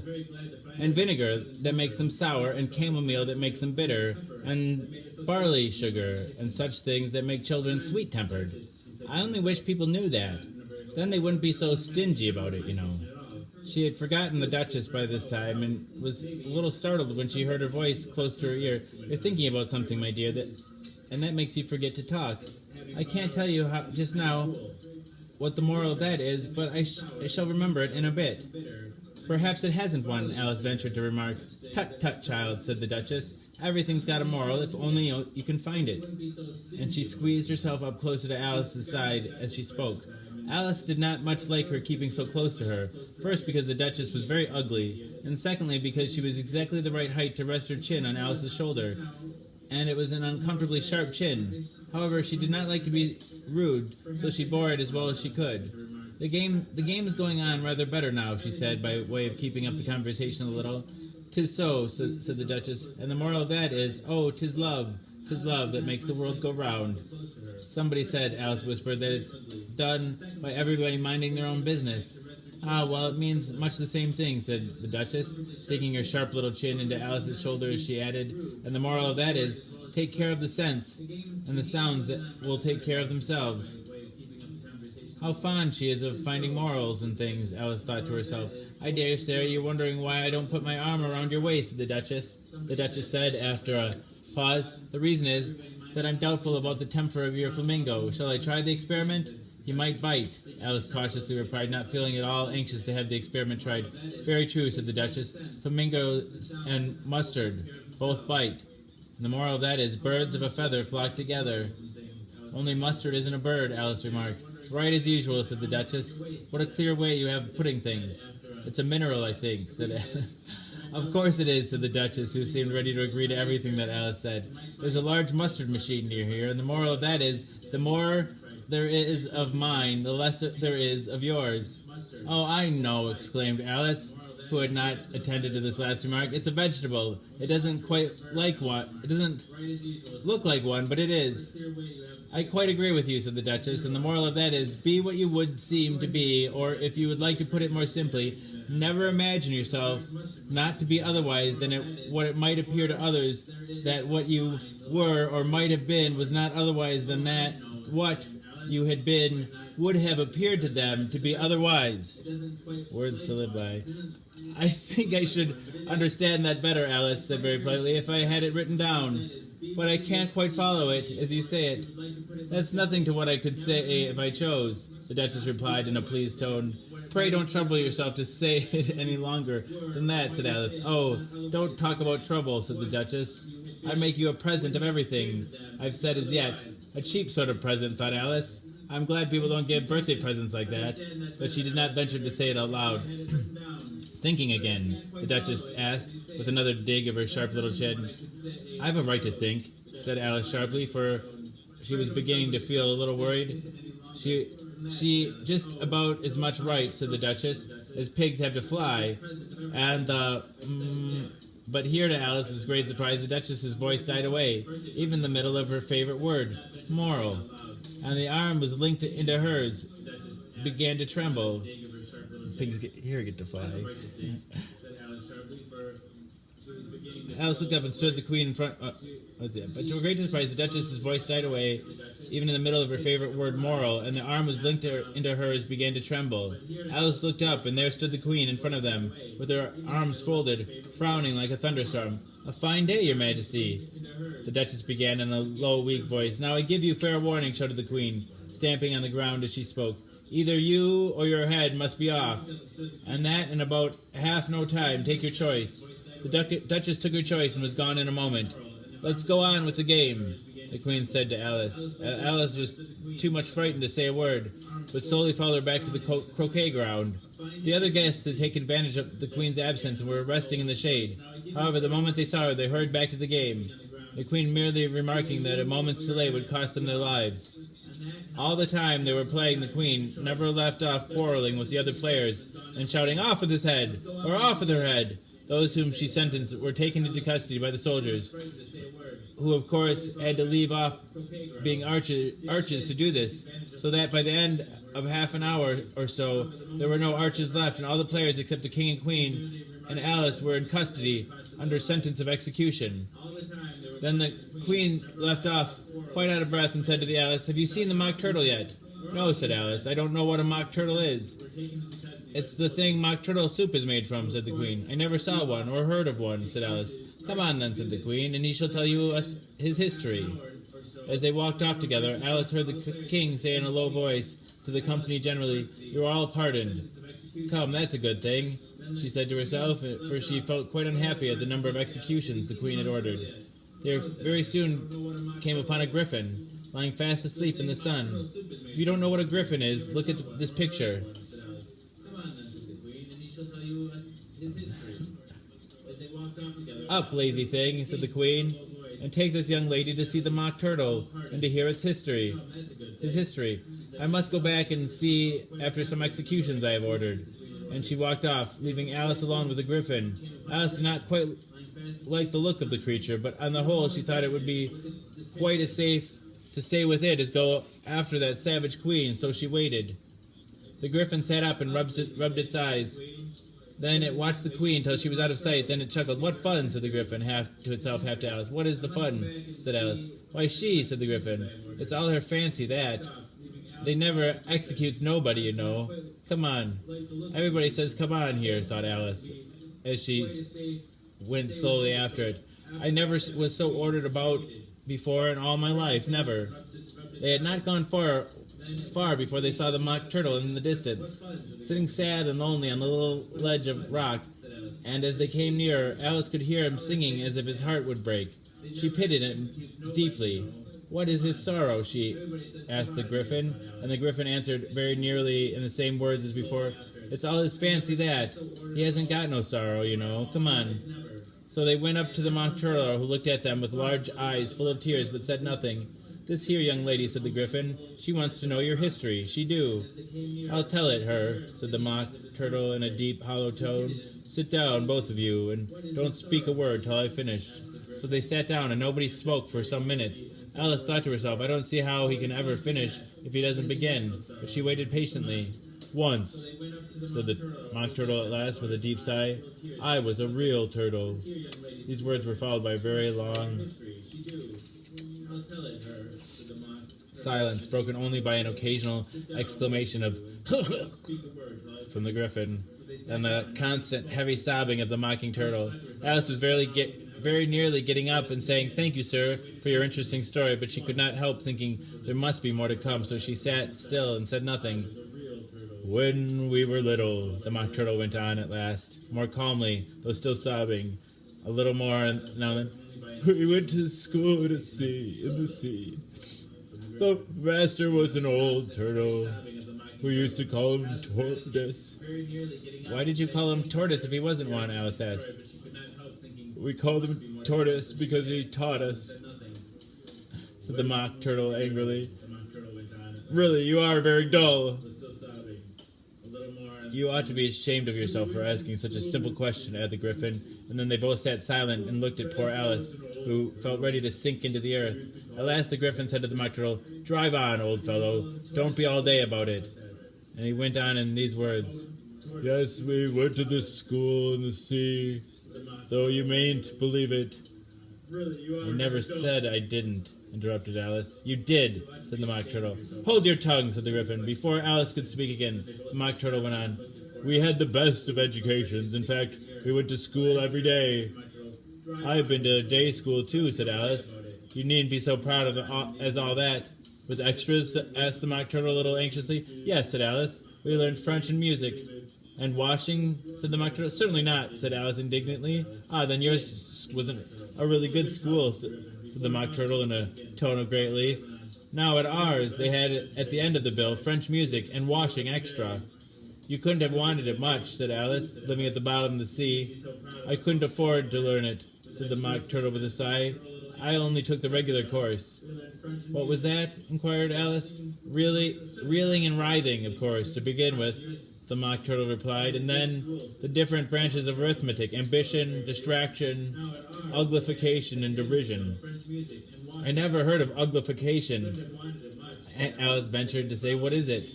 And vinegar that makes them sour, and chamomile that makes them bitter, and barley sugar, and such things that make children sweet-tempered. I only wish people knew that. Then they wouldn't be so stingy about it, you know. She had forgotten the Duchess by this time, and was a little startled when she heard her voice close to her ear. You're thinking about something, my dear, and that makes you forget to talk. I can't tell you how, just now what the moral of that is, but I shall remember it in a bit. Perhaps it hasn't one, Alice ventured to remark. Tut, tut, child, said the Duchess. Everything's got a moral, if only you can find it. And she squeezed herself up closer to Alice's side as she spoke. Alice did not much like her keeping so close to her, first because the Duchess was very ugly, and secondly because she was exactly the right height to rest her chin on Alice's shoulder, and it was an uncomfortably sharp chin. However, she did not like to be rude, so she bore it as well as she could. The game is going on rather better now, she said, by way of keeping up the conversation a little. "'Tis so," said the Duchess, "and the moral of that is, oh, 'tis love that makes the world go round." Somebody said, Alice whispered, that it's done by everybody minding their own business. Ah, well, it means much the same thing, said the Duchess, digging her sharp little chin into Alice's shoulder as she added, and the moral of that is, take care of the scents, and the sounds that will take care of themselves. How fond she is of finding morals and things, Alice thought to herself. I dare say you're wondering why I don't put my arm around your waist, the Duchess said after a pause. The reason is that I'm doubtful about the temper of your flamingo. Shall I try the experiment? He might bite, Alice cautiously replied, not feeling at all anxious to have the experiment tried. Very true, said the Duchess. Flamingos and mustard both bite. And the moral of that is, birds of a feather flock together. Only mustard isn't a bird, Alice remarked. Right as usual, said the Duchess. What a clear way you have of putting things. It's a mineral, I think, said Alice. Of course it is, said the Duchess, who seemed ready to agree to everything that Alice said. There's a large mustard machine near here, and the moral of that is, the more there is of mine, the less there is of yours. Oh, I know, exclaimed Alice, who had not attended to this last remark. It's a vegetable. It doesn't quite like one. It doesn't look like one, but it is. I quite agree with you, said the Duchess, and the moral of that is, be what you would seem to be, or if you would like to put it more simply, never imagine yourself not to be otherwise than what it might appear to others, that what you were or might have been was not otherwise than that what you had been would have appeared to them to be otherwise. Words to live by. I think I should understand that better, Alice said very politely, if I had it written down. But I can't quite follow it, as you say it. That's nothing to what I could say if I chose, the Duchess replied in a pleased tone. Pray don't trouble yourself to say it any longer than that, said Alice. Oh, don't talk about trouble, said the Duchess. I'd make you a present of everything I've said as yet. A cheap sort of present, thought Alice. I'm glad people don't give birthday presents like that, but she did not venture to say it out loud. Thinking again, the Duchess asked, with another dig of her sharp little chin. I've a right to think, said Alice sharply, for she was beginning to feel a little worried. She just about as much right, said the Duchess, as pigs have to fly, and But here, to Alice's great surprise, the Duchess's voice died away, even in the middle of her favorite word, moral, and the arm was linked into hers, began to tremble. Pigs get to fly. Alice looked up and stood the Queen in front. But to her great surprise, the Duchess's voice died away, even in the middle of her favorite word, moral, and the arm was linked into hers, began to tremble. Alice looked up, and there stood the Queen in front of them, with her arms folded, frowning like a thunderstorm. A fine day, Your Majesty, the Duchess began in a low, weak voice. Now I give you fair warning, shouted the Queen, stamping on the ground as she spoke. Either you or your head must be off, and that in about half no time. Take your choice. The Duchess took her choice and was gone in a moment. Let's go on with the game, the Queen said to Alice. Alice was too much frightened to say a word, but slowly followed her back to the croquet ground. The other guests had taken advantage of the Queen's absence and were resting in the shade. However, the moment they saw her, they hurried back to the game, the Queen merely remarking that a moment's delay would cost them their lives. All the time they were playing, the Queen never left off quarreling with the other players and shouting, "Off with his head!" or "Off with her head!" Those whom she sentenced were taken into custody by the soldiers, who of course had to leave off being archers to do this, so that by the end of half an hour or so there were no archers left, and all the players except the King and Queen and Alice were in custody under sentence of execution. Then the Queen left off, quite out of breath, and said to the Alice, "Have you seen the mock turtle yet?" "No," said Alice. "I don't know what a mock turtle is." "It's the thing mock turtle soup is made from," said the Queen. "I never saw one, or heard of one," said Alice. "Come on, then," said the Queen, "and he shall tell you his history." As they walked off together, Alice heard the King say in a low voice to the company generally, "You are all pardoned." "Come, that's a good thing," she said to herself, for she felt quite unhappy at the number of executions the Queen had ordered. They very soon came upon a griffin, lying fast asleep in the sun. If you don't know what a griffin is, look at this picture. "Up, lazy thing," said the Queen, "and take this young lady to see the mock turtle, and to hear its history. His history. I must go back and see after some executions I have ordered." And she walked off, leaving Alice alone with the griffin. Alice did not quite like the look of the creature, but on the whole she thought it would be quite as safe to stay with it as go after that savage Queen, so she waited. The griffin sat up and rubbed its eyes. Then it watched the Queen till she was out of sight. Then it chuckled. "What fun," said the griffin, half to itself, half to Alice. "What is the fun?" said Alice. "Why, she," said the griffin. "It's all her fancy, that. They never executes nobody, you know. Come on." "Everybody says come on here," thought Alice, as she went slowly after it. "I never was so ordered about before in all my life, never." They had not gone far before they saw the mock turtle in the distance, sitting sad and lonely on the little ledge of rock, and as they came nearer, Alice could hear him singing as if his heart would break. She pitied him deeply. "What is his sorrow?" she asked the griffin, and the griffin answered very nearly in the same words as before, "It's all his fancy, that. He hasn't got no sorrow, you know. Come on." So they went up to the mock turtle, who looked at them with large eyes full of tears, but said nothing. This here young lady, said the Griffin, she wants to know your history. She do. I'll tell it her, said the Mock Turtle in a deep, hollow tone. Sit down, both of you, and don't speak a word till I finish. So they sat down, and nobody spoke for some minutes. Alice thought to herself, I don't see how he can ever finish if he doesn't begin. But she waited patiently. Once, said the Mock Turtle at last with a deep sigh, I was a real turtle. These words were followed by a very long silence, broken only by an occasional exclamation of from the Griffin, and the constant heavy sobbing of the mocking turtle. Alice was very nearly getting up and saying, Thank you, sir, for your interesting story, but she could not help thinking there must be more to come, so she sat still and said nothing. When we were little, the Mock Turtle went on at last, more calmly, though still sobbing, a little more now and then. We went to school in the sea. The master was an old turtle. We used to call him Tortoise. Why did you call him Tortoise if he wasn't one? Alice asked. We called him Tortoise because he taught us, said the Mock Turtle angrily. Really, you are very dull. You ought to be ashamed of yourself for asking such a simple question, added the Griffin, and then they both sat silent and looked at poor Alice, who felt ready to sink into the earth. At last the Griffin said to the Mock Turtle, Drive on, old fellow. Don't be all day about it. And he went on in these words. Yes, we went to this school in the sea, though you mayn't believe it. I never said I didn't, interrupted Alice. You did, said the Mock Turtle. Hold your tongue, said the Griffin. Before Alice could speak again, the Mock Turtle went on. We had the best of educations. In fact, we went to school every day. I've been to day school, too, said Alice. You needn't be so proud of it as all that. With extras? Asked the Mock Turtle a little anxiously. Yes, said Alice. We learned French and music. And washing? Said the Mock Turtle. Certainly not, said Alice indignantly. Ah, then yours wasn't a really good school, said the Mock Turtle in a tone of great relief. Now at ours, they had at the end of the bill French music and washing extra. You couldn't have wanted it much, said Alice, living at the bottom of the sea. I couldn't afford to learn it, said the Mock Turtle with a sigh. I only took the regular course. What was that? Inquired Alice. Reeling and writhing, of course, to begin with, the Mock Turtle replied, and then the different branches of arithmetic, ambition, distraction, uglification, and derision. I never heard of uglification, Alice ventured to say. What is it?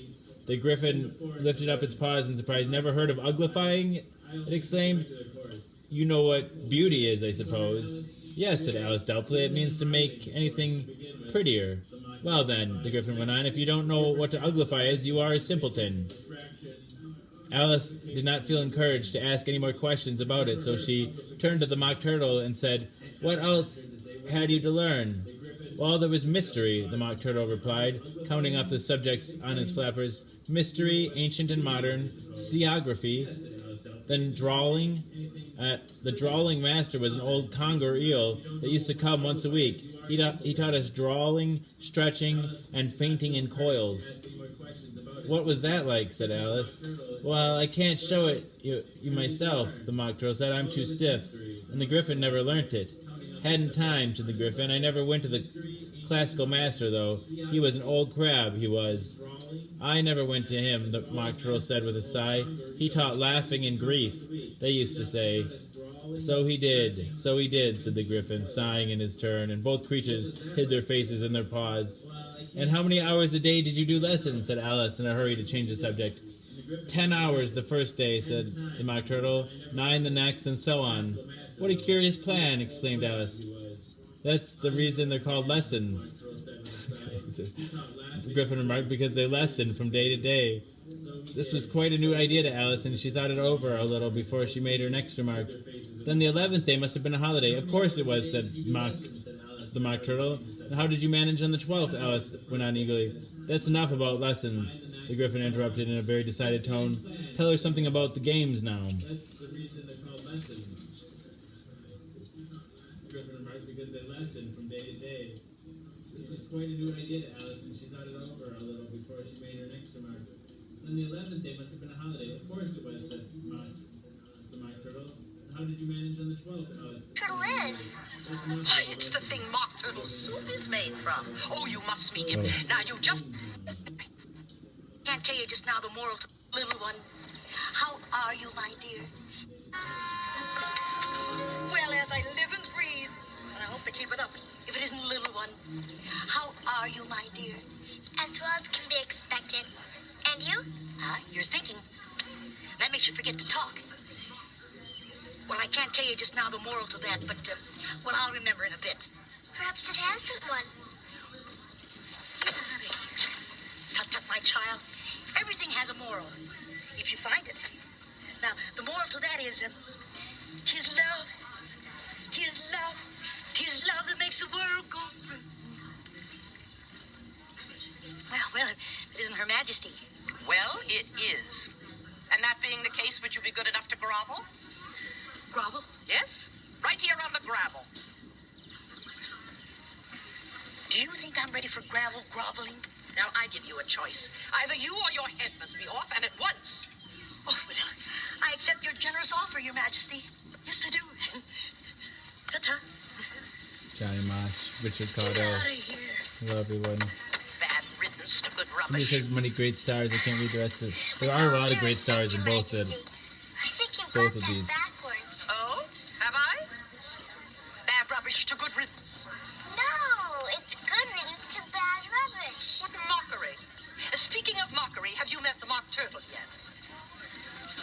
The Griffin lifted up its paws in surprise. Never heard of uglifying? It exclaimed. You know what beauty is, I suppose. Yes, said Alice doubtfully. It means to make anything prettier. Well then, the Griffin went on, if you don't know what to uglify is, you are a simpleton. Alice did not feel encouraged to ask any more questions about it, so she turned to the Mock Turtle and said, What else had you to learn? Well, there was mystery, the Mock Turtle replied, counting off the subjects on his flappers. Mystery, ancient and modern, seaography, then drawing. The drawing master was an old conger eel that used to come once a week. He taught us drawing, stretching, and fainting in coils. What was that like? Said Alice. Well, I can't show it you myself, the Mock Turtle said. I'm too stiff. And the Griffin never learnt it. Hadn't time, said the Griffin. I never went to the classical master, though. He was an old crab, he was. I never went to him, the Mock Turtle said with a sigh. He taught laughing and grief, they used to say. So he did, said the Griffin, sighing in his turn, and both creatures hid their faces in their paws. And how many hours a day did you do lessons? Said Alice in a hurry to change the subject. 10 hours the first day, said the Mock Turtle, 9 the next, and so on. What a curious plan, exclaimed Alice. That's the reason they're called lessons, the Griffin remarked, because they lesson from day to day. This was quite a new idea to Alice, and she thought it over a little before she made her next remark. Then the 11th day must have been a holiday. Of course it was, said the Mock Turtle. And how did you manage on the 12th? Alice went on eagerly. That's enough about lessons, the Griffin interrupted in a very decided tone. Tell her something about the games now. That's the reason they're called lessons, the Griffin remarked, because they lesson from day to day. This was quite a new idea to Alice, and she thought it over a little before she made her next remark. Then the 11th day must have been a holiday. Of course it was, said the Mock Turtle. how did you manage on the 12th? Turtle is. Why, it's the thing Mock Turtle soup is made from. Oh, you must meet him. Now, you just... Can't tell you just now the moral to little one. How are you, my dear? Well, as I live and breathe, and I hope to keep it up, if it isn't little one. How are you, my dear? As well as can be expected. And you? Huh? You're thinking. That makes you forget to talk. Well, I can't tell you just now the moral to that, but, well, I'll remember in a bit. Perhaps it hasn't one. Tut, tut, my child. Everything has a moral, if you find it. Now, the moral to that is, 'tis love, 'tis love, 'tis love that makes the world go round. Well, it isn't Her Majesty. Well, it is. And that being the case, would you be good enough to grovel? Grovel? Yes? Right here on the gravel. Do you think I'm ready for groveling? Now, I give you a choice. Either you or your head must be off, and at once. Oh, well, I accept your generous offer, Your Majesty. Yes, I do. Ta-ta. Johnny Mosh, Richard Get Cardell. out of here. Hello, everyone. Bad riddance to good Somebody rubbish. says many great stars. I can't read the rest of it. There are a lot of great stars in both the. I think you both got of that these. backwards. Oh? Have I? Bad rubbish to good riddance. No, it's good riddance to bad rubbish. What mockery. Speaking of mockery, have you met the Mock Turtle yet?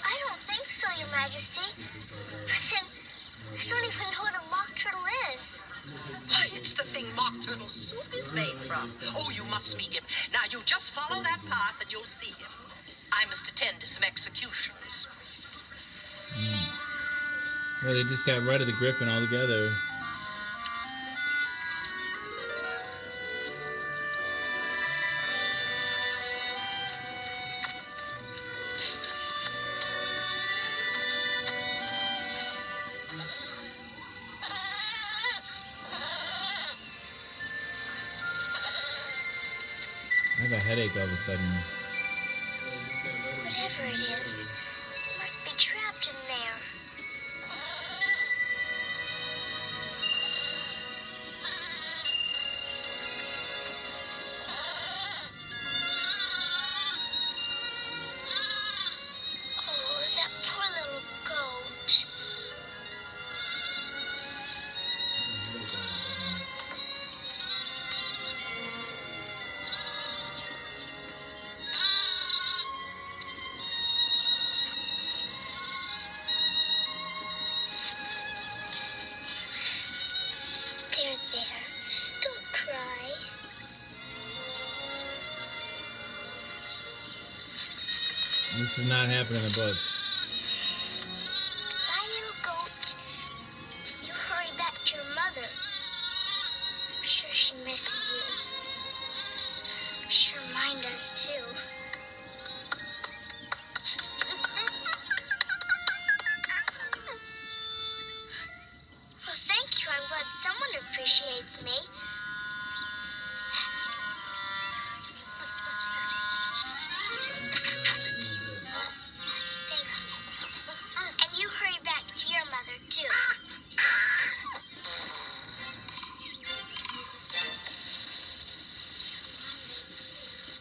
I don't think so, Your Majesty. But then, I don't even know what a mock turtle is. Why, it's the thing Mock Turtle soup is made from. Oh, you must meet him. Now, you just follow that path and you'll see him. I must attend to some executions. Well, they just got rid of the griffin altogether. I have a headache all of a sudden. Whatever it is, it must be trapped in there. Oh, that poor little goat. There. Don't cry. This did not happen in the book. My little goat, you hurry back to your mother. I'm sure she misses you. I'm sure mine does too. Well, thank you. I'm glad someone appreciates me. Thank you. And you hurry back to your mother too.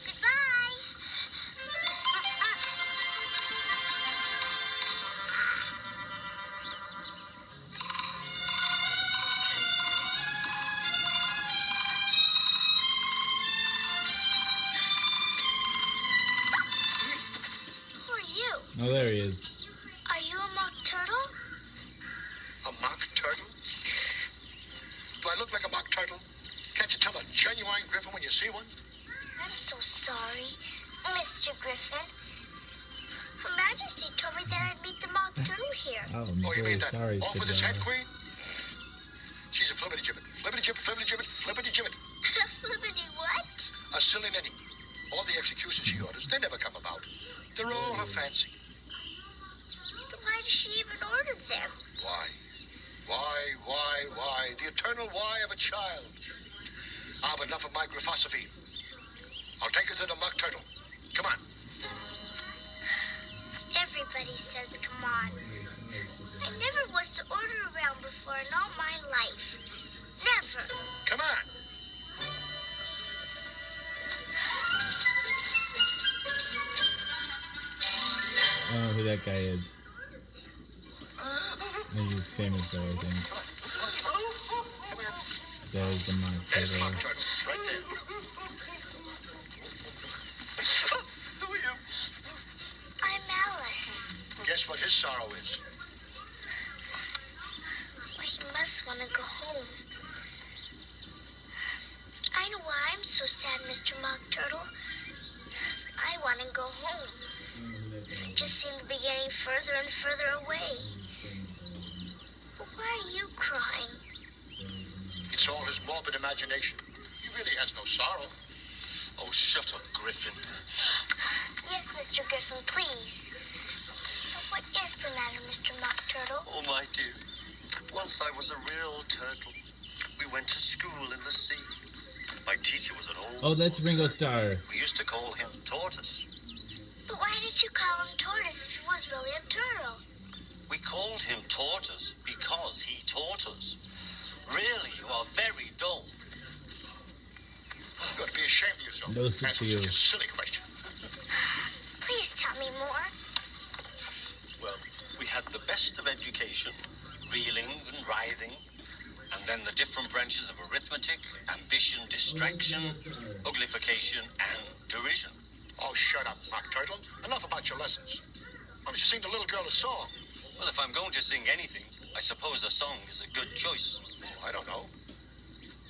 Goodbye. Who are you? Oh, there he is. Are you a mock turtle? A mock turtle? Do I look like a mock turtle? Can't you tell a genuine griffin when you see one? I'm so sorry, Mr. Griffin. Her Majesty told me that I'd meet the mock turtle here. Oh, I'm Oh, you very mean that sorry, off with his head, Sidra. Queen? She's a flippity-gibbet. Flippity-gibbet, flippity-gibbet, flippity-gibbet. Flippity what? A silly ninny. All the executions she orders, they never come about. They're all her fancy. But why does she even order them? Why? Why? The eternal why of a child. Ah, but enough of my griphosophy. I'll take her to the mock turtle. Come on. Everybody says come on. I never was to order around before in all my life. Never. Come on. I don't know who that guy is. Maybe he's famous though, I think. There's the Mock There's Turtle. Mock Turtle, right there. Who are you? I'm Alice. Guess what his sorrow is? Well, he must want to go home. I know why I'm so sad, Mr. Mock Turtle. I want to go home. I just seem to be getting further and further away. But why are you crying? It's all his morbid imagination. He really has no sorrow. Oh, shut up, Griffin. Yes, Mr. Griffin, please. But what is the matter, Mr. Mock Turtle? Oh, my dear. Once I was a real turtle. We went to school in the sea. My teacher was an old... Oh, that's Ringo Starr. We used to call him Tortoise. But why did you call him Tortoise if he was really a turtle? We called him Tortoise because he taught us. Really, you are very dull. You ought to be ashamed of yourself. No such Answer you. such a silly question. Please tell me more. Well, we had the best of education, reeling and writhing, and then the different branches of arithmetic, ambition, distraction, uglification, and derision. Oh, shut up, Mock Turtle. Enough about your lessons. Why don't you sing the little girl a song? Well, if I'm going to sing anything, I suppose a song is a good choice. Oh, I don't know.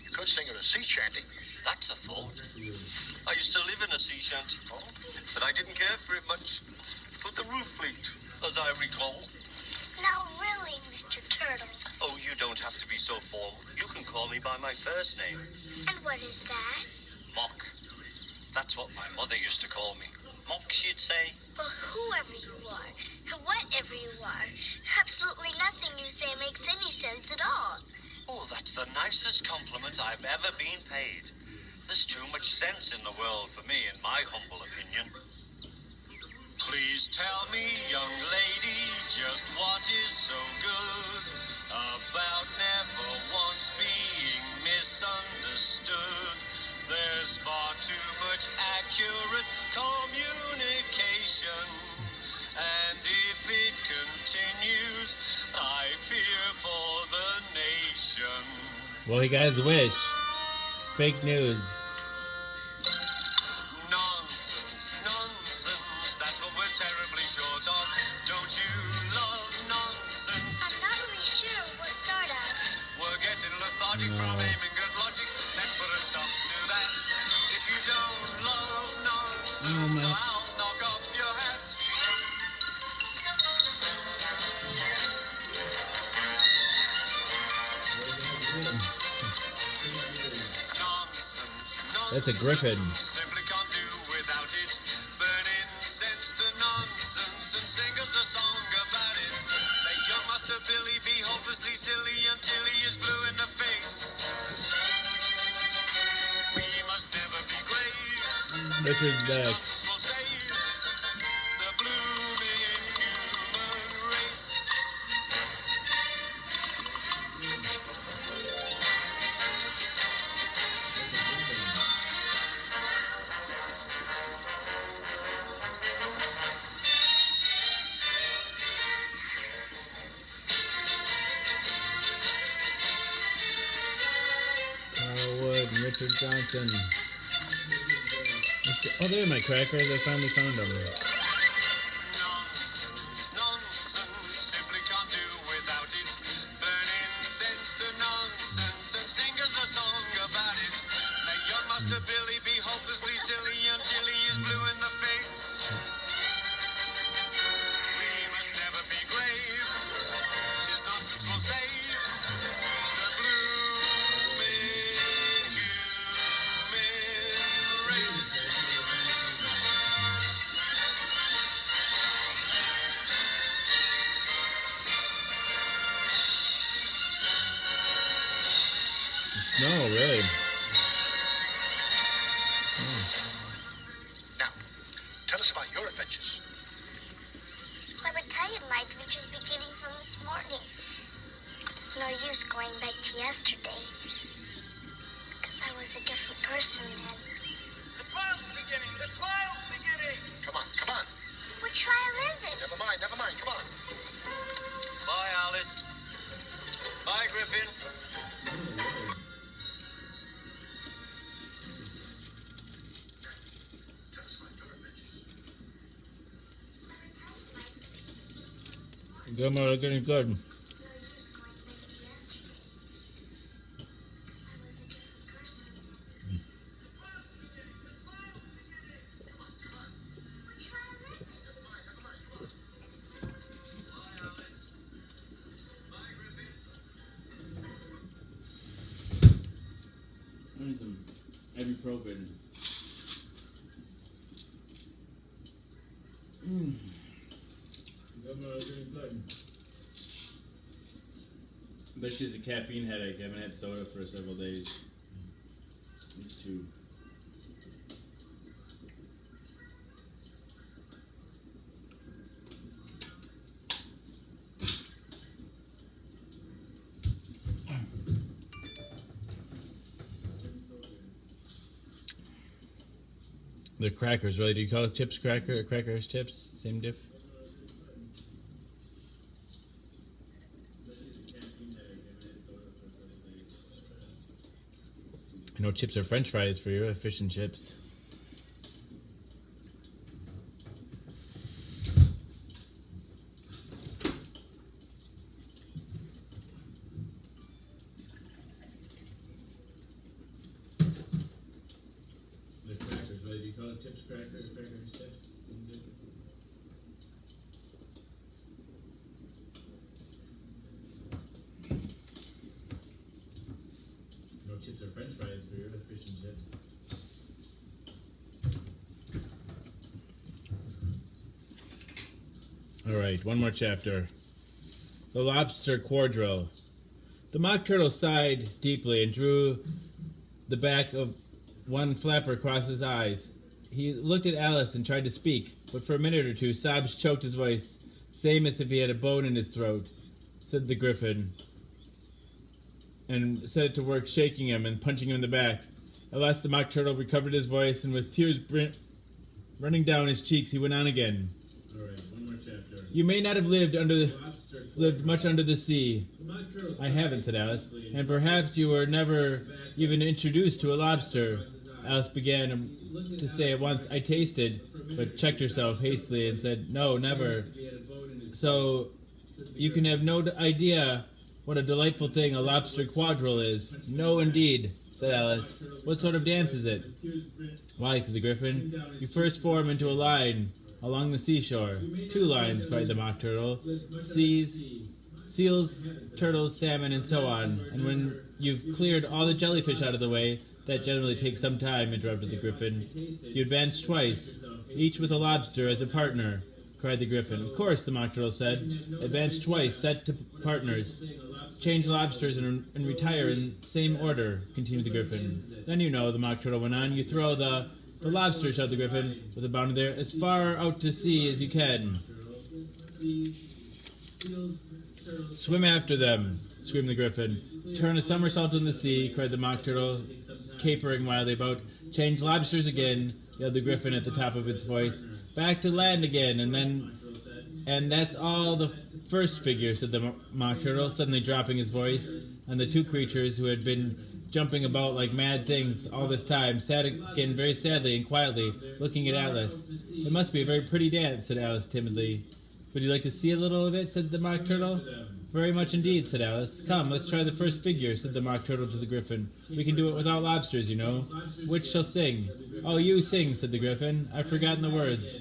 You could sing her a sea shanty. That's a thought. I used to live in a sea shanty, but I didn't care for it much. For the roof leaked, as I recall. Now really, Mr. Turtle. Oh, you don't have to be so formal. You can call me by my first name, And what is that? Mock. That's what my mother used to call me. Mock, she'd say. Well, whoever you are, and whatever you are, absolutely nothing you say makes any sense at all. Oh, that's the nicest compliment I've ever been paid. There's too much sense in the world for me, in my humble opinion. Please tell me, young lady, just what is so good about never once being misunderstood. There's far too much accurate communication, and if it continues, I fear for the nation. Well, he got his wish. Fake news. Nonsense, nonsense, that's what we're terribly short of. Don't you love nonsense? I'm not really sure what sort of. We're getting lethargic from aiming at logic. Let's put a stop to that. If you don't love nonsense, man. I'll knock off your hat. Nonsense, nonsense. That's a griffin. Simply can't do without it. Burn incense to nonsense and sing us a song about it. Let young Master Billy be hopelessly silly until he is blue in the face. We must never be grave. Richard's Tis back. nonsense will save the blooming human race. Carl Wood and Richard Johnson. Oh, there are my crackers. I finally found them. Nonsense, nonsense, simply can't do without it. Burn incense to nonsense and sing us a song about it. Let young Master Billy be hopelessly silly until he is blue in the face. We must never be grave. 'Tis nonsense will save the blooming human race. No, really. Now, tell us about your adventures. I would tell you my adventures beginning from this morning. It's no use going back to yesterday. Because I was a different person then. The trial's beginning! The trial's beginning! Come on, come on. What trial is it? Never mind, come on. Bye, Alice. Bye, Griffin. Gilmore, getting good. I need some ibuprofen. Gilmore, getting good. But she's a caffeine headache. I haven't had soda for several days. It's too. They're crackers, really. Do you call it chips crackers chips? Same diff? I know chips are French fries for you, fish and chips. They're crackers, really. Do you call it chips crackers chips? No chips are French fries for you, fish and chips. Alright, one more chapter. The Lobster Quadrille. The Mock Turtle sighed deeply and drew the back of one flapper across his eyes. He looked at Alice and tried to speak, but for a minute or two sobs choked his voice, same as if he had a bone in his throat, said the Griffin, and set it to work shaking him and punching him in the back. At last the Mock Turtle recovered his voice, and with tears running down his cheeks, he went on again. All right, one more chapter. You may not have lived much under the sea. I haven't, said Alice, and perhaps you were never even introduced to a lobster. Alice began to say at once, I tasted, but checked herself hastily and said, no, never. So you can have no idea what a delightful thing a lobster quadrille is. No, indeed, said Alice. What sort of dance is it? Why, said the Griffin, you first form into a line along the seashore. 2 lines, cried the Mock Turtle. Seals, turtles, salmon, and so on. And when you've cleared all the jellyfish out of the way, that generally takes some time, interrupted the Griffin. You advance twice, each with a lobster as a partner, cried the Griffin. Of course, the Mock Turtle said. Advance twice, set to partners. Change lobsters and retire in same order, continued the Griffin. Then you know, the Mock Turtle went on, you throw the lobster, shouted the Griffin, with a bound there, as far out to sea as you can. Swim after them, screamed the Griffin. Turn a somersault in the sea, cried the Mock Turtle, capering wildly about. Change lobsters again, yelled the Griffin at the top of its voice. Back to land again, and that's all the first figure, said the Mock Turtle, suddenly dropping his voice. And the 2 creatures, who had been jumping about like mad things all this time, sat again very sadly and quietly, looking at Alice. It must be a very pretty dance, said Alice timidly. Would you like to see a little of it, said the Mock Turtle. Very much indeed, said Alice. Come, let's try the first figure, said the Mock Turtle to the Griffin. We can do it without lobsters, you know. Which shall sing? Oh, you sing, said the Griffin. I've forgotten the words.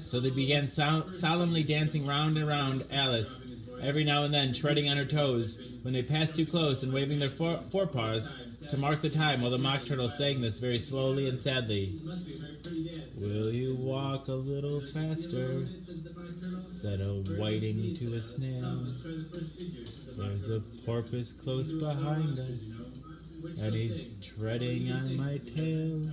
So they began solemnly dancing round and round Alice, every now and then treading on her toes, when they passed too close and waving their forepaws to mark the time, while the Mock Turtle sang this very slowly and sadly. Will you walk a little faster? Said a whiting to a snail. There's a porpoise close behind us, and he's treading on my tail.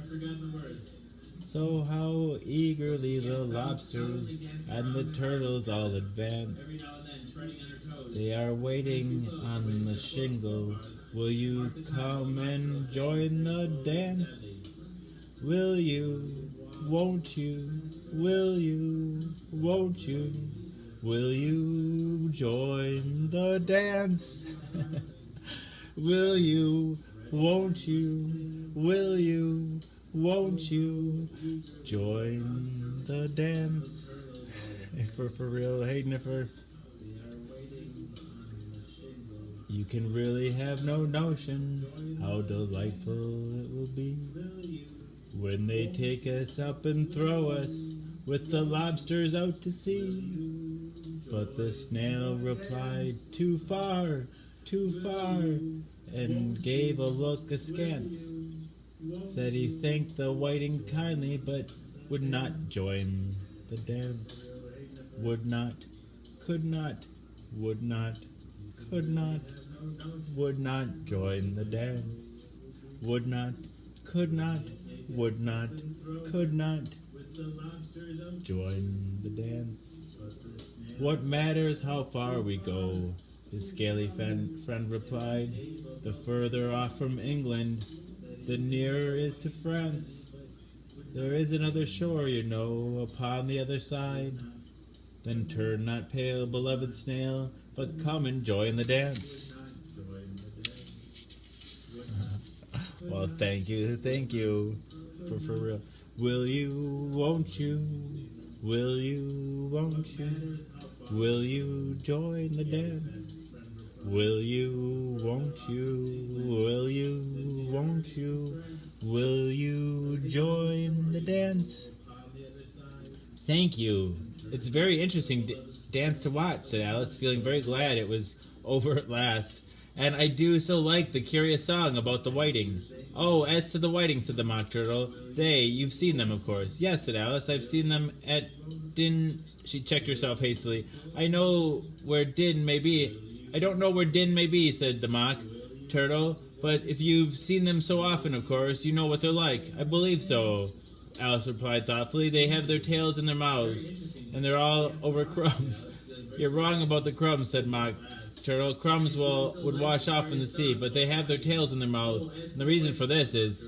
So how eagerly the lobsters and the turtles all advance. They are waiting on the shingle. Will you come and join the dance? Will you? Won't you? Will you? Won't you? Will you join the dance? Will you? Won't you? Will you? Won't you join the dance? If we're for real, Hayden, if we're... You can really have no notion how delightful it will be when they take us up and throw us with the lobsters out to sea. But the snail replied, too far, and gave a look askance. Said he thanked the whiting kindly, but would not join the dance. Would not, could not, would not, could not, would not join the dance. Would not, could not, would not, could not join the dance. What matters how far we go? His scaly friend replied. The further off from England, the nearer is to France. There is another shore, you know, upon the other side. Then turn not pale, beloved snail, but come and join the dance. Well, thank you, for real. Will you, won't you, will you, won't you, will you join the dance? Will you, won't you, will you, won't you, will you join the dance? Thank you. It's a very interesting dance to watch, said Alice, feeling very glad it was over at last. And I do so like the curious song about the whiting. Oh, as to the whiting, said the Mock Turtle, you've seen them, of course. Yes, said Alice, I've seen them at Din... She checked herself hastily. I know where Din may be. I don't know where Din may be, said the Mock Turtle, but if you've seen them so often, of course, you know what they're like. I believe so, Alice replied thoughtfully. They have their tails in their mouths, and they're all over crumbs. You're wrong about the crumbs, said Mock Turtle. Crumbs would wash off in the sea, but they have their tails in their mouth. And the reason for this is...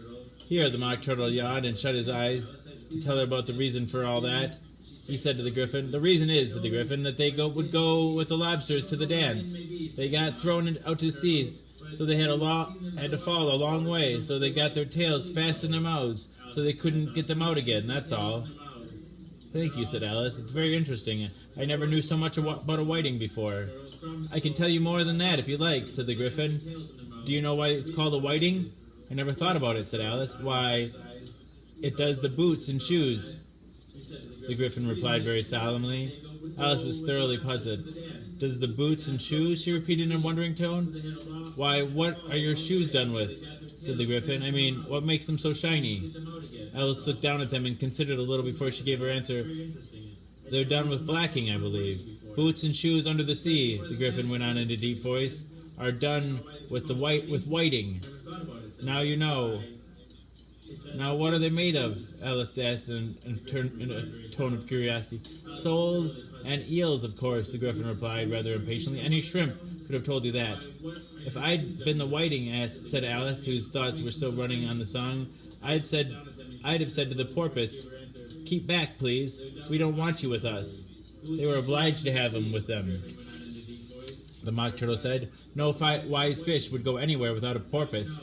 Here, the Mock Turtle yawned and shut his eyes to tell her about the reason for all that. He said to the Griffin, the reason is, said the Griffin, that they would go with the lobsters to the dance. They got thrown out to the seas, so they had to fall a long way, so they got their tails fast in their mouths, so they couldn't get them out again, that's all. Thank you, said Alice. It's very interesting. I never knew so much about a whiting before. I can tell you more than that if you like, said the Griffin. Do you know why it's called a whiting? I never thought about it, said Alice. Why, it does the boots and shoes. The Griffin replied very solemnly. Alice was thoroughly puzzled. Does the boots and shoes? She repeated in a wondering tone. Why, what are your shoes done with? Said the Griffin. I mean, what makes them so shiny? Alice looked down at them and considered a little before she gave her answer. They're done with blacking, I believe. Boots and shoes under the sea, the Griffin went on in a deep voice, are done with whiting. Now you know. Now what are they made of? Alice asked in a tone of curiosity. Soles and eels, of course, the Griffin replied rather impatiently. Any shrimp could have told you that. If I'd been the whiting, said Alice, whose thoughts were still running on the song, I'd have said to the porpoise, keep back, please. We don't want you with us. They were obliged to have him with them. The Mock Turtle said, no wise fish would go anywhere without a porpoise.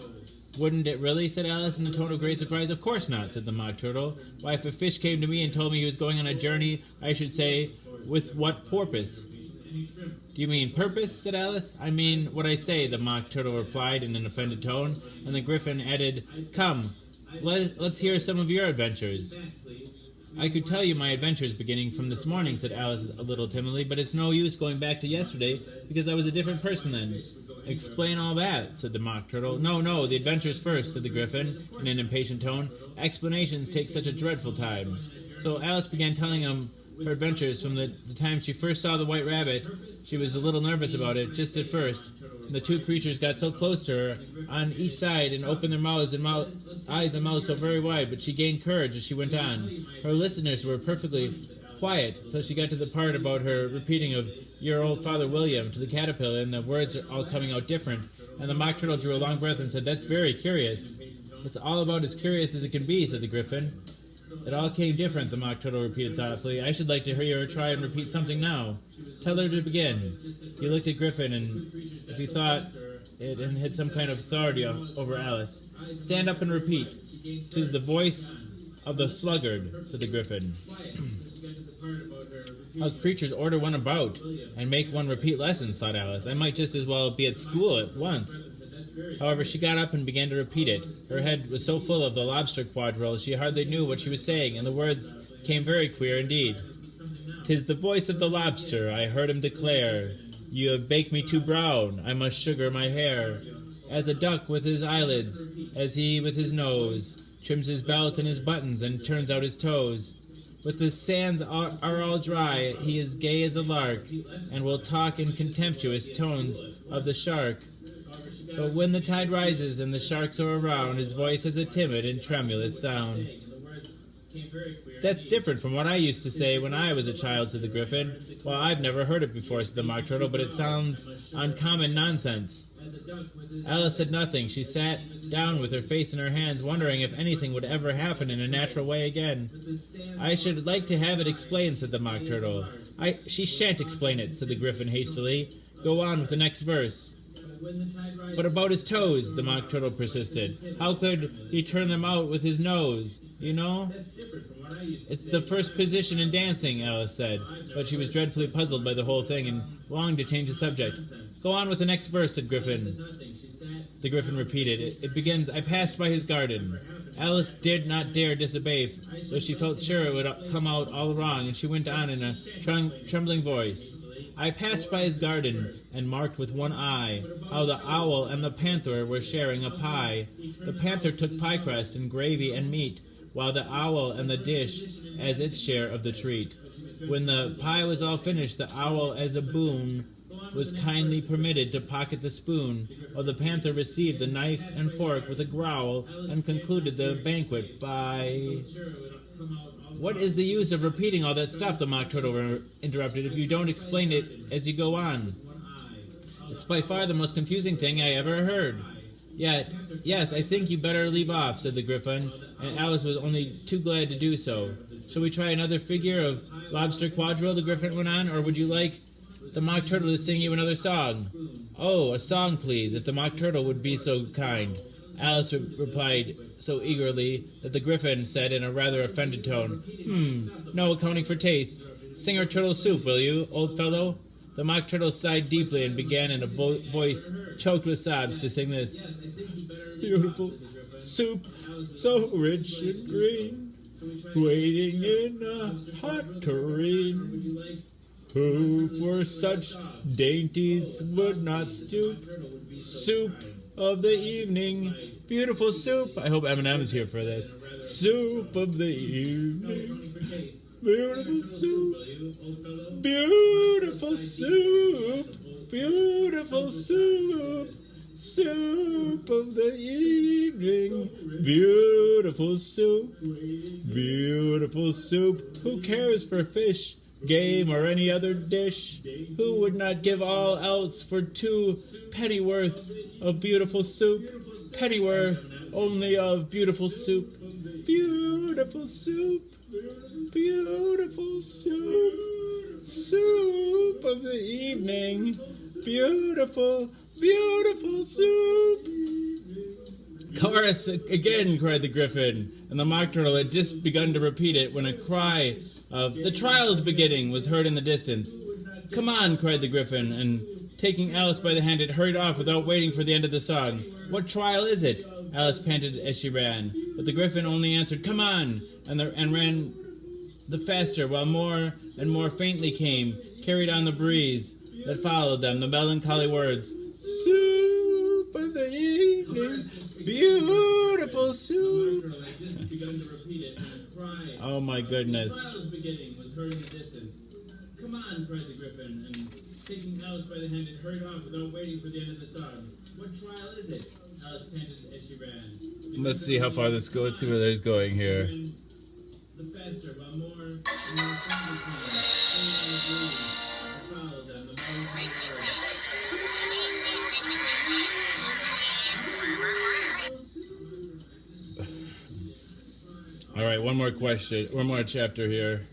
Wouldn't it really? Said Alice in a tone of great surprise. Of course not, said the Mock Turtle. Why, if a fish came to me and told me he was going on a journey, I should say, with what porpoise? Do you mean purpose? Said Alice. I mean what I say, the Mock Turtle replied in an offended tone, and the Griffin added, come, let's hear some of your adventures. I could tell you my adventures beginning from this morning, said Alice a little timidly, but it's no use going back to yesterday, because I was a different person then. Explain all that, said the Mock Turtle. No, the adventures first, said the Griffin, in an impatient tone. Explanations take such a dreadful time. So Alice began telling him her adventures from the time she first saw the White Rabbit. She was a little nervous about it, just at first. The two creatures got so close to her on each side and opened their mouths and eyes and mouths so very wide, but she gained courage as she went on. Her listeners were perfectly quiet till she got to the part about her repeating of your old father William to the caterpillar, and the words are all coming out different. And the Mock Turtle drew a long breath and said, "That's very curious." "It's all about as curious as it can be," said the Griffin. "It all came different," the Mock Turtle repeated thoughtfully. "I should like to hear her try and repeat something now. Tell her to begin." He looked at Griffin, and if he thought it and had some kind of authority over Alice. "Stand up and repeat." "'Tis the voice of the sluggard," said the Griffin. "How creatures order one about, and make one repeat lessons," thought Alice. "I might just as well be at school at once." However, she got up and began to repeat it. Her head was so full of the lobster quadrille she hardly knew what she was saying, and the words came very queer indeed. "'Tis the voice of the lobster, I heard him declare, you have baked me too brown, I must sugar my hair. As a duck with his eyelids, as he with his nose, trims his belt and his buttons and turns out his toes. With the sands are all dry, he is gay as a lark, and will talk in contemptuous tones of the shark. But when the tide rises and the sharks are around, his voice has a timid and tremulous sound." "That's different from what I used to say when I was a child," said the Griffin. "Well, I've never heard it before," said the Mock Turtle, "but it sounds uncommon nonsense." Alice said nothing. She sat down with her face in her hands, wondering if anything would ever happen in a natural way again. "I should like to have it explained," said the Mock Turtle. She shan't explain it," said the Griffin hastily. "Go on with the next verse." "But about his toes," the Mock Turtle persisted. "How could he turn them out with his nose, you know?" "It's the first position in dancing," Alice said, but she was dreadfully puzzled by the whole thing and longed to change the subject. "Go on with the next verse," said Griffin. The Griffin repeated. It begins, "I passed by his garden." Alice did not dare disobey, though she felt sure it would come out all wrong, and she went on in a trembling voice. "I passed by his garden, and marked with one eye how the owl and the panther were sharing a pie. The panther took pie crust and gravy and meat, while the owl and the dish as its share of the treat. When the pie was all finished, the owl as a boon was kindly permitted to pocket the spoon, while the panther received the knife and fork with a growl and concluded the banquet by—" "What is the use of repeating all that stuff?" the Mock Turtle interrupted, "if you don't explain it as you go on? It's by far the most confusing thing I ever heard." Yes, I think you better leave off," said the Griffin, and Alice was only too glad to do so. "Shall we try another figure of lobster quadrille?" the Griffin went on, "or would you like the Mock Turtle to sing you another song?" "Oh, a song, please, if the Mock Turtle would be so kind." Alice replied so eagerly that the Griffin said in a rather offended tone, "No accounting for tastes. Sing our turtle soup, will you, old fellow?" The Mock Turtle sighed deeply and began in a voice choked with sobs to sing this. "Beautiful soup, so rich and green, waiting in a hot tureen. Who for such dainties would not stoop? Soup of the evening, beautiful soup." I hope Eminem is here for this. "Soup of the evening, beautiful soup, beautiful soup, beautiful soup, soup of the evening, beautiful soup, beautiful soup. Who cares for fish, game, or any other dish? Who would not give all else for 2 pennyworth of beautiful soup? Pennyworth only of beautiful soup, beautiful soup, beautiful soup, soup of the evening, beautiful, beautiful soup." "Chorus again," cried the Griffin, and the Mock Turtle had just begun to repeat it when a cry of "The trial's beginning" was heard in the distance. "Come on," cried the Griffin, and taking Alice by the hand, it hurried off without waiting for the end of the song. "What trial is it?" Alice panted as she ran, but the Griffin only answered, "Come on," and ran the faster, while more and more faintly came, carried on the breeze that followed them, the melancholy words, "Soup of the evening, beautiful soup." Oh my goodness. "Come on," cried the Griffin, and taking Alice by the hand, it hurried off without waiting for the end of the song. "What trial is it?" Alice panted as she ran. Let's see how far this goes. Let's see where this is going here. The faster, while more and more faintly came, carried on the breeze that followed them, the All right, one more question. One more chapter here.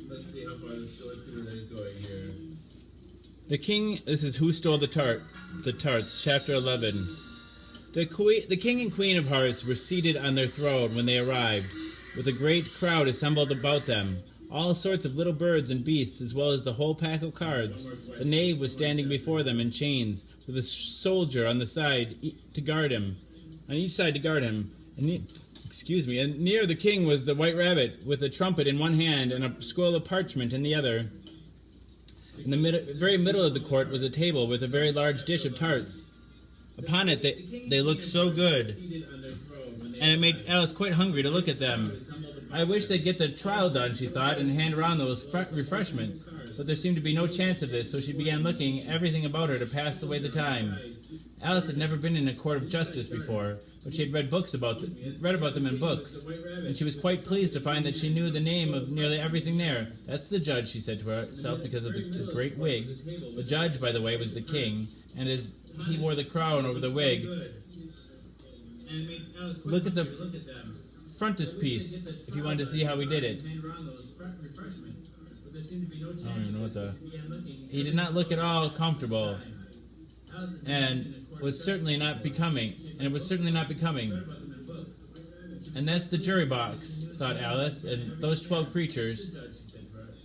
Let's see how far this is going here. The king. This is Who Stole the Tarts, chapter 11. The king and queen of hearts were seated on their throne when they arrived, with a great crowd assembled about them. All sorts of little birds and beasts, as well as the whole pack of cards. The knave was standing before them in chains, with a soldier on the side to guard him, on each side to guard him. And near the king was the white rabbit, with a trumpet in one hand and a scroll of parchment in the other. In the very middle of the court was a table with a very large dish of tarts. Upon it they looked so good, and it made Alice quite hungry to look at them. I wish they'd get the trial done, she thought, and hand around those refreshments. But there seemed to be no chance of this, so she began looking everything about her to pass away the time. Alice had never been in a court of justice before, but she had read about them in books, and she was quite pleased to find that she knew the name of nearly everything there. That's the judge, she said to herself, because of his great wig. The judge, by the way, was the king, and he wore the crown over the wig. Look at the frontispiece, if you wanted to see how he did it. I don't even know what the... He did not look at all comfortable, and was certainly not becoming. And it was certainly not becoming. And that's the jury box, thought Alice, and those 12 creatures.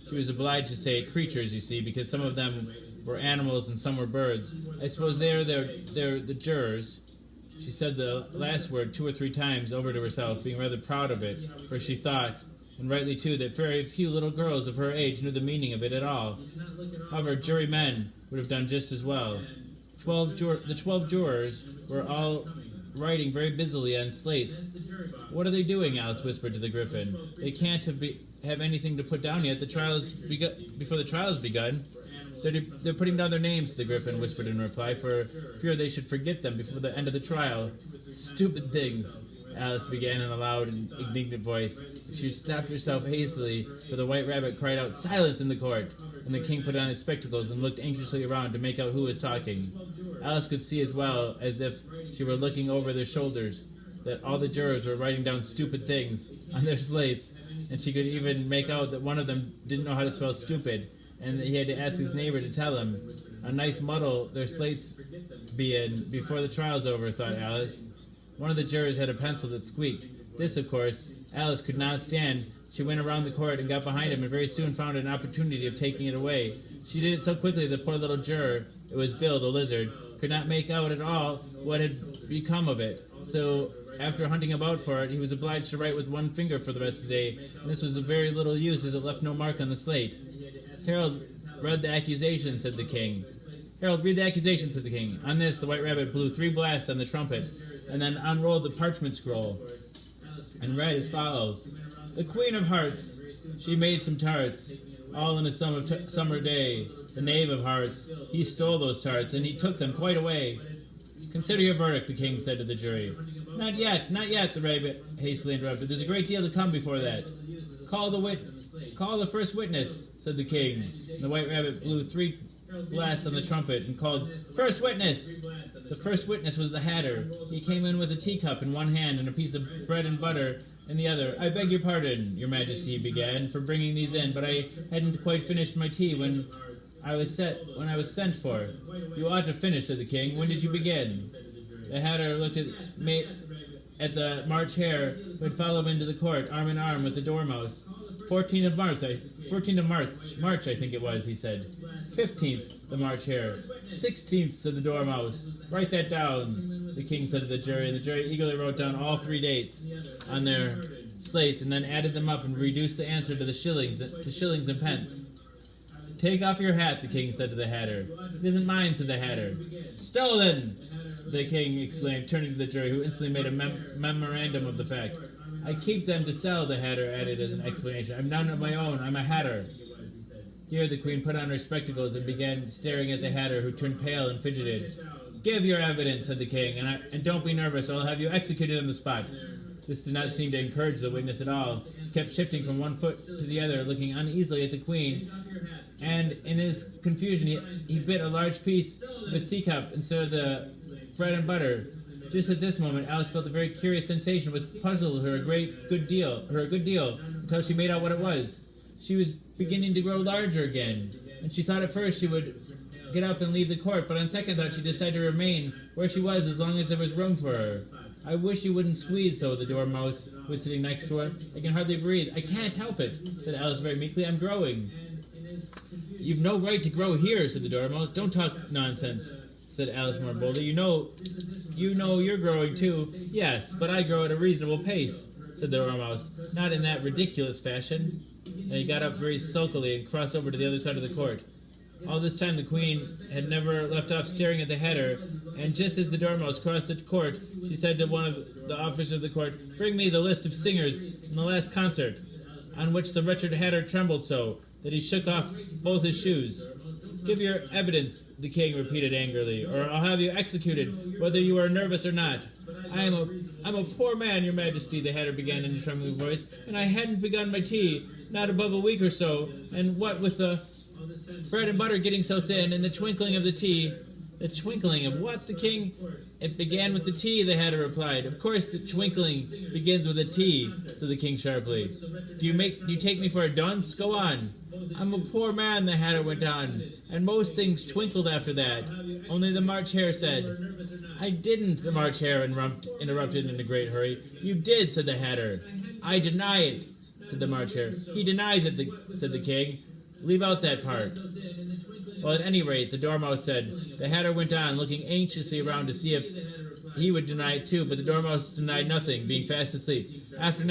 She was obliged to say creatures, you see, because some of them were animals and some were birds. I suppose they're the jurors. She said the last word 2 or 3 times over to herself, being rather proud of it, for she thought, and rightly too, that very few little girls of her age knew the meaning of it at all. However, jurymen would have done just as well. The 12 jurors were all writing very busily on slates. What are they doing? Alice whispered to the Griffin. They can't have anything to put down yet. Before the trial's begun. They're putting down their names, the Griffin whispered in reply, for fear they should forget them before the end of the trial. Stupid things, Alice began in a loud and indignant voice. She stopped herself hastily, for the white rabbit cried out, "Silence in the court!" And the king put on his spectacles and looked anxiously around to make out who was talking. Alice could see as well as if she were looking over their shoulders that all the jurors were writing down stupid things on their slates, and she could even make out that one of them didn't know how to spell stupid, and that he had to ask his neighbor to tell him. A nice muddle their slates be in before the trial's over, thought Alice. One of the jurors had a pencil that squeaked. This, of course, Alice could not stand. She went around the court and got behind him and very soon found an opportunity of taking it away. She did it so quickly the poor little juror, it was Bill the lizard, could not make out at all what had become of it. So, after hunting about for it, he was obliged to write with one finger for the rest of the day, and this was of very little use as it left no mark on the slate. Harold, read the accusation, said the king. Harold, read the accusation, said the king. On this, the white rabbit blew 3 blasts on the trumpet, and then unrolled the parchment scroll, and read as follows. The Queen of Hearts, she made some tarts, all in a summer day. The knave of hearts, he stole those tarts, and he took them quite away. Consider your verdict, the king said to the jury. Not yet, the rabbit hastily interrupted. There's a great deal to come before that. Call the first witness, said the king. And the white rabbit blew 3 blasts on the trumpet and called, First witness! The first witness was the Hatter. He came in with a teacup in one hand and a piece of bread and butter in the other. I beg your pardon, your majesty, he began, for bringing these in, but I hadn't quite finished my tea when I was sent for. You ought to finish, said the king. When did you begin? The Hatter looked at the March Hare, who had followed him into the court, arm in arm with the Dormouse. 14th of March, I think it was, he said. 15th, the March Hare. 16th, said the Dormouse. Write that down, the king said to the jury, and the jury eagerly wrote down all 3 dates on their slates, and then added them up and reduced the answer to shillings and pence. Take off your hat, the king said to the Hatter. It isn't mine, said the Hatter. Stolen, the king exclaimed, turning to the jury, who instantly made a memorandum of the fact. I keep them to sell, the Hatter added as an explanation. I'm none of my own. I'm a Hatter. Here the queen put on her spectacles and began staring at the Hatter, who turned pale and fidgeted. Give your evidence, said the king, and don't be nervous, or I'll have you executed on the spot. This did not seem to encourage the witness at all. He kept shifting from one foot to the other, looking uneasily at the queen, and in his confusion he bit a large piece of his teacup instead of the bread and butter. Just at this moment, Alice felt a very curious sensation which puzzled her a good deal, until she made out what it was. She was beginning to grow larger again, and she thought at first she would get up and leave the court, but on second thought she decided to remain where she was as long as there was room for her. I wish you wouldn't squeeze so, the Dormouse was sitting next to her. I can hardly breathe. I can't help it, said Alice very meekly. I'm growing. You've no right to grow here, said the Dormouse. Don't talk nonsense, said Alice more boldly. You know you're growing too. Yes, but I grow at a reasonable pace, said the Dormouse. Not in that ridiculous fashion. And he got up very sulkily and crossed over to the other side of the court. All this time the queen had never left off staring at the Hatter, and just as the Dormouse crossed the court, she said to one of the officers of the court, "Bring me the list of singers in the last concert," on which the wretched Hatter trembled so that he shook off both his shoes. "Give your evidence," the king repeated angrily, "or I'll have you executed, whether you are nervous or not." I'm a poor man, your majesty," the Hatter began in a trembling voice, "and I hadn't begun my tea, not above a week or so, and what with the bread and butter getting so thin, and the twinkling of the tea." "The twinkling of what, the king?" "It began with the tea," the Hatter replied. "Of course the twinkling begins with a tea," said the king sharply. Do you take me for a dunce? Go on." "I'm a poor man," the Hatter went on, "and most things twinkled after that. Only the March Hare said—" "I didn't," the March Hare interrupted in a great hurry. "You did," said the Hatter. "I deny it," said the March Hare. "He denies it," said the king. "Leave out that part." "Well, at any rate," the Dormouse said. The Hatter went on, looking anxiously around to see if he would deny it too, but the Dormouse denied nothing, being fast asleep. After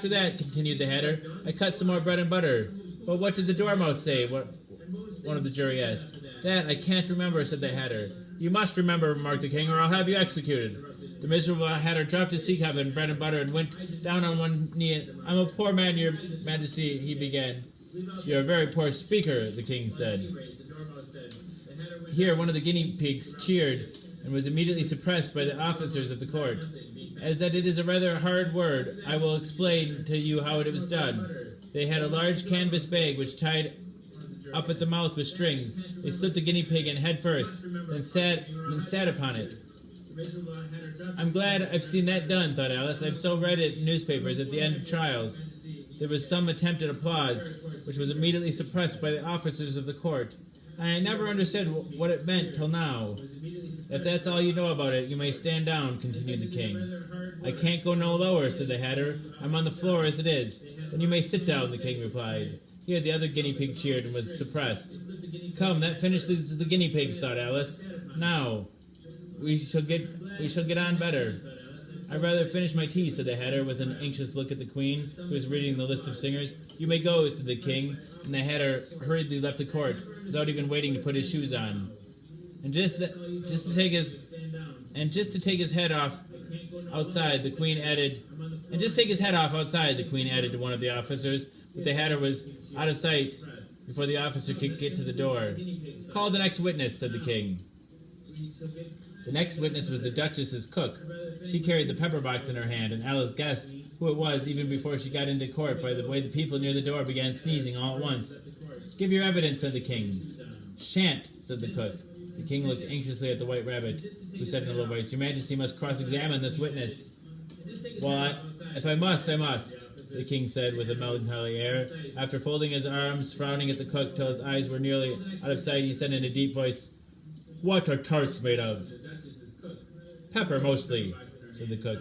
that, continued the Hatter, "I cut some more bread and butter." "But what did the Dormouse say?" one of the jury asked. "That I can't remember," said the Hatter. "You must remember," remarked the king, "or I'll have you executed." The miserable Hatter dropped his teacup and bread and butter and went down on one knee. "I'm a poor man, your majesty," he began. "You're a very poor speaker," the king said. Here one of the guinea pigs cheered and was immediately suppressed by the officers of the court. As that it is a rather hard word, I will explain to you how it was done. They had a large canvas bag which tied up at the mouth with strings. They slipped the guinea pig in head first, then sat upon it. "I'm glad I've seen that done," thought Alice. "I've so read it in newspapers at the end of trials." There was some attempt at applause, which was immediately suppressed by the officers of the court. "I never understood what it meant till now." "If that's all you know about it, you may stand down," continued the king. "I can't go no lower," said the Hatter. "I'm on the floor as it is." "Then you may sit down," the king replied. Here the other guinea pig cheered and was suppressed. "Come, that finishes the guinea pigs," thought Alice. "Now we shall get on better." "I'd rather finish my tea," said the Hatter, with an anxious look at the queen, who was reading the list of singers. "You may go," said the king, and the Hatter hurriedly left the court, without even waiting to put his shoes on. And just to take his head off outside, the queen added to one of the officers, but the Hatter was out of sight before the officer could get to the door. "Call the next witness," said the king. The next witness was the Duchess's cook. She carried the pepper box in her hand, and Alice guessed who it was even before she got into court by the way the people near the door began sneezing all at once. "Give your evidence," said the king. "Shan't," said the cook. The king looked anxiously at the White Rabbit, who said in a low voice, "Your Majesty must cross-examine this witness." "Well, if I must, I must," the king said with a melancholy air. After folding his arms, frowning at the cook till his eyes were nearly out of sight, he said in a deep voice, "What are tarts made of?" "Pepper, mostly," said the cook.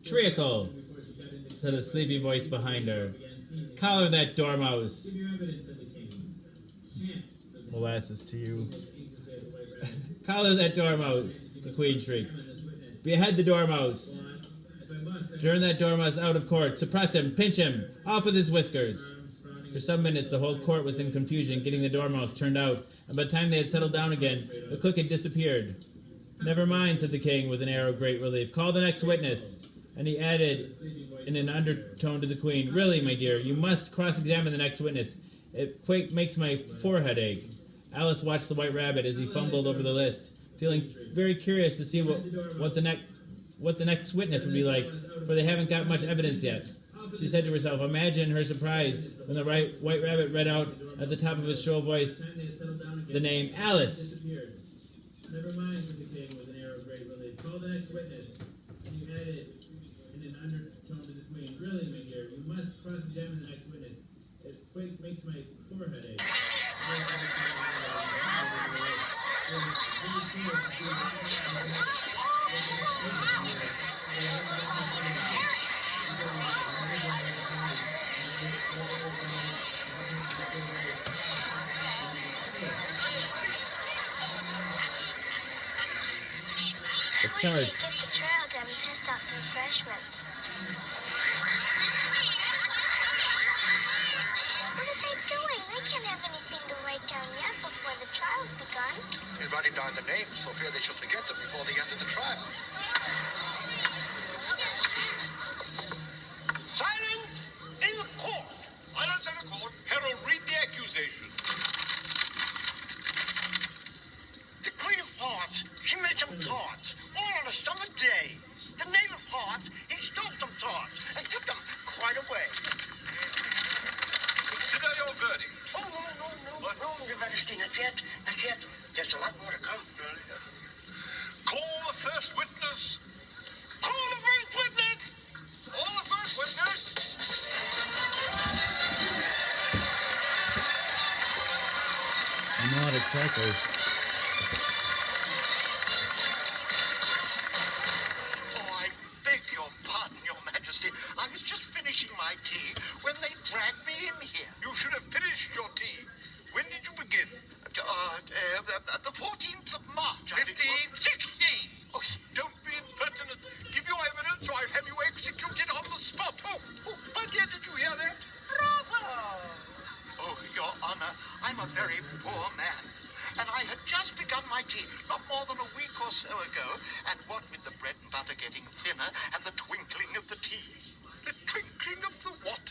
"Treacle," said a sleepy voice behind her. "Collar that Dormouse." Molasses to you. "Collar that Dormouse," the queen shrieked. "Behead the Dormouse. Turn that Dormouse out of court. Suppress him. Pinch him. Off with his whiskers." For some minutes the whole court was in confusion, getting the Dormouse turned out, and by the time they had settled down again, the cook had disappeared. "Never mind," said the king with an air of great relief. "Call the next witness." And he added in an undertone to the queen, "Really, my dear, you must cross-examine the next witness. It makes my forehead ache." Alice watched the White Rabbit as he fumbled over the list, feeling very curious to see what the next witness would be like, for they haven't got much evidence yet. She said to herself, imagine her surprise when the white rabbit read out at the top of his shrill voice the name Alice. Never mind when the king with an air of great relief. Call the next witness. And you added in an undertone to the queen, really, my dear, you must cross-examine the next witness. It quite makes my forehead ache. The We should charts. get the trail done and pass out the refreshments. What are they doing? They can't have anything to write down yet before the trial's begun. He's writing down the names for fear they shall forget them before the end of the trial. Silence in the court. Silence in the court. Harold, read the accusation. The Queen of Hearts, she made some tarts, all on a summer day. The Knave of Hearts, he stole some tarts and took them quite away. Consider your verdict. Oh, no, Your Majesty, not yet, not yet. There's a lot more to come. Call the first witness. Call the first witness! Call the first witness. I'm out of crackers. Oh, I beg your pardon, Your Majesty. I was just finishing my tea when they dragged me in here. You should have finished your tea. When did you begin? The 14th of March, I think. 16. Oh, Don't be impertinent. Give your evidence or I'll have you executed on the spot. my dear, did you hear that? Oh, Your Honor, I'm a very poor man. And I had just begun my tea, not more than a week or so ago. And what with the bread and butter getting thinner and the twinkling of the tea. The twinkling of the what?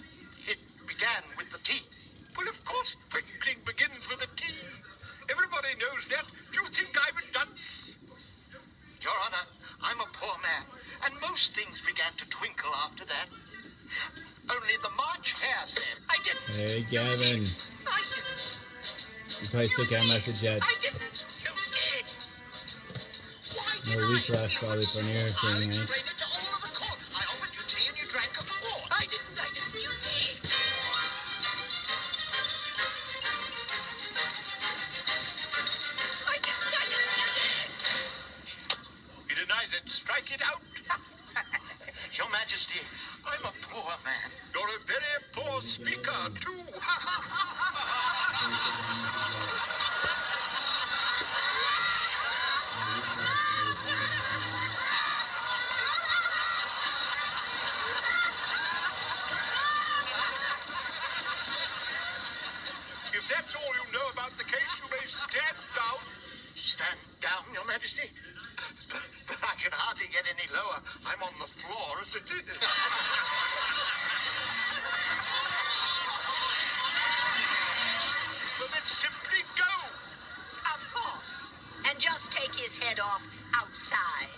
It began with the tea. Well, of course, twinkling begins with a T. Everybody knows that. Do you think I'm a dunce? Your Honor, I'm a poor man. And most things began to twinkle after that. Only the March Hare said, I didn't. Hey, Gavin. I didn't. You probably still got a message yet. I didn't. You did. Why did No I? refresh You probably from your I'll thing, right? explain it to all of the court. I offered you tea and you drank a quart. I didn't. You did. I didn't. He denies it. Strike it out. Your Majesty, I'm a poor man. You're a very poor speaker, too. If that's all you know about the case, you may stand down. Stand down, Your Majesty. But I can hardly get any lower. I'm on the floor as it is. Well, then simply go. Of course. And just take his head off outside.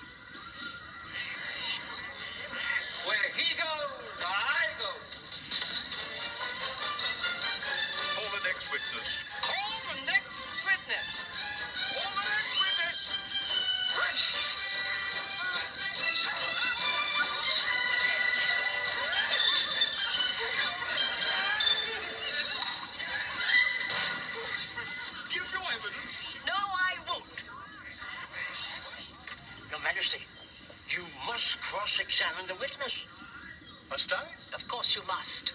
Where he goes, I go. Call the next witness. Call the next witness. Call the next witness. Give your evidence. No, I won't. Your Majesty, you must cross-examine the witness. Must I? Of course you must.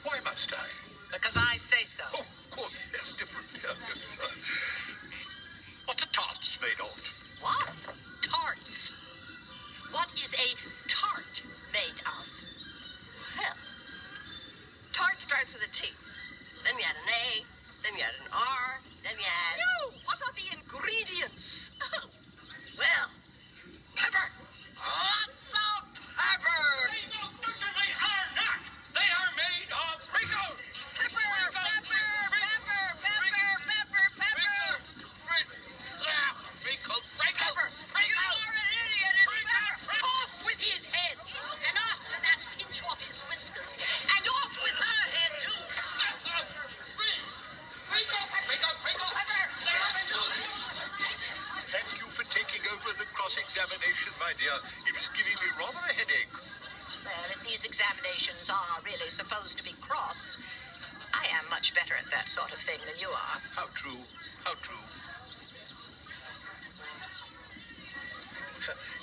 Why must I? Because I say so. Oh, of course, that's different. What are tarts made of? What? Tarts. What is a tart made of? Well, tart starts with a T. Then you add an A. Then you add an R. Then you add... No! What are the ingredients? Oh, well, pepper. Lots of pepper. They certainly are not. They are made of Pringles. Pepper, pepper, pepper, pepper, pepper, pepper. Pringles. You are an idiot. It's pepper. Off with his head. And after that, pinch off his whiskers my dear. It is giving me rather a headache. Well, if these examinations are really supposed to be crossed, I am much better at that sort of thing than you are. How true. How true.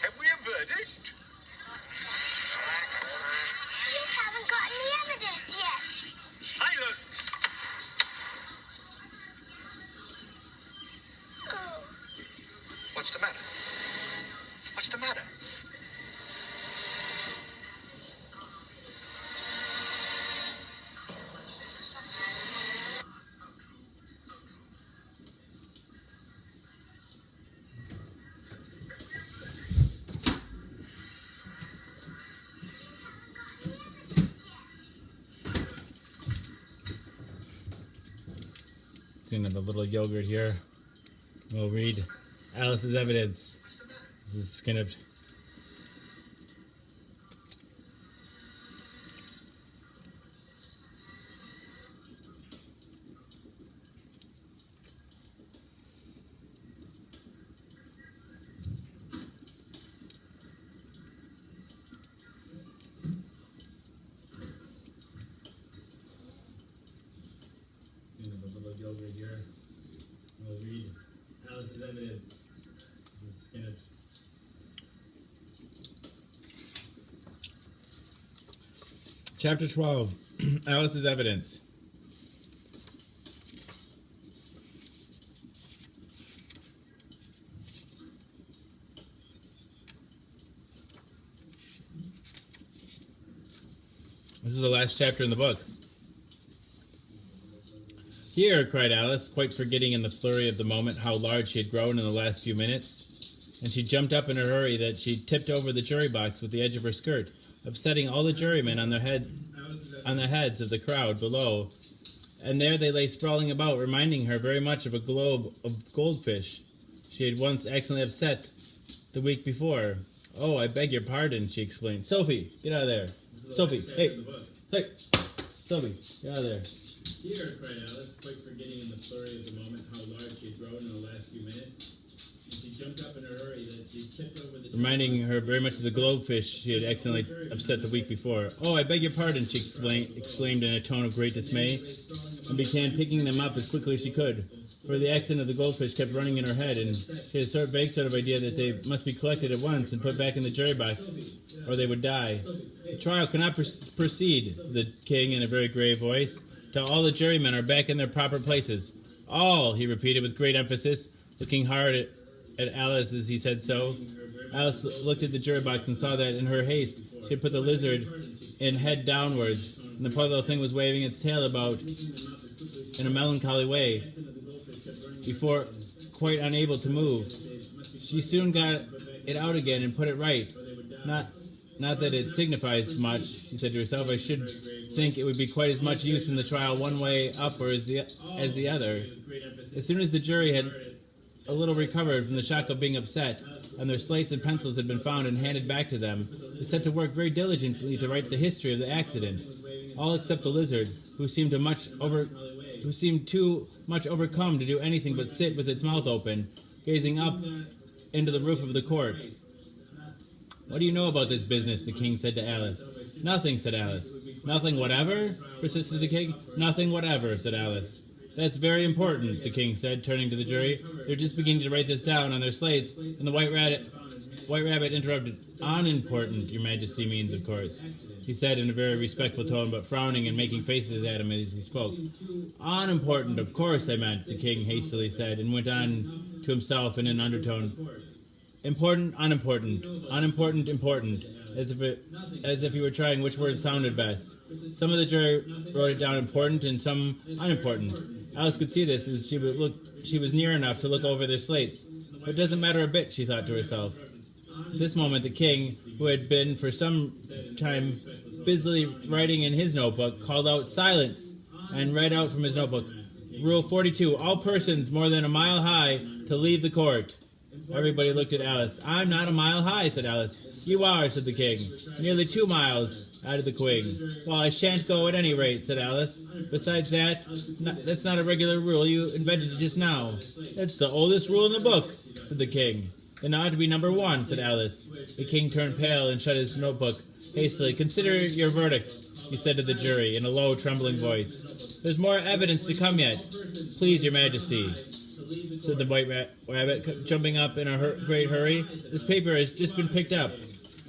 Have we a verdict? You haven't got any evidence yet. Silence! Oh, What's the matter? What's the matter? Gonna have a little yogurt here. We'll read Alice's evidence. This is kind of over here. We'll read Alice's evidence. This is kind of Chapter 12. Alice's evidence. This is the last chapter in the book. Here, cried Alice, quite forgetting in the flurry of the moment how large she had grown in the last few minutes. And she jumped up in a hurry that she tipped over the jury box with the edge of her skirt, upsetting all the jurymen on the heads of the crowd below. And there they lay sprawling about, reminding her very much of a globe of goldfish she had once accidentally upset the week before. Oh, I beg your pardon, she explained. Sophie, get out of there. Sophie, hey, Sophie, get out of there. Here, cried Alice, quite forgetting in the flurry of the moment how large she had grown in the last few minutes. And she jumped up in a hurry that she tipped over the... Reminding her very much of the goldfish she had accidentally upset the week before. Oh, I beg your pardon, she exclaimed in a tone of great dismay, and began picking them up as quickly as she could. For the accent of the goldfish kept running in her head, and she had a vague sort of idea that they must be collected at once and put back in the jury box, or they would die. The trial cannot proceed, said the king in a very grave voice, till all the jurymen are back in their proper places. All, he repeated with great emphasis, looking hard at Alice as he said so. Alice looked at the jury box and saw that in her haste she had put the lizard in head downwards, and the poor little thing was waving its tail about in a melancholy way, before quite unable to move. She soon got it out again and put it right. Not that it signifies much, she said to herself. I should think it would be quite as much use in the trial one way up or as the other. As soon as the jury had a little recovered from the shock of being upset, and their slates and pencils had been found and handed back to them, they set to work very diligently to write the history of the accident, all except the lizard, who seemed too much overcome to do anything but sit with its mouth open, gazing up into the roof of the court. What do you know about this business? The king said to Alice. Nothing, said Alice. Nothing whatever? Persisted the king. Nothing whatever, said Alice. That's very important, the king said, turning to the jury. They're just beginning to write this down on their slates, and the White Rabbit interrupted. Unimportant, your majesty means, of course, he said in a very respectful tone, but frowning and making faces at him as he spoke. Unimportant, of course I meant, the king hastily said, and went on to himself in an undertone. Important, unimportant, unimportant, important, as if he were trying which word sounded best. Some of the jury wrote it down important and some unimportant. Alice could see this as she was near enough to look over their slates. But it doesn't matter a bit, she thought to herself. At this moment the king, who had been for some time busily writing in his notebook, called out silence and read out from his notebook, Rule 42, all persons more than a mile high to leave the court. Everybody looked at Alice. I'm not a mile high, said Alice. You are, said the king. Nearly 2 miles, added the queen. Well, I shan't go at any rate, said Alice. Besides that, that's not a regular rule. You invented it just now. It's the oldest rule in the book, said the king. Then it ought to be number 1, said Alice. The king turned pale and shut his notebook hastily. Consider your verdict, he said to the jury in a low, trembling voice. There's more evidence to come yet. Please, your majesty, said the white rabbit, jumping up in a great hurry. This paper has just been picked up.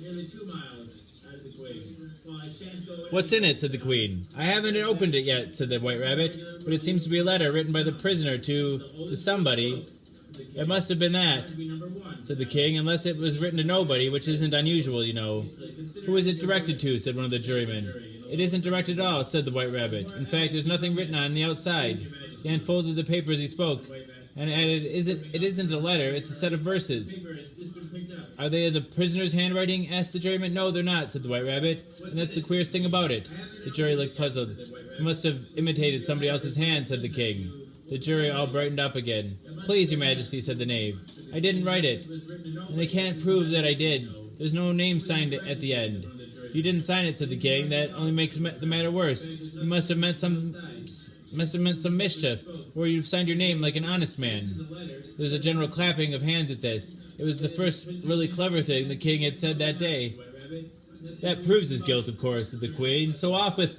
Nearly 2 miles, added the queen. Well, I shan't go. What's in it, said the queen. I haven't opened it yet, said the white rabbit, but it seems to be a letter written by the prisoner to somebody. It must have been that, said the king, unless it was written to nobody, which isn't unusual, you know. Who is it directed to, said one of the jurymen. It isn't directed at all, said the white rabbit. In fact, there's nothing written on the outside. He unfolded the paper as he spoke, and added, it isn't a letter, it's a set of verses. Are they the prisoner's handwriting? Asked the juryman. No, they're not, said the white rabbit, and that's the queerest thing about it. The jury looked puzzled. You must have imitated somebody else's hand, said the king. The jury all brightened up again. Please, your majesty, said the knave. I didn't write it, and they can't prove that I did. There's no name signed at the end. If you didn't sign it, said the king, that only makes the matter worse. You must have meant some mischief, or you've signed your name like an honest man. There's a general clapping of hands at this. It was the first really clever thing the king had said that day. That proves his guilt, of course, said the queen. So off with...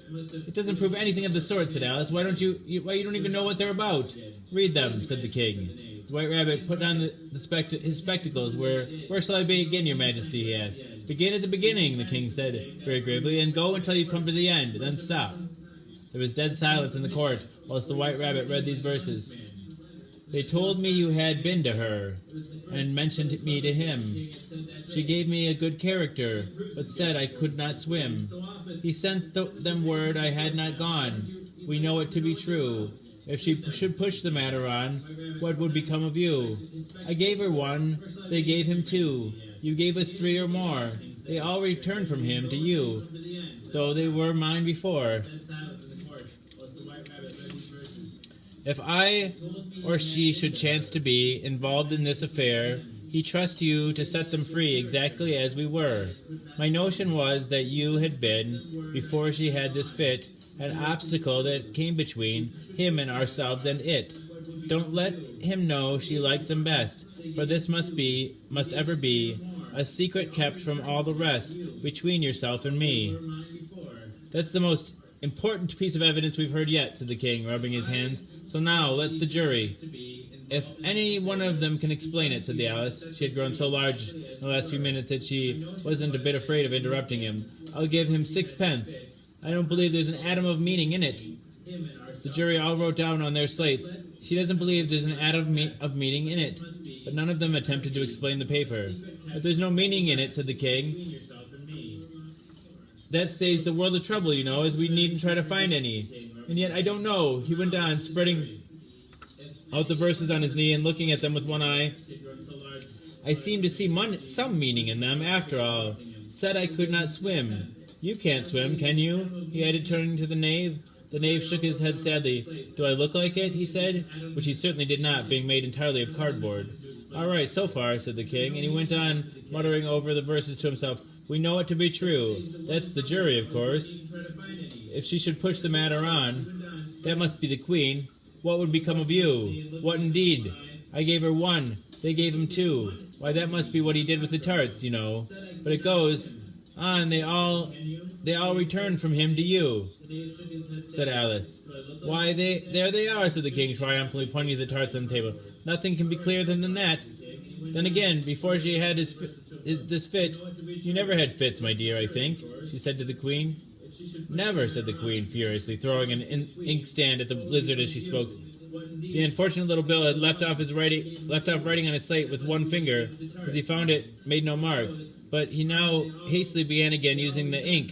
It doesn't prove anything of the sort, said Alice. Why you don't even know what they're about? Read them, said the king. The white rabbit put on his spectacles. Where shall I begin, your majesty, he asked. Begin at the beginning, the king said very gravely, and go until you come to the end, then stop. There was dead silence in the court whilst the white rabbit read these verses. They told me you had been to her, and mentioned me to him. She gave me a good character, but said I could not swim. He sent them word I had not gone. We know it to be true. If she should push the matter on, what would become of you? I gave her 1, they gave him 2. You gave us 3 or more. They all returned from him to you, though they were mine before. If I or she should chance to be involved in this affair, he trusts you to set them free exactly as we were. My notion was that you had been, before she had this fit, an obstacle that came between him and ourselves and it. Don't let him know she liked them best, for this must ever be, a secret kept from all the rest, between yourself and me. That's the most important piece of evidence we've heard yet, said the king, rubbing his hands. So now, let the jury. If any one of them can explain it, said the Alice. She had grown so large in the last few minutes that she wasn't a bit afraid of interrupting him. I'll give him 6 pence. I don't believe there's an atom of meaning in it. The jury all wrote down on their slates. She doesn't believe there's an atom of meaning in it. But none of them attempted to explain the paper. If there's no meaning in it, said the king, that saves the world of trouble, you know, as we needn't try to find any. And yet I don't know, he went on, spreading out the verses on his knee and looking at them with one eye. I seem to see some meaning in them, after all. Said I could not swim. You can't swim, can you? He added, turning to the knave. The knave shook his head sadly. Do I look like it? He said, which he certainly did not, being made entirely of cardboard. All right, so far, said the king, and he went on, muttering over the verses to himself. We know it to be true. That's the jury, of course. If she should push the matter on, that must be the queen. What would become of you? What indeed? I gave her 1. They gave him 2. Why, that must be what he did with the tarts, you know. But it goes on, they all returned from him to you, said Alice. Why, there they are, said the king, triumphantly pointing to the tarts on the table. Nothing can be clearer than that. Then again, before she had this fit, you never had fits, my dear, I think, she said to the queen. Never, said the queen, furiously, throwing an inkstand at the lizard as she spoke. The unfortunate little Bill had left off writing on his slate with 1 finger, as he found it made no mark, but he now hastily began again using the ink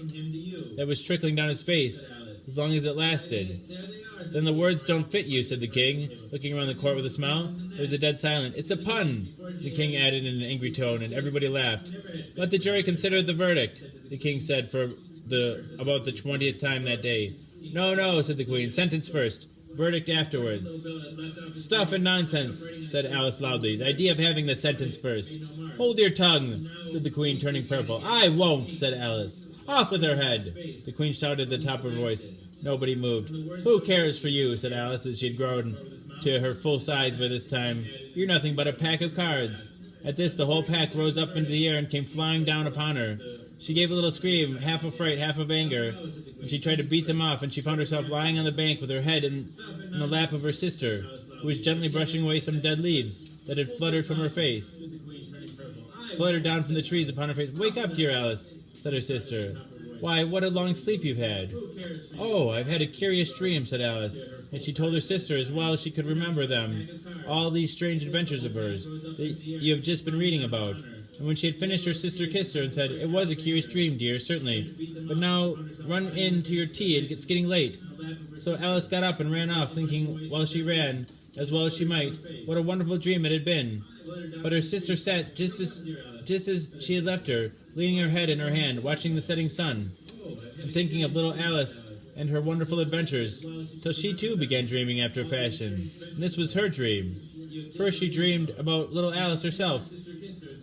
that was trickling down his face, as long as it lasted. Then the words don't fit you, said the king, looking around the court with a smile. There was a dead silence. It's a pun, the king added in an angry tone, and everybody laughed. Let the jury consider the verdict, the king said for about the 20th time that day. No, said the queen. Sentence first. Verdict afterwards. Stuff and nonsense, said Alice loudly. The idea of having the sentence first. Hold your tongue, said the queen, turning purple. I won't, said Alice. Off with her head, the queen shouted at the top of her voice. Nobody moved. Who cares for you, said Alice, as she had grown to her full size by this time. You're nothing but a pack of cards. At this, the whole pack rose up into the air and came flying down upon her. She gave a little scream, half of fright, half of anger, and she tried to beat them off, and she found herself lying on the bank with her head in the lap of her sister, who was gently brushing away some dead leaves that had fluttered from her face. Fluttered down from the trees upon her face. "Wake up, dear Alice," said her sister. "Why, what a long sleep you've had." "Oh, I've had a curious dream," said Alice, and she told her sister as well as she could remember them, all these strange adventures of hers that you have just been reading about. And when she had finished, her sister kissed her and said, "It was a curious dream, dear, certainly. But now run in to your tea, it's getting late." So Alice got up and ran off, thinking while she ran, as well as she might, what a wonderful dream it had been. But her sister sat just as she had left her, leaning her head in her hand, watching the setting sun, and thinking of little Alice and her wonderful adventures, till she too began dreaming after a fashion. And this was her dream. First she dreamed about little Alice herself.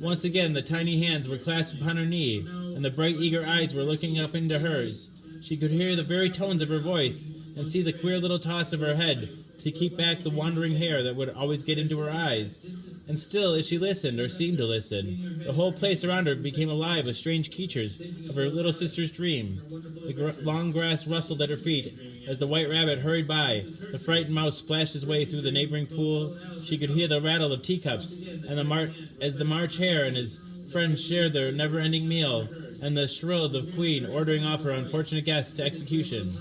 Once again the tiny hands were clasped upon her knee, and the bright eager eyes were looking up into hers. She could hear the very tones of her voice, and see the queer little toss of her head to keep back the wandering hair that would always get into her eyes. And still, as she listened, or seemed to listen, the whole place around her became alive with strange creatures of her little sister's dream. The long grass rustled at her feet as the white rabbit hurried by. The frightened mouse splashed his way through the neighboring pool. She could hear the rattle of teacups, and as the March Hare and his friends shared their never-ending meal, and the shrill of the queen ordering off her unfortunate guests to execution.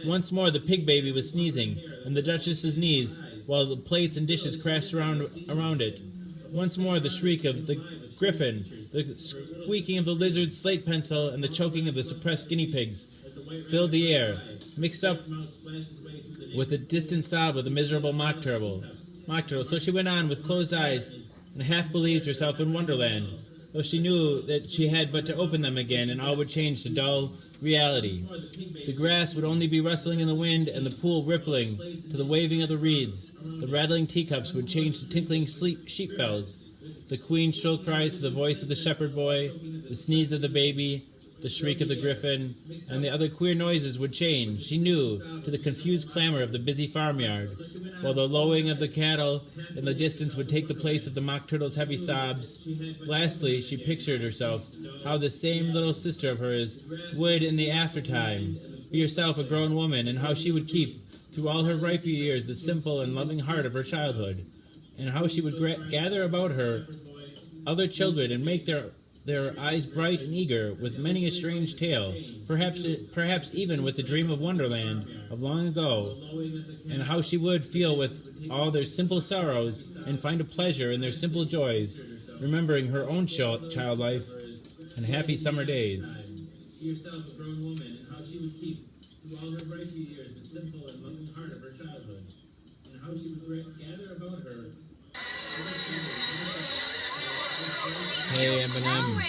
Once more the pig baby was sneezing, and the Duchess's knees, while the plates and dishes crashed around it. Once more the shriek of the griffin, the squeaking of the lizard's slate pencil, and the choking of the suppressed guinea pigs filled the air, mixed up with the distant sob of the miserable mock turtle. So she went on with closed eyes, and half believed herself in Wonderland, though she knew that she had but to open them again, and all would change to dull reality. The grass would only be rustling in the wind, and the pool rippling to the waving of the reeds. The rattling teacups would change to tinkling sheep bells. The queen's shrill cries to the voice of the shepherd boy, the sneeze of the baby, the shriek of the griffin, and the other queer noises would change, she knew, to the confused clamor of the busy farmyard, while the lowing of the cattle in the distance would take the place of the mock turtle's heavy sobs. Lastly, she pictured herself how this same little sister of hers would, in the aftertime, be herself a grown woman, and how she would keep, through all her riper years, the simple and loving heart of her childhood, and how she would gather about her other children and make their eyes bright and eager with many a strange tale, perhaps even with the dream of Wonderland of long ago, and how she would feel with all their simple sorrows and find a pleasure in their simple joys, remembering her own child life and happy summer days. Yourself a grown woman, and how she would keep through all her bright years the simple and loving heart of her childhood, and how she would gather about her. Hey, Eminem. But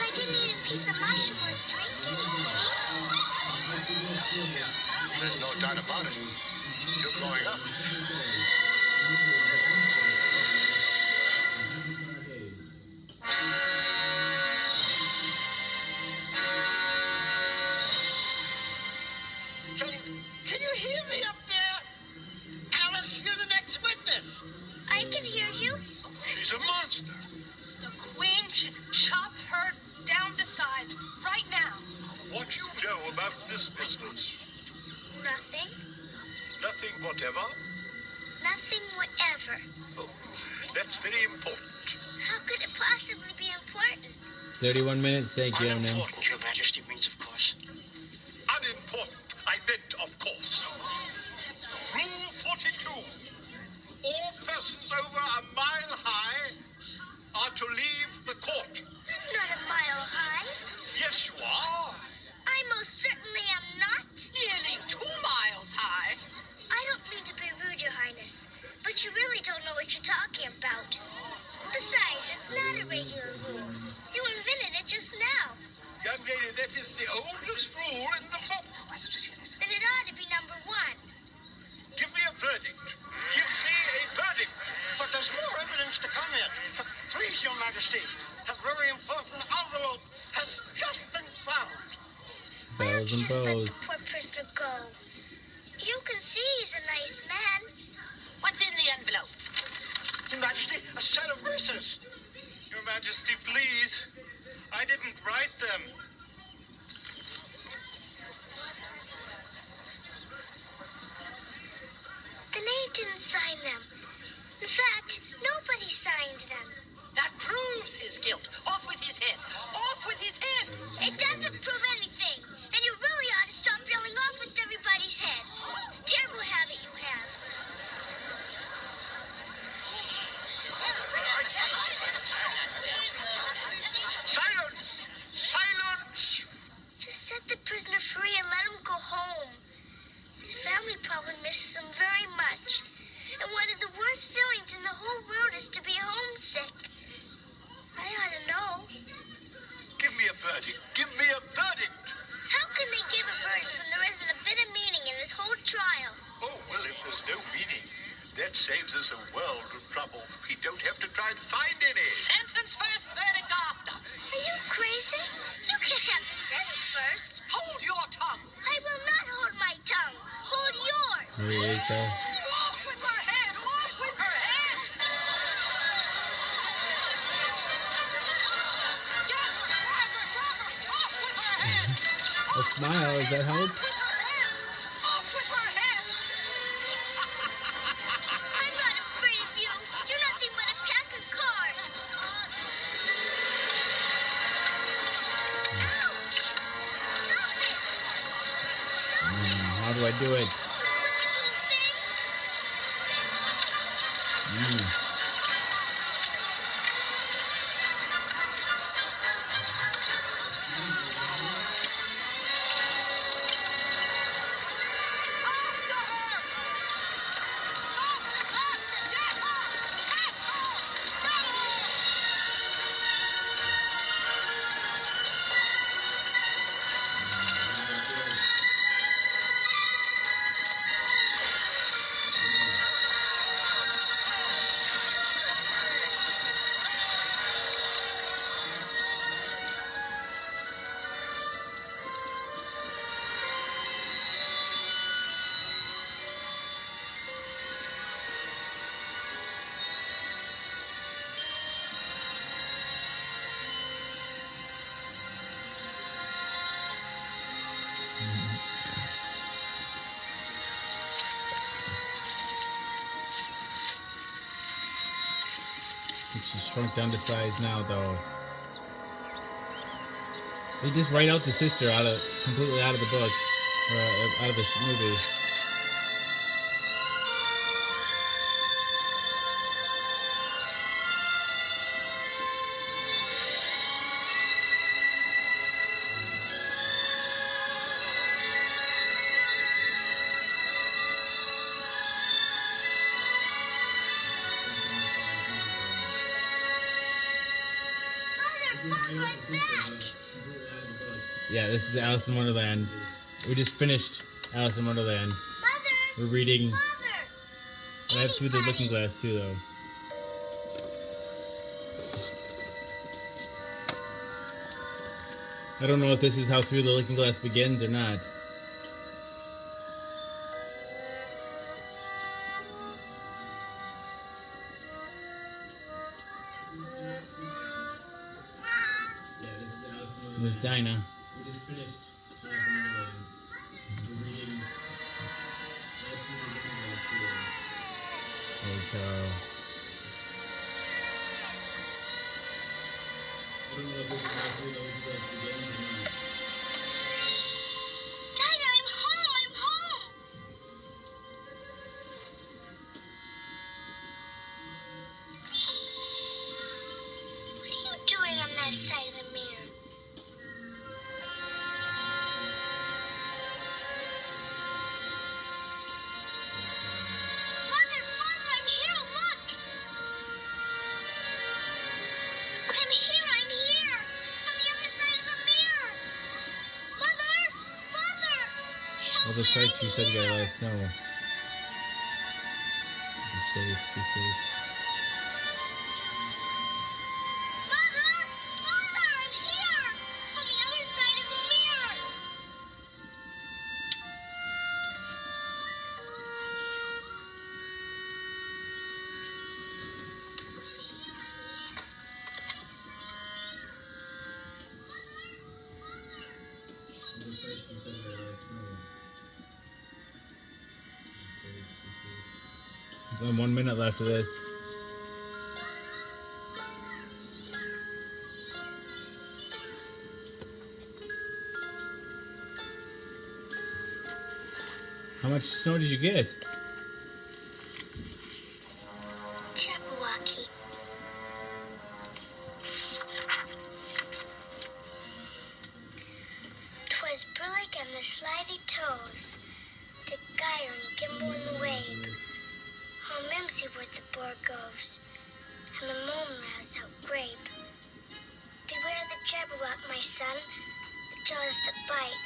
I didn't eat a piece of mushroom or drink anything. There's no doubt about it. You're growing up. Can you hear me up there? Alice, you're the next witness. I can hear you. She's a monster. The queen should chop her down to size right now. What do you know about this business? Nothing. Nothing whatever. Nothing whatever. Oh, that's very important. How could it possibly be important? 31 minutes, thank you, Eminem. Unimportant, Your Majesty means, of course. Unimportant, I meant, of course. Rule 42. All persons over a mile high are to leave the court. I'm not a mile high. Yes, you are. I most certainly am not. Nearly 2 miles high. I don't mean to be rude, Your Highness, but you really don't know what you're talking about. Besides, it's not a regular rule. You invented it just now. Young lady, that is the oldest rule in the book. Then it ought to be number 1. Give me a verdict. Give me a verdict. But there's more evidence to come yet. Please, Your Majesty, a very important envelope has just been found. Why don't Bells you and just let bows. the poor prisoner go? You can see he's a nice man. What's in the envelope? Your Majesty, a set of verses. Your Majesty, please. I didn't write them. The knave didn't sign them. In fact, nobody signed them. That proves his guilt. Off with his head. Off with his head. It doesn't prove anything. And you really ought to stop yelling off with everybody's head. It's a terrible habit you have. Silence! Silence! Just set the prisoner free and let him go home. His family probably misses him very much. And one of the worst feelings in the whole world is to be homesick. I ought to know. Give me a verdict. Give me a verdict. How can they give a verdict when there isn't a bit of meaning in this whole trial? Oh, well, if there's no meaning, that saves us a world of trouble. We don't have to try and find any. Sentence first, verdict after. Are you crazy? You can't have the sentence first. Hold your tongue. I will not hold my tongue. Hold yours. Lisa. Off with her head. Off with her head. Get her, grab her, grab her. Off with her head. A smile, is that hope? Off with her head. I'm not afraid of you. You're nothing but a pack of cards. Ouch! Stop it! Stop it! How do I do it? She's shrunk down to size now, though. They just write out the sister completely out of the book, or out of the movie. Mother, I'm back. Yeah, this is Alice in Wonderland. We just finished Alice in Wonderland. Mother. We're reading. Mother. And I have Through the Looking Glass too, though. I don't know if this is how Through the Looking Glass begins or not. There's Dinah. We just finished Alice in Wonderland. We're reading Hey, Carl. I don't know if this is how Through the Looking Glass begins or not. Dinah, I'm home. I'm home. What are you doing on that side of the mirror? Mother, Father, I'm here. Look. I'm here. On the other side of the mirror. Mother, Father. Well, that's right. You said you gotta let us know. Be safe. Be safe. Mother, Father, I'm here. On the other side of the mirror. Only 1 minute left of this. How much snow did you get? Jabberwocky. 'Twas Brillig and the slithy toes, to gyre and gimble in the wabe. How mimsy were the borgoves, and the moonras out grape. Beware the Jabberwock, my son, the jaws that bite,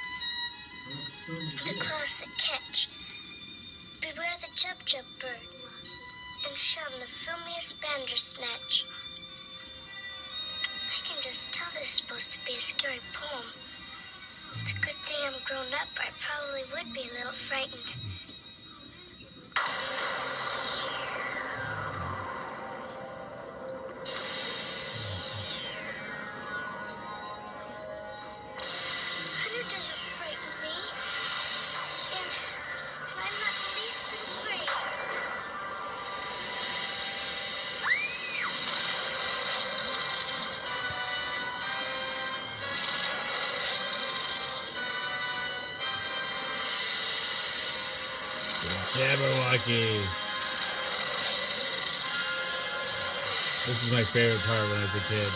the claws that catch. Beware the Jub-Jub bird, and shun the filmiest bandersnatch. I can just tell this is supposed to be a scary poem. It's a good thing I'm grown up, or I probably would be a little frightened. Thunder doesn't frighten me, and I'm not the least bit afraid. Jabberwocky. This is my favorite part when I was a kid.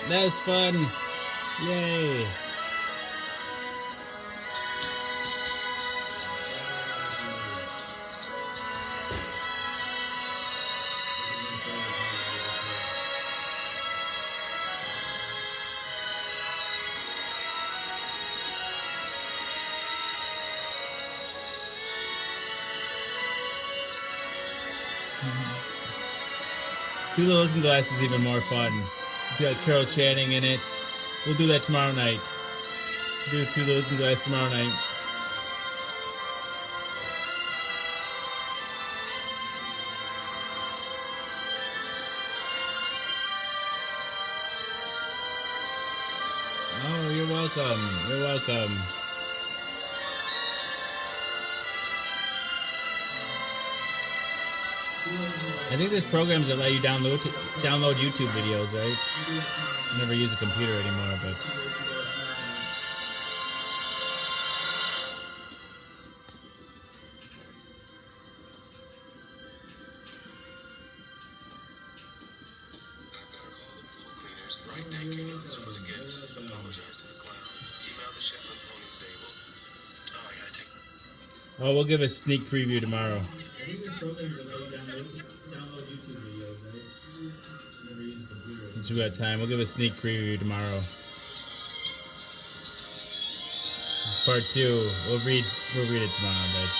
That was fun. Yay. Do the Looking Glass is even more fun. It's got Carol Channing in it. We'll do that tomorrow night. Do the Looking Glass tomorrow night. Oh, you're welcome. You're welcome. I think there's programs that let you download YouTube videos, right? I never use a computer anymore, but Write thank you notes for the gifts. Apologize to the clown. Email the Shetland Pony Stable. Oh, I gotta take. oh, we'll give a sneak preview tomorrow. I think there's programs that let you download YouTube videos, right? Never use a computer. Since we got time, we'll give a sneak preview tomorrow. This is part 2. We'll read it tomorrow, but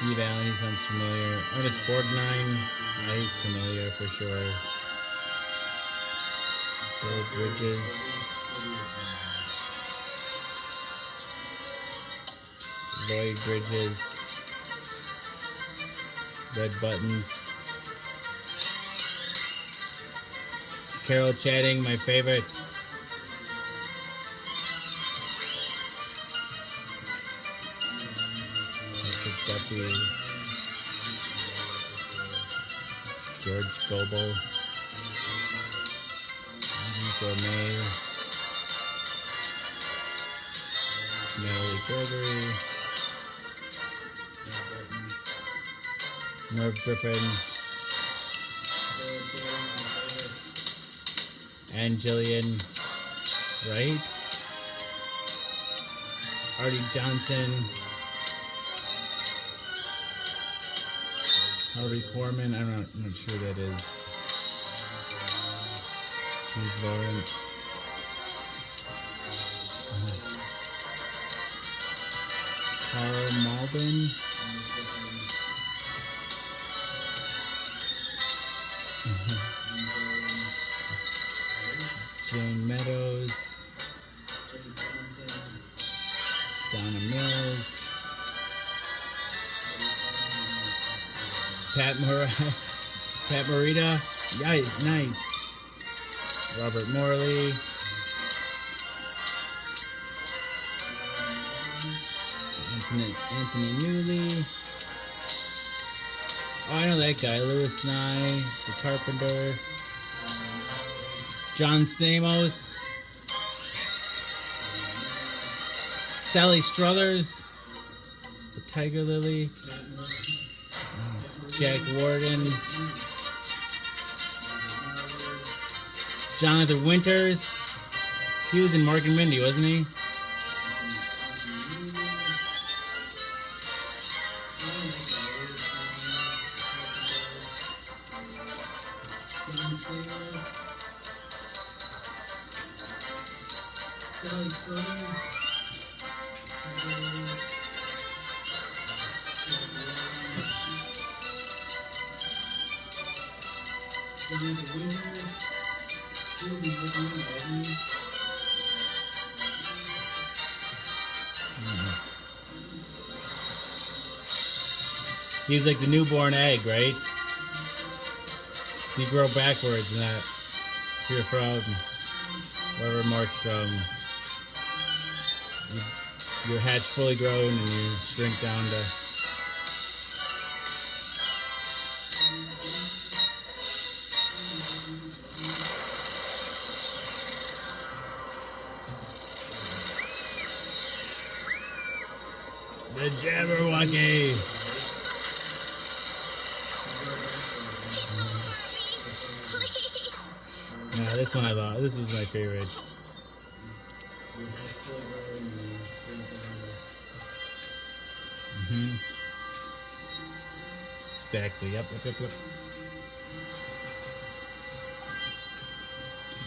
Steve Allen, he sounds familiar. Ernest Borgnine, yeah, he's familiar for sure. Bill Bridges. Lloyd Bridges. Red Buttons. Carol Channing, my favorite. George Gobel, Gourmet, Mary Gregory, Merv Griffin, Ann Jillian Wright, Artie Johnson, Harvey Korman, I'm not sure who that is. Steve Lawrence. Carl Malden. Donna Mills. Pat Morita. Yeah, nice. Robert Morley. Anthony Newley. Oh, I know that guy. Lewis Nye, the Carpenter. John Stamos. Sally Struthers. The Tiger Lily. Jack Warden. Jonathan Winters. He was in Mark and Mindy, wasn't he? He was like the newborn egg, right? So you grow backwards and that. If you're from wherever Mark's from, you're hatch fully grown and you shrink down to. The Jabberwocky! Yeah, this one I love. This is my favorite. Exactly. Yep.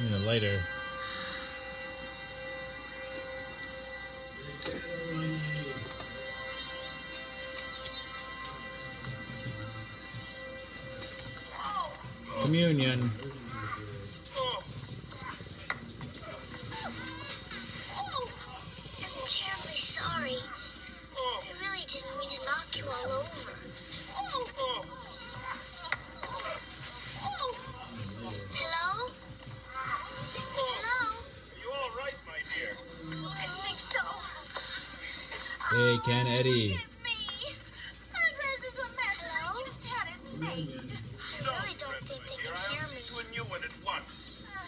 And a lighter. Communion. I'm terribly sorry. I really didn't mean to knock you all over. Hello? Hello? You all right, my dear? I think so. Hey, Ken Eddie. Hello? I really don't think they can hear me. To a new one at once.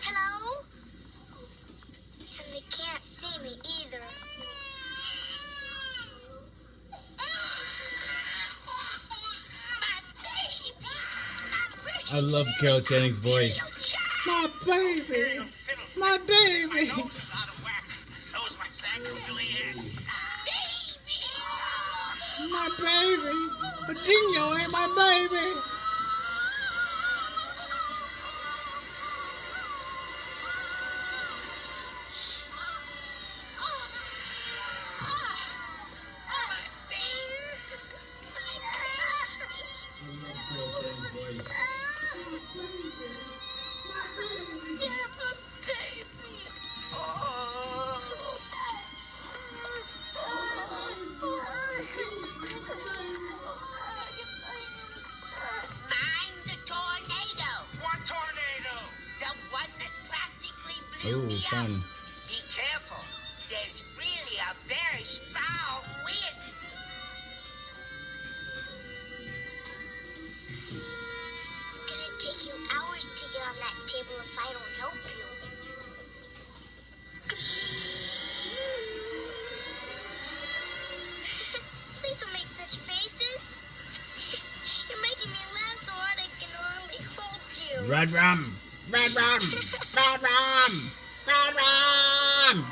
Hello? And they can't see me either. I love Carol Channing's voice. My baby! My baby! My baby! Dingo ain't my baby! Mind the tornado. What tornado? The one that practically blew Ooh, me fun. up. Be careful. There's really a very strong wind. It's gonna take you hours to get on that table if I don't help you. Please don't make such faces. You're making me laugh so hard I can hardly hold you. Red rum! Red rum! Red rum! Red rum!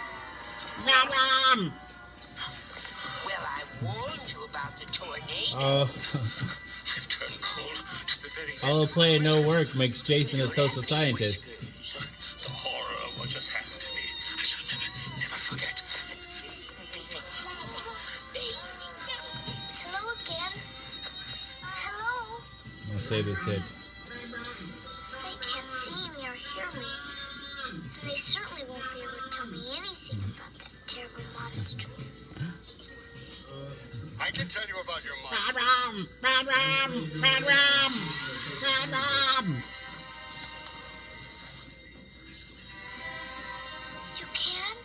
Red rum! Well, I warned you about the tornado. Oh, I've turned cold to the very all the play and no work makes Jason a social scientist. The horror of what just happened to me. I shall never forget. Hello again. Hello. I'll save this hit. They can't see me or hear me. And they certainly won't be able to tell me anything about that terrible monster. can tell you about your Bad monster. rum! Bad rum! Bad rum! Bad rum! You can?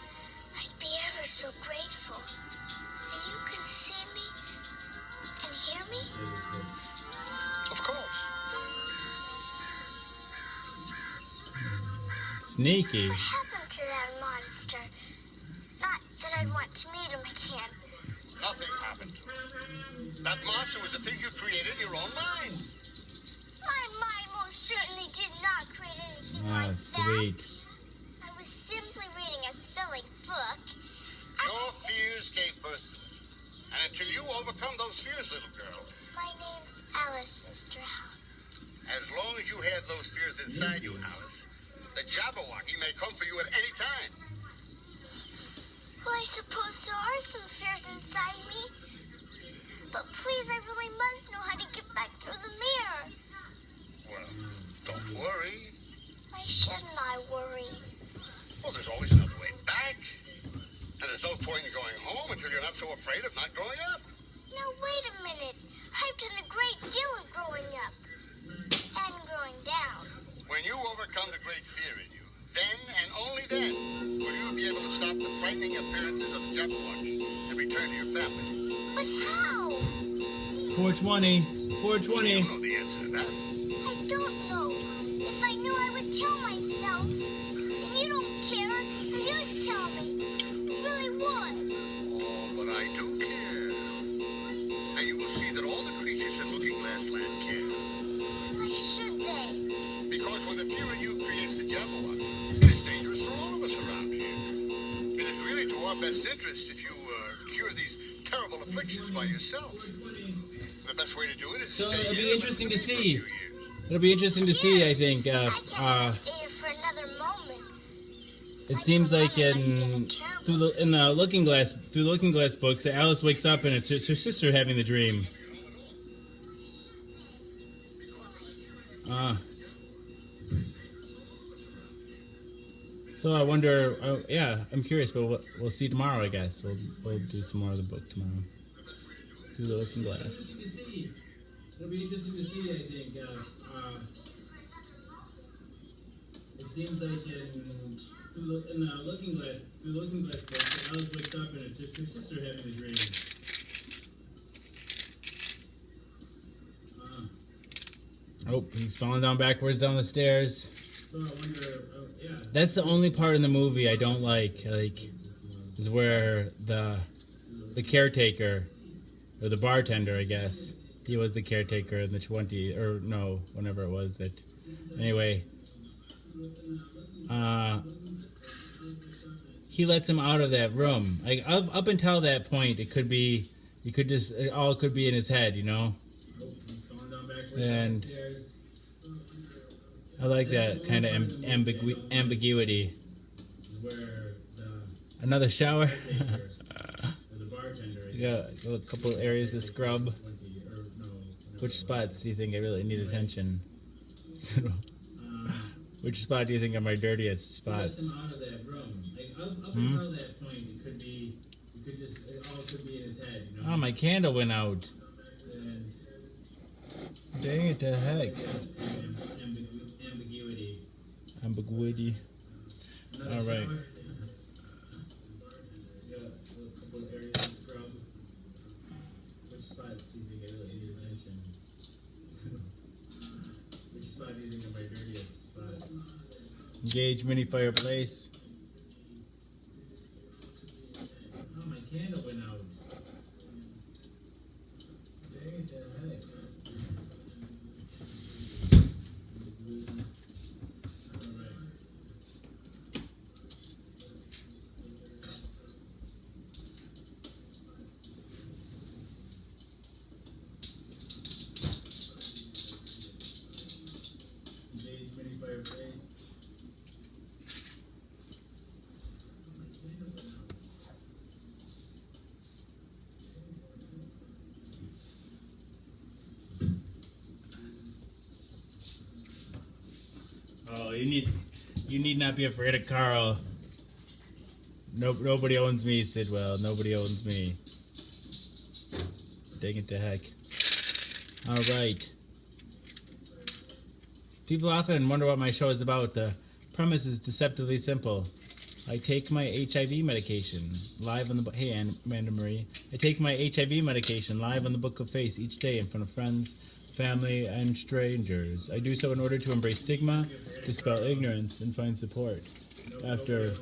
I'd be ever so grateful. And you can see me and hear me? Of course. Sneaky. What happened to that monster? Not that I'd want to meet him again. Nothing happened. That monster was the thing you created in your own mind. My mind most certainly did not create anything Ah, like sweet. that. I was simply reading a silly book. Your fears gave birth to it. And until you overcome those fears, little girl, My name's Alice, Mr. Hal. as long as you have those fears inside you, Alice, the Jabberwocky may come for you at any time. Well, I suppose there are some fears inside me. But please, I really must know how to get back through the mirror. Well, don't worry. Why shouldn't I worry? Well, there's always another way back. And there's no point in going home until you're not so afraid of not growing up. Now, wait a minute. I've done a great deal of growing up. And growing down. When you overcome the great fear in you, then and only then will you be able to stop the frightening appearances of the Jabberwocky and return to your family. But how? 420. You 420. know the answer to that. I don't know. If I knew, I would tell myself. And you don't care, or you'd tell me. You really would. Oh, but I do care. And you will see that all the creatures in Looking Glass Land care. Why should they? Because when the fear in you creates the Jabberwocky, it is dangerous for all of us around here. It is really to our best interest if you cure these terrible afflictions by yourself. The best way to do it is to So stay it'll here be and interesting listen to me see. for a few years. It'll be interesting to see, I think. I can't stay here for another moment. It seems like in the Looking Glass books, Alice wakes up and it's her sister having the dream. So I wonder. Yeah, I'm curious, but we'll see tomorrow. I guess we'll do some more of the book tomorrow. Through the Looking Glass. It'll be interesting to see, I think. It seems like in the Looking Glass book, Alice wakes up and it's her sister having the dream. Oh, he's falling down backwards down the stairs. So I wonder, yeah. That's the only part in the movie I don't like. Is where the caretaker, or the bartender, I guess. He was the caretaker in the 20, or no, whenever it was that. Anyway, he lets him out of that room. Like up until that point, it could be, it all could be in his head, you know. And I like that kind of ambiguity. Another shower. Yeah, a couple areas to scrub. Which spots do you think I really need attention? Which spot do you think are my dirtiest spots? Out of that room. Up until that point, it could be, it all could be in his head, you know. Oh, my candle went out. And Dang it to heck. ambiguity. Ambiguity. All right. Yeah, a couple areas to scrub. Which spots do you think I really need attention? Which spot do you think are my dirtiest spots? Engage mini fireplace. Oh, my candle went out. Dang it to heck. Engage mini fireplace. Oh, you need not be afraid of Carl. Nobody owns me, Sidwell. Nobody owns me. Dang it to heck. Alright. People often wonder what my show is about. The premise is deceptively simple. I take my HIV medication live on the Hey, Amanda Marie. I take my HIV medication live on the Book of Face each day in front of friends, family, and strangers. I do so in order to embrace stigma, dispel ignorance, and find support. After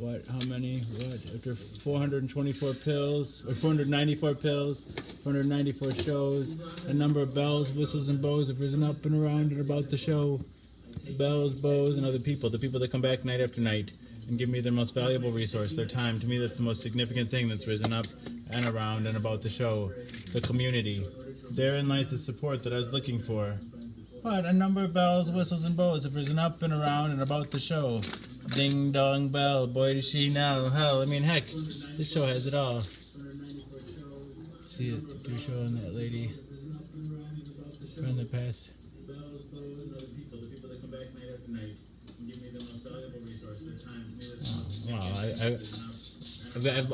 After 424 pills, or 494 pills, 494 shows, a number of bells, whistles, and bows have risen up and around and about the show. Bells, bows, and other people, the people that come back night after night and give me their most valuable resource, their time. To me, that's the most significant thing that's risen up and around and about the show, the community. Therein lies the support that I was looking for. But a number of bells, whistles, and bows have risen up and around and about the show. Ding dong bell, boy does she know. Hell, I mean, heck, this show has it all. See it, they're showing that lady from the past. Wow,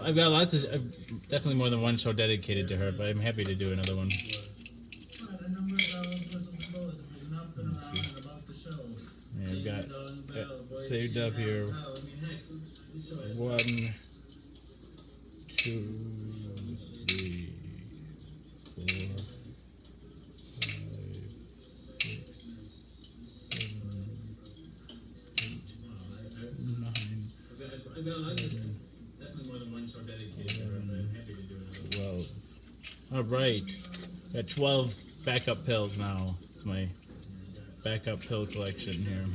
I've got lots of, definitely more than one show dedicated to her, but I'm happy to do another one. Yeah, I've got saved up here. 1, 2, 3, 4, 5, 6, 7, 8, 9. I've got definitely more than one show dedicated to her, but I'm happy to do another. 12. All right, got 12 backup pills now. It's my backup pill collection here.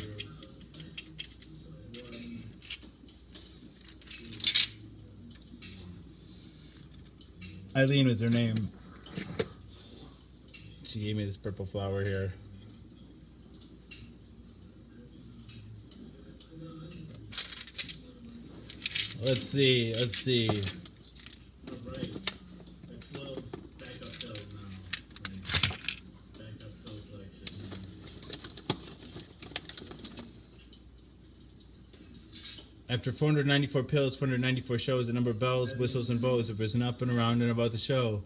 Eileen was her name. She gave me this purple flower here. Let's see. Alright. That's 12 backup pills now. Backup pill collection. After 494 pills, 494 shows, the number of bells, whistles, and bows have risen up and around and about the show.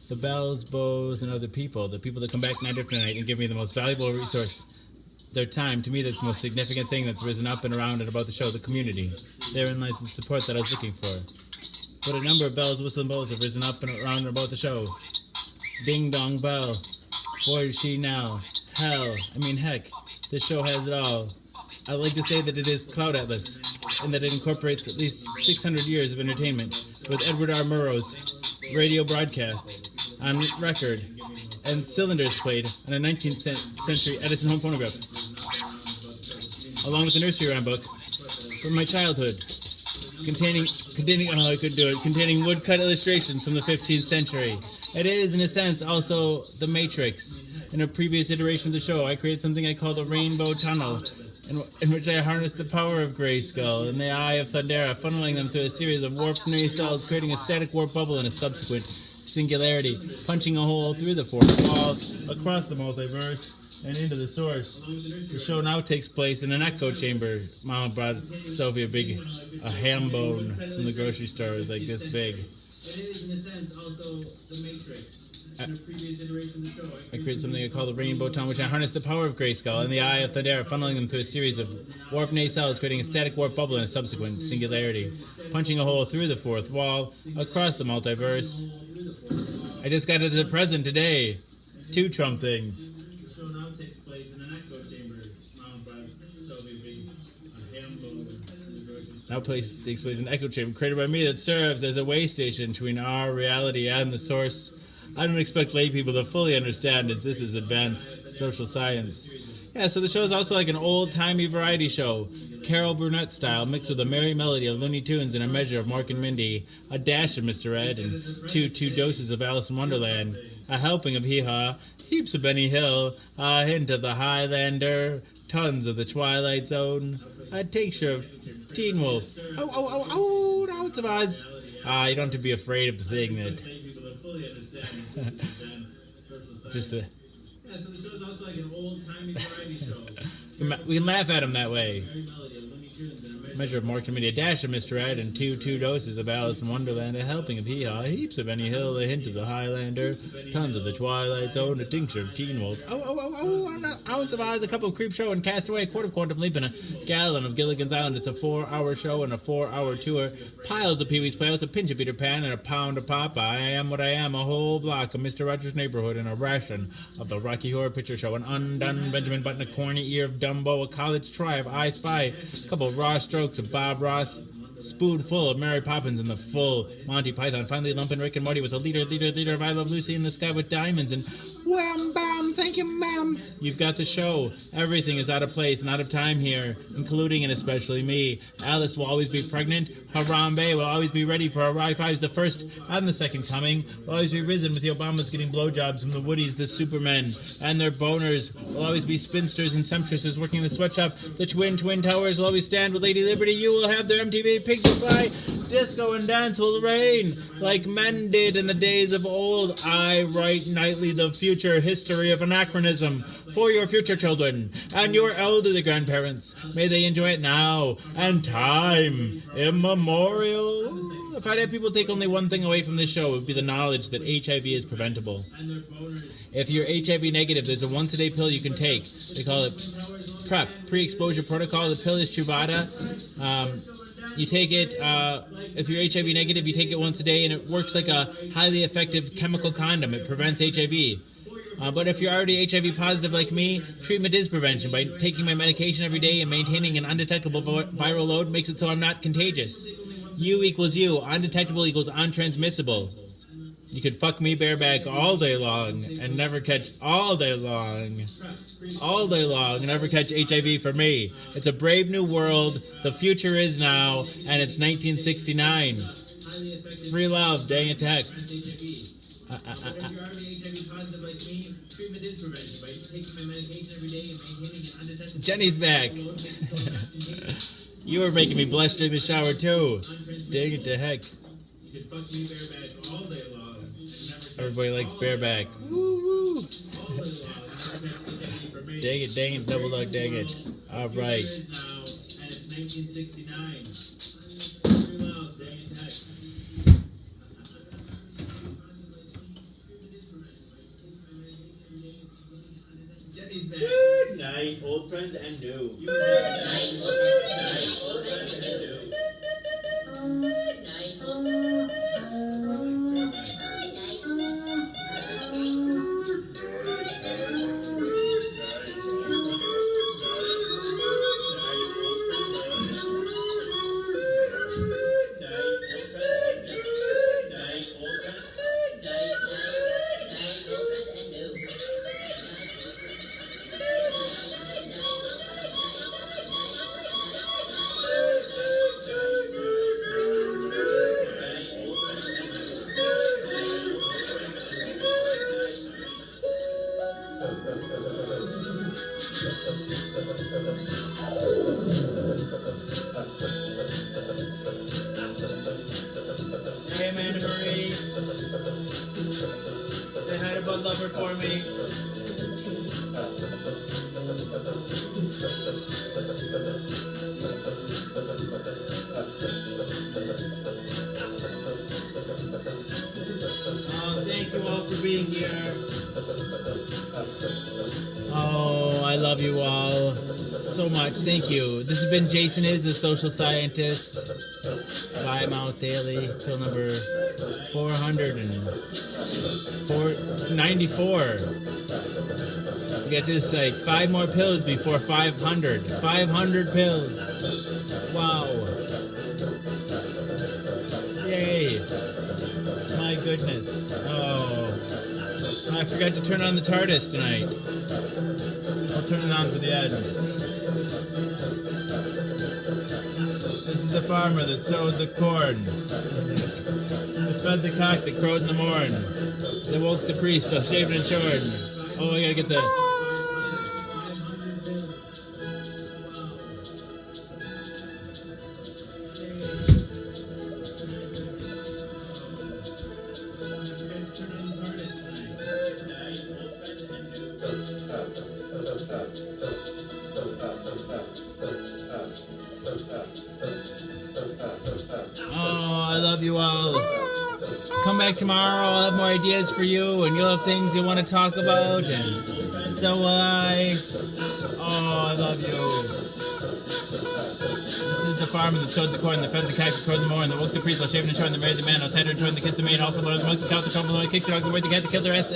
The bells, bows, and other people, the people that come back night after night and give me the most valuable resource, their time. To me, that's the most significant thing that's risen up and around and about the show, the community. Therein lies the support that I was looking for. But a number of bells, whistles, and bows have risen up and around and about the show. Ding dong bell. Boy, is she now. Hell, I mean, heck, this show has it all. I like to say that it is Cloud Atlas, and that it incorporates at least 600 years of entertainment with Edward R. Murrow's radio broadcasts on record and cylinders played on a 19th century Edison home phonograph, along with the nursery rhyme book from my childhood, containing woodcut illustrations from the 15th century. It is, in a sense, also The Matrix. In a previous iteration of the show, I created something I call the Rainbow Tunnel, in which I harness the power of Grayskull and the Eye of Thundera, funneling them through a series of warped nacelles, creating a static warp bubble in a subsequent singularity, punching a hole through the fourth wall, across the multiverse, and into the source. The show now takes place in an echo chamber. Mama brought Sophie a ham bone from the grocery store. It was like this big. It is, in a sense, also The Matrix. In a previous iteration of the show, I created something I call the Rainbow Tunnel, which I harness the power of Grayskull and the Eye of Thundera, funneling them through a series of warp nacelles, creating a static warp bubble in a subsequent singularity, punching a hole through the fourth wall, across the multiverse. I just got it as a present today. 2 Trump things. The show now takes place in an echo chamber. Now takes place in an echo chamber created by me that serves as a way station between our reality and the source. I don't expect lay people to fully understand as this is advanced social science. Yeah, so the show is also like an old-timey variety show, Carol Burnett style, mixed with a merry melody of Looney Tunes and a measure of Mork and Mindy, a dash of Mr. Ed, and two doses of Alice in Wonderland, a helping of Hee-Haw, heaps of Benny Hill, a hint of the Highlander, tons of the Twilight Zone, a tincture of Teen Wolf. Oh, now it's of Oz. You don't have to be afraid of the thing that... Just a... Yeah, so the show's also like an old-timey variety show. We can laugh at him that way. measure of Morgan Media, a dash of Mr. Ed, and two doses of Alice in Wonderland, a helping of Hee-Haw, heaps of Benny Hill, a hint of the Highlander, tons of the Twilight Zone, a tincture of Teen Wolf, an ounce of Oz, a cup of Creep Show, and Castaway, a quart of Quantum Leap, and a gallon of Gilligan's Island. It's a 4-hour show and a 4-hour tour, piles of Pee-wee's Playhouse, a pinch of Peter Pan, and a pound of Popeye. I am what I am, a whole block of Mr. Rogers' Neighborhood, and a ration of the Rocky Horror Picture Show, an undone Benjamin Button, a corny ear of Dumbo, a college try of I Spy, a couple of raw strokes of Bob Ross, spoonful of Mary Poppins, and the full Monty Python. Finally, lumping Rick and Morty with a leader of I Love Lucy in the Sky with Diamonds, and wham bam, thank you ma'am. You've got the show. Everything is out of place and out of time here, including and especially me. Alice will always be pregnant. Harambe will always be ready for Hawaii Fives, the first and the second coming. Will always be risen with the Obamas getting blowjobs from the Woodies, the Supermen, and their boners. Will always be spinsters and seamstresses working the sweatshop. The Twin Towers will always stand with Lady Liberty. You will have their MTV Pig to Fly. Disco and dance will reign like men did in the days of old. I write nightly the future history of anachronism for your future children and your elderly grandparents. May they enjoy it now and time immemorial. If I'd have people take only one thing away from this show, it would be the knowledge that HIV is preventable. If you're HIV negative, there's a once-a-day pill you can take. They call it PrEP, pre-exposure protocol. The pill is Truvada. You take it, if you're HIV negative, you take it once a day, and it works like a highly effective chemical condom. It prevents HIV. But if you're already HIV positive like me, treatment is prevention. By taking my medication every day and maintaining an undetectable viral load makes it so I'm not contagious. U equals U. Undetectable equals untransmissible. You could fuck me bareback all day long and never catch all day long, and never catch HIV for me. It's a brave new world. The future is now, and it's 1969. Free love, dang it tech. Jenny's back. You were making me blush during the shower too. Dang it to heck. Everybody likes bareback. Woo woo. Dang it, double dog, dang it. All right. Good night, old friend and new. Good night, old friend and new. Good night, old friend. Hey, Amanda Marie. Say hi to Bud Lover for me. Oh, thank you all for being here. Oh, I love you all so much. Thank you. This has been Jason Is, the Social Scientist. By Mouth Daily, pill number 494. We got just like 5 more pills before 500. 500 pills. Wow. Yay. My goodness. Oh. I forgot to turn on the TARDIS tonight. I'll turn it on for the end. This is the farmer that sowed the corn. That fed the cock that crowed in the morn. That woke the priest, so shaved and shorn. Oh, I gotta get the... back tomorrow. I'll have more ideas for you, and you'll have things you want to talk about, and so will I. Oh, I love you. This is the farmer that sowed the corn, that fed the kite, that corn the more, and that woke the priest, while shaving and shorn, that married the man, while tighter and torn, that kissed the maid, all for the Lord, the milk, the cow, the trouble, the kicked the dog, the word, the cat, that killed the rest.